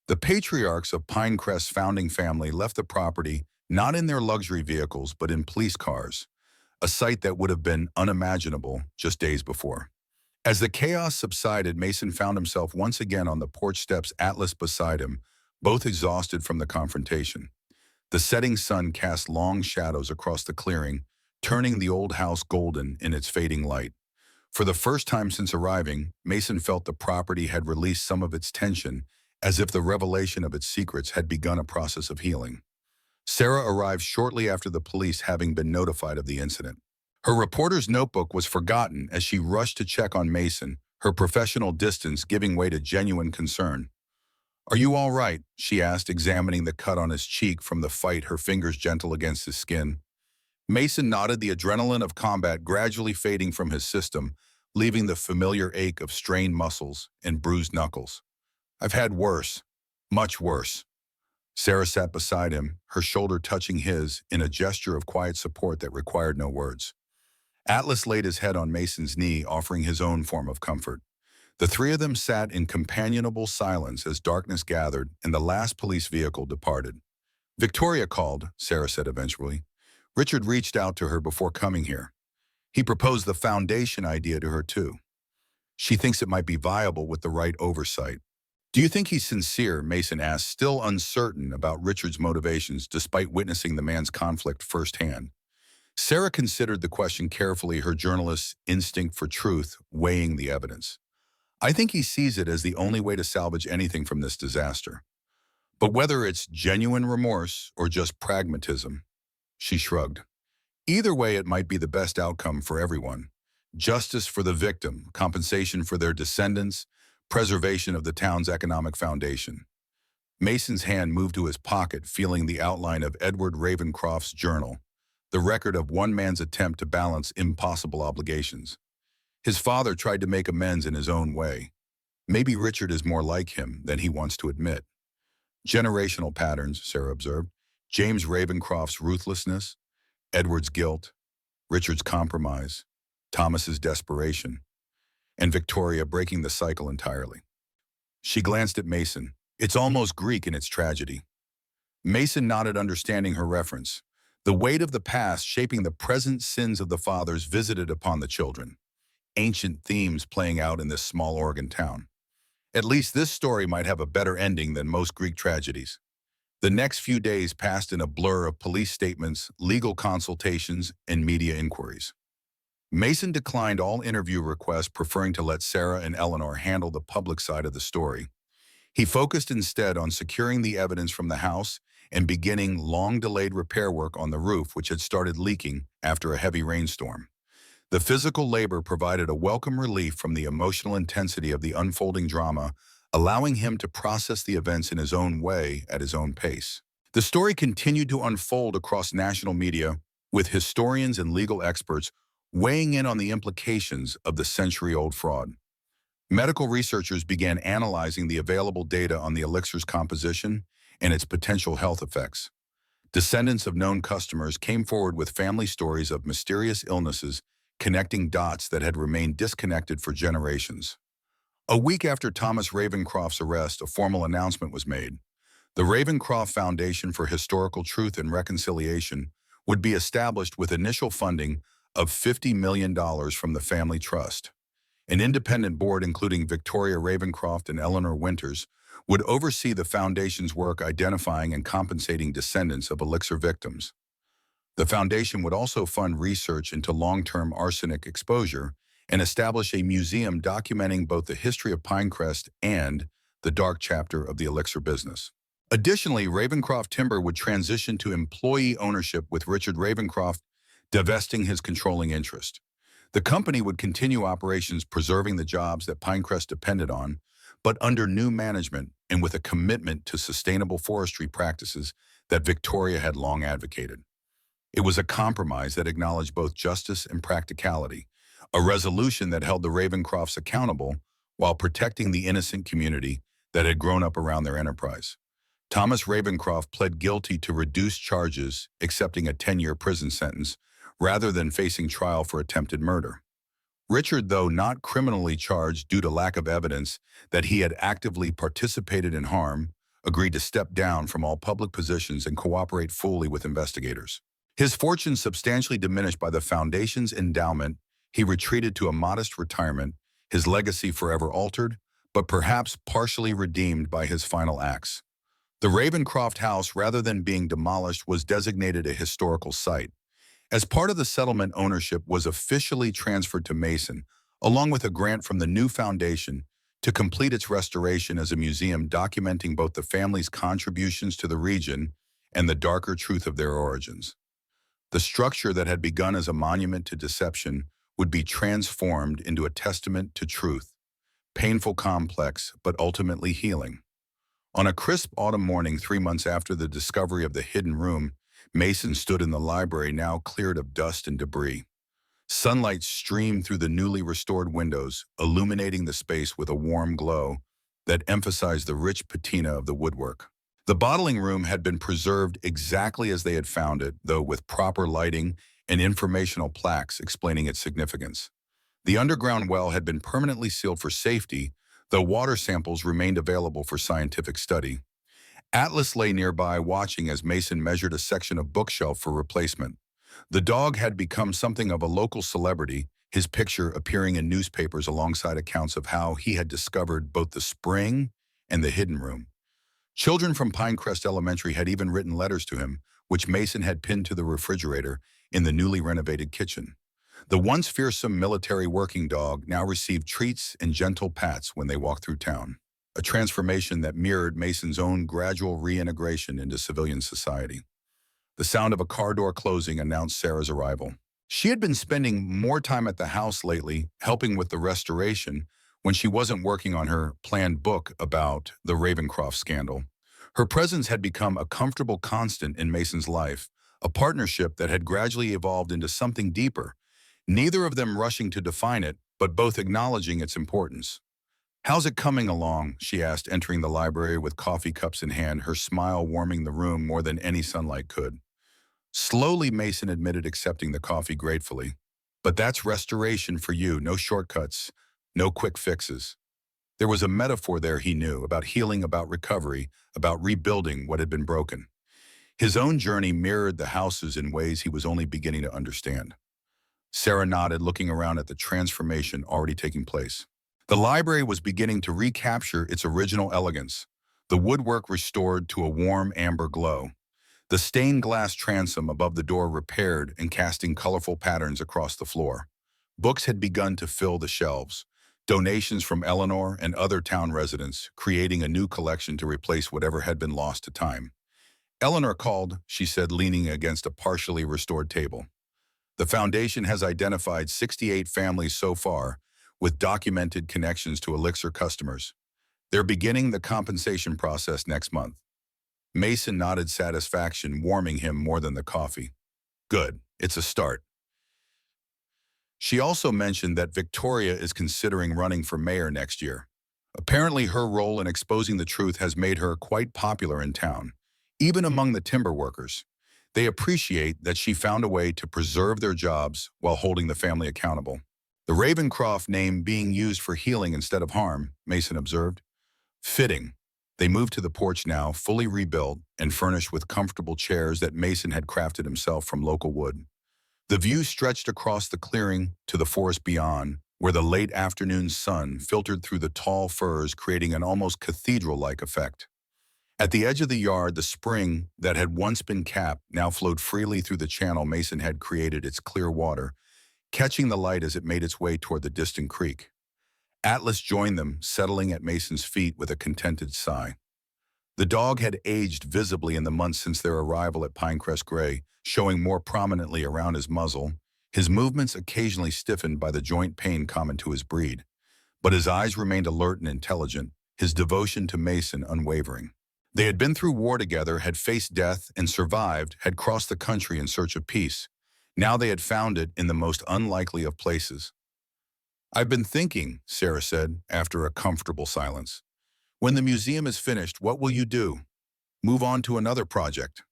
The patriarchs of Pinerest's founding family left the property not in their luxury vehicles but in police cars, a sight that would have been unimaginable just days before. As the chaos subsided, Mason found himself once again on the porch steps, Atlas beside him, both exhausted from the confrontation. The setting sun cast long shadows across the clearing, turning the old house golden in its fading light. For the first time since arriving, Mason felt the property had released some of its tension, as if the revelation of its secrets had begun a process of healing. Sarah arrived shortly after the police, having been notified of the incident. Her reporter's notebook was forgotten as she rushed to check on Mason, her professional distance giving way to genuine concern. "Are you all right?" she asked, examining the cut on his cheek from the fight, her fingers gentle against his skin. Mason nodded, the adrenaline of combat gradually fading from his system, leaving the familiar ache of strained muscles and bruised knuckles. "I've had worse. Much worse." Sarah sat beside him, her shoulder touching his in a gesture of quiet support that required no words. Atlas laid his head on Mason's knee, offering his own form of comfort. The three of them sat in companionable silence as darkness gathered and the last police vehicle departed. "Victoria called," Sarah said eventually. "Richard reached out to her before coming here. He proposed the foundation idea to her too. She thinks it might be viable with the right oversight." "Do you think he's sincere?" Mason asked, still uncertain about Richard's motivations despite witnessing the man's conflict firsthand. Sarah considered the question carefully, her journalist's instinct for truth weighing the evidence. "I think he sees it as the only way to salvage anything from this disaster. But whether it's genuine remorse or just pragmatism," she shrugged. "Either way, it might be the best outcome for everyone. Justice for the victim, compensation for their descendants, preservation of the town's economic foundation." Mason's hand moved to his pocket, feeling the outline of Edward Ravencroft's journal, the record of one man's attempt to balance impossible obligations. His father tried to make amends in his own way. Maybe Richard is more like him than he wants to admit. "Generational patterns," Sarah observed. "James Ravencroft's ruthlessness, Edward's guilt, Richard's compromise, Thomas's desperation, and Victoria breaking the cycle entirely." She glanced at Mason. "It's almost Greek in its tragedy." Mason nodded, understanding her reference. The weight of the past shaping the present sins of the fathers visited upon the children. Ancient themes playing out in this small Oregon town. At least this story might have a better ending than most Greek tragedies. The next few days passed in a blur of police statements, legal consultations, and media inquiries. Mason declined all interview requests, preferring to let Sarah and Eleanor handle the public side of the story. He focused instead on securing the evidence from the house and beginning long-delayed repair work on the roof, which had started leaking after a heavy rainstorm. The physical labor provided a welcome relief from the emotional intensity of the unfolding drama, allowing him to process the events in his own way at his own pace. The story continued to unfold across national media, with historians and legal experts weighing in on the implications of the century-old fraud. Medical researchers began analyzing the available data on the elixir's composition and its potential health effects. Descendants of known customers came forward with family stories of mysterious illnesses, connecting dots that had remained disconnected for generations. A week after Thomas Ravencroft's arrest, a formal announcement was made. The Ravencroft Foundation for Historical Truth and Reconciliation would be established with initial funding of $50 million from the family trust. An independent board, including Victoria Ravencroft and Eleanor Winters, would oversee the foundation's work identifying and compensating descendants of elixir victims. The foundation would also fund research into long-term arsenic exposure and establish a museum documenting both the history of Pinerest and the dark chapter of the elixir business. Additionally, Ravencroft Timber would transition to employee ownership, with Richard Ravencroft divesting his controlling interest. The company would continue operations, preserving the jobs that Pinerest depended on, but under new management and with a commitment to sustainable forestry practices that Victoria had long advocated. It was a compromise that acknowledged both justice and practicality, a resolution that held the Ravencrofts accountable while protecting the innocent community that had grown up around their enterprise. Thomas Ravencroft pled guilty to reduced charges, accepting a 10-year prison sentence rather than facing trial for attempted murder. Richard, though not criminally charged due to lack of evidence that he had actively participated in harm, agreed to step down from all public positions and cooperate fully with investigators. His fortune substantially diminished by the foundation's endowment, he retreated to a modest retirement, his legacy forever altered, but perhaps partially redeemed by his final acts. The Ravencroft house, rather than being demolished, was designated a historical site. As part of the settlement, ownership was officially transferred to Mason, along with a grant from the new foundation to complete its restoration as a museum documenting both the family's contributions to the region and the darker truth of their origins. The structure that had begun as a monument to deception would be transformed into a testament to truth, painful, complex, but ultimately healing. On a crisp autumn morning 3 months after the discovery of the hidden room, Mason stood in the library now cleared of dust and debris. Sunlight streamed through the newly restored windows, illuminating the space with a warm glow that emphasized the rich patina of the woodwork. The bottling room had been preserved exactly as they had found it, though with proper lighting and informational plaques explaining its significance. The underground well had been permanently sealed for safety, though water samples remained available for scientific study. Atlas lay nearby watching as Mason measured a section of bookshelf for replacement. The dog had become something of a local celebrity, his picture appearing in newspapers alongside accounts of how he had discovered both the spring and the hidden room. Children from Pinecrest Elementary had even written letters to him, which Mason had pinned to the refrigerator in the newly renovated kitchen. The once fearsome military working dog now received treats and gentle pats when they walked through town, a transformation that mirrored Mason's own gradual reintegration into civilian society. The sound of a car door closing announced Sarah's arrival. She had been spending more time at the house lately, helping with the restoration, when she wasn't working on her planned book about the Ravencroft scandal. Her presence had become a comfortable constant in Mason's life, a partnership that had gradually evolved into something deeper, neither of them rushing to define it, but both acknowledging its importance. "How's it coming along?" she asked, entering the library with coffee cups in hand, her smile warming the room more than any sunlight could. Slowly, Mason admitted, accepting the coffee gratefully. "But that's restoration for you, no shortcuts, no quick fixes." There was a metaphor there he knew, about healing, about recovery, about rebuilding what had been broken. His own journey mirrored the house's in ways he was only beginning to understand. Sarah nodded, looking around at the transformation already taking place. The library was beginning to recapture its original elegance, the woodwork restored to a warm amber glow, the stained glass transom above the door repaired and casting colorful patterns across the floor. Books had begun to fill the shelves, donations from Eleanor and other town residents, creating a new collection to replace whatever had been lost to time. "Eleanor called," she said, leaning against a partially restored table. "The foundation has identified 68 families so far, with documented connections to Elixir customers. They're beginning the compensation process next month." Mason nodded satisfaction, warming him more than the coffee. "Good, it's a start." She also mentioned that Victoria is considering running for mayor next year. Apparently, her role in exposing the truth has made her quite popular in town, even among the timber workers. They appreciate that she found a way to preserve their jobs while holding the family accountable. "The Ravencroft name being used for healing instead of harm," Mason observed. "Fitting." They moved to the porch now, fully rebuilt and furnished with comfortable chairs that Mason had crafted himself from local wood. The view stretched across the clearing to the forest beyond, where the late afternoon sun filtered through the tall firs, creating an almost cathedral-like effect. At the edge of the yard, the spring that had once been capped now flowed freely through the channel Mason had created, its clear water catching the light as it made its way toward the distant creek. Atlas joined them, settling at Mason's feet with a contented sigh. The dog had aged visibly in the months since their arrival at Pinecrest Gray, showing more prominently around his muzzle, his movements occasionally stiffened by the joint pain common to his breed. But his eyes remained alert and intelligent, his devotion to Mason unwavering. They had been through war together, had faced death and survived, had crossed the country in search of peace. Now they had found it in the most unlikely of places. "I've been thinking," Sarah said, after a comfortable silence. "When the museum is finished, what will you do? Move on to another project?"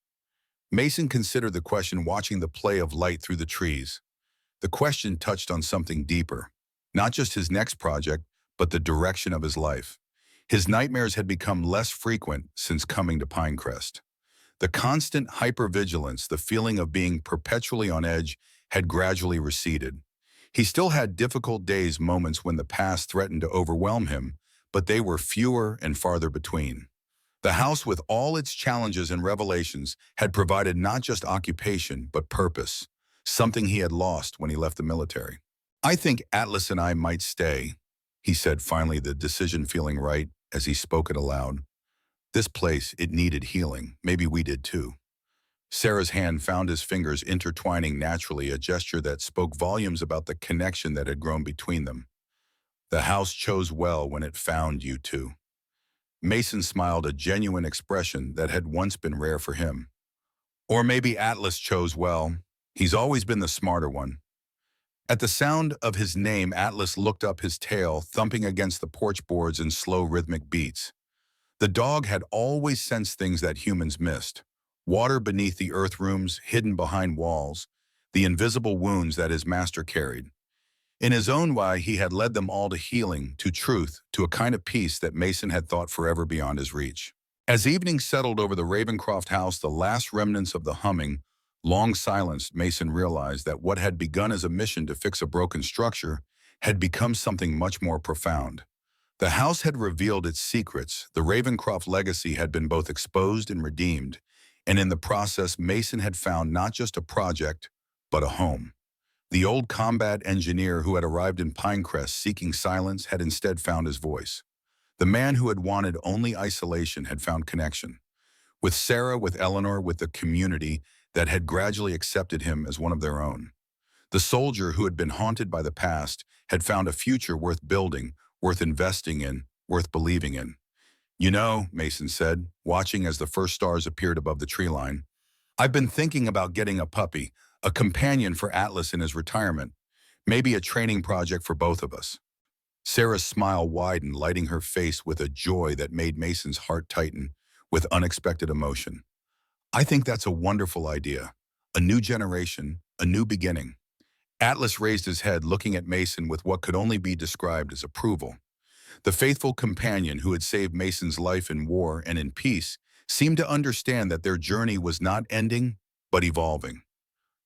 Mason considered the question, watching the play of light through the trees. The question touched on something deeper. Not just his next project, but the direction of his life. His nightmares had become less frequent since coming to Pinecrest. The constant hypervigilance, the feeling of being perpetually on edge, had gradually receded. He still had difficult days, moments when the past threatened to overwhelm him, but they were fewer and farther between. The house, with all its challenges and revelations, had provided not just occupation, but purpose, something he had lost when he left the military. "I think Atlas and I might stay," he said, finally, the decision feeling right as he spoke it aloud. "This place, it needed healing. Maybe we did too." Sarah's hand found his fingers intertwining naturally, a gesture that spoke volumes about the connection that had grown between them. The house chose well when it found you two. Mason smiled, a genuine expression that had once been rare for him. Or maybe Atlas chose well. He's always been the smarter one. At the sound of his name, Atlas looked up, his tail thumping against the porch boards in slow rhythmic beats. The dog had always sensed things that humans missed. Water beneath the earth rooms, hidden behind walls, the invisible wounds that his master carried. In his own way, he had led them all to healing, to truth, to a kind of peace that Mason had thought forever beyond his reach. As evening settled over the Ravencroft house, the last remnants of the humming, long silenced, Mason realized that what had begun as a mission to fix a broken structure had become something much more profound. The house had revealed its secrets. The Ravencroft legacy had been both exposed and redeemed, and in the process, Mason had found not just a project, but a home. The old combat engineer who had arrived in Pinerest seeking silence had instead found his voice. The man who had wanted only isolation had found connection. With Sarah, with Eleanor, with the community that had gradually accepted him as one of their own. The soldier who had been haunted by the past had found a future worth building, worth investing in, worth believing in. "You know," Mason said, watching as the first stars appeared above the tree line, "I've been thinking about getting a puppy, a companion for Atlas in his retirement, maybe a training project for both of us." Sarah's smile widened, lighting her face with a joy that made Mason's heart tighten with unexpected emotion. "I think that's a wonderful idea. A new generation, a new beginning." Atlas raised his head, looking at Mason with what could only be described as approval. The faithful companion who had saved Mason's life in war and in peace seemed to understand that their journey was not ending, but evolving.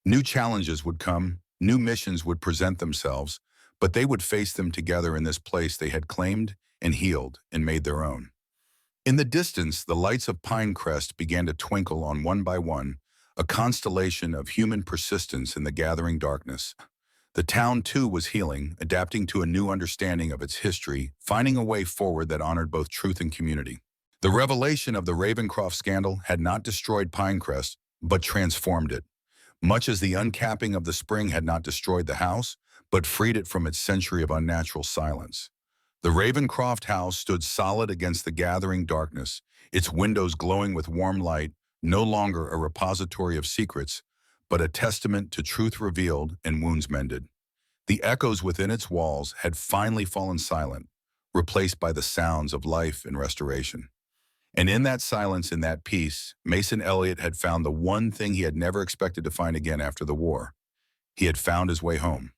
New challenges would come, new missions would present themselves, but they would face them together in this place they had claimed and healed and made their own. In the distance, the lights of Pinerest began to twinkle on one by one, a constellation of human persistence in the gathering darkness. The town, too, was healing, adapting to a new understanding of its history, finding a way forward that honored both truth and community. The revelation of the Ravencroft scandal had not destroyed Pinerest, but transformed it. Much as the uncapping of the spring had not destroyed the house, but freed it from its century of unnatural silence. The Ravencroft house stood solid against the gathering darkness, its windows glowing with warm light, no longer a repository of secrets, but a testament to truth revealed and wounds mended. The echoes within its walls had finally fallen silent, replaced by the sounds of life and restoration. And in that silence, in that peace, Mason Elliott had found the one thing he had never expected to find again after the war. He had found his way home.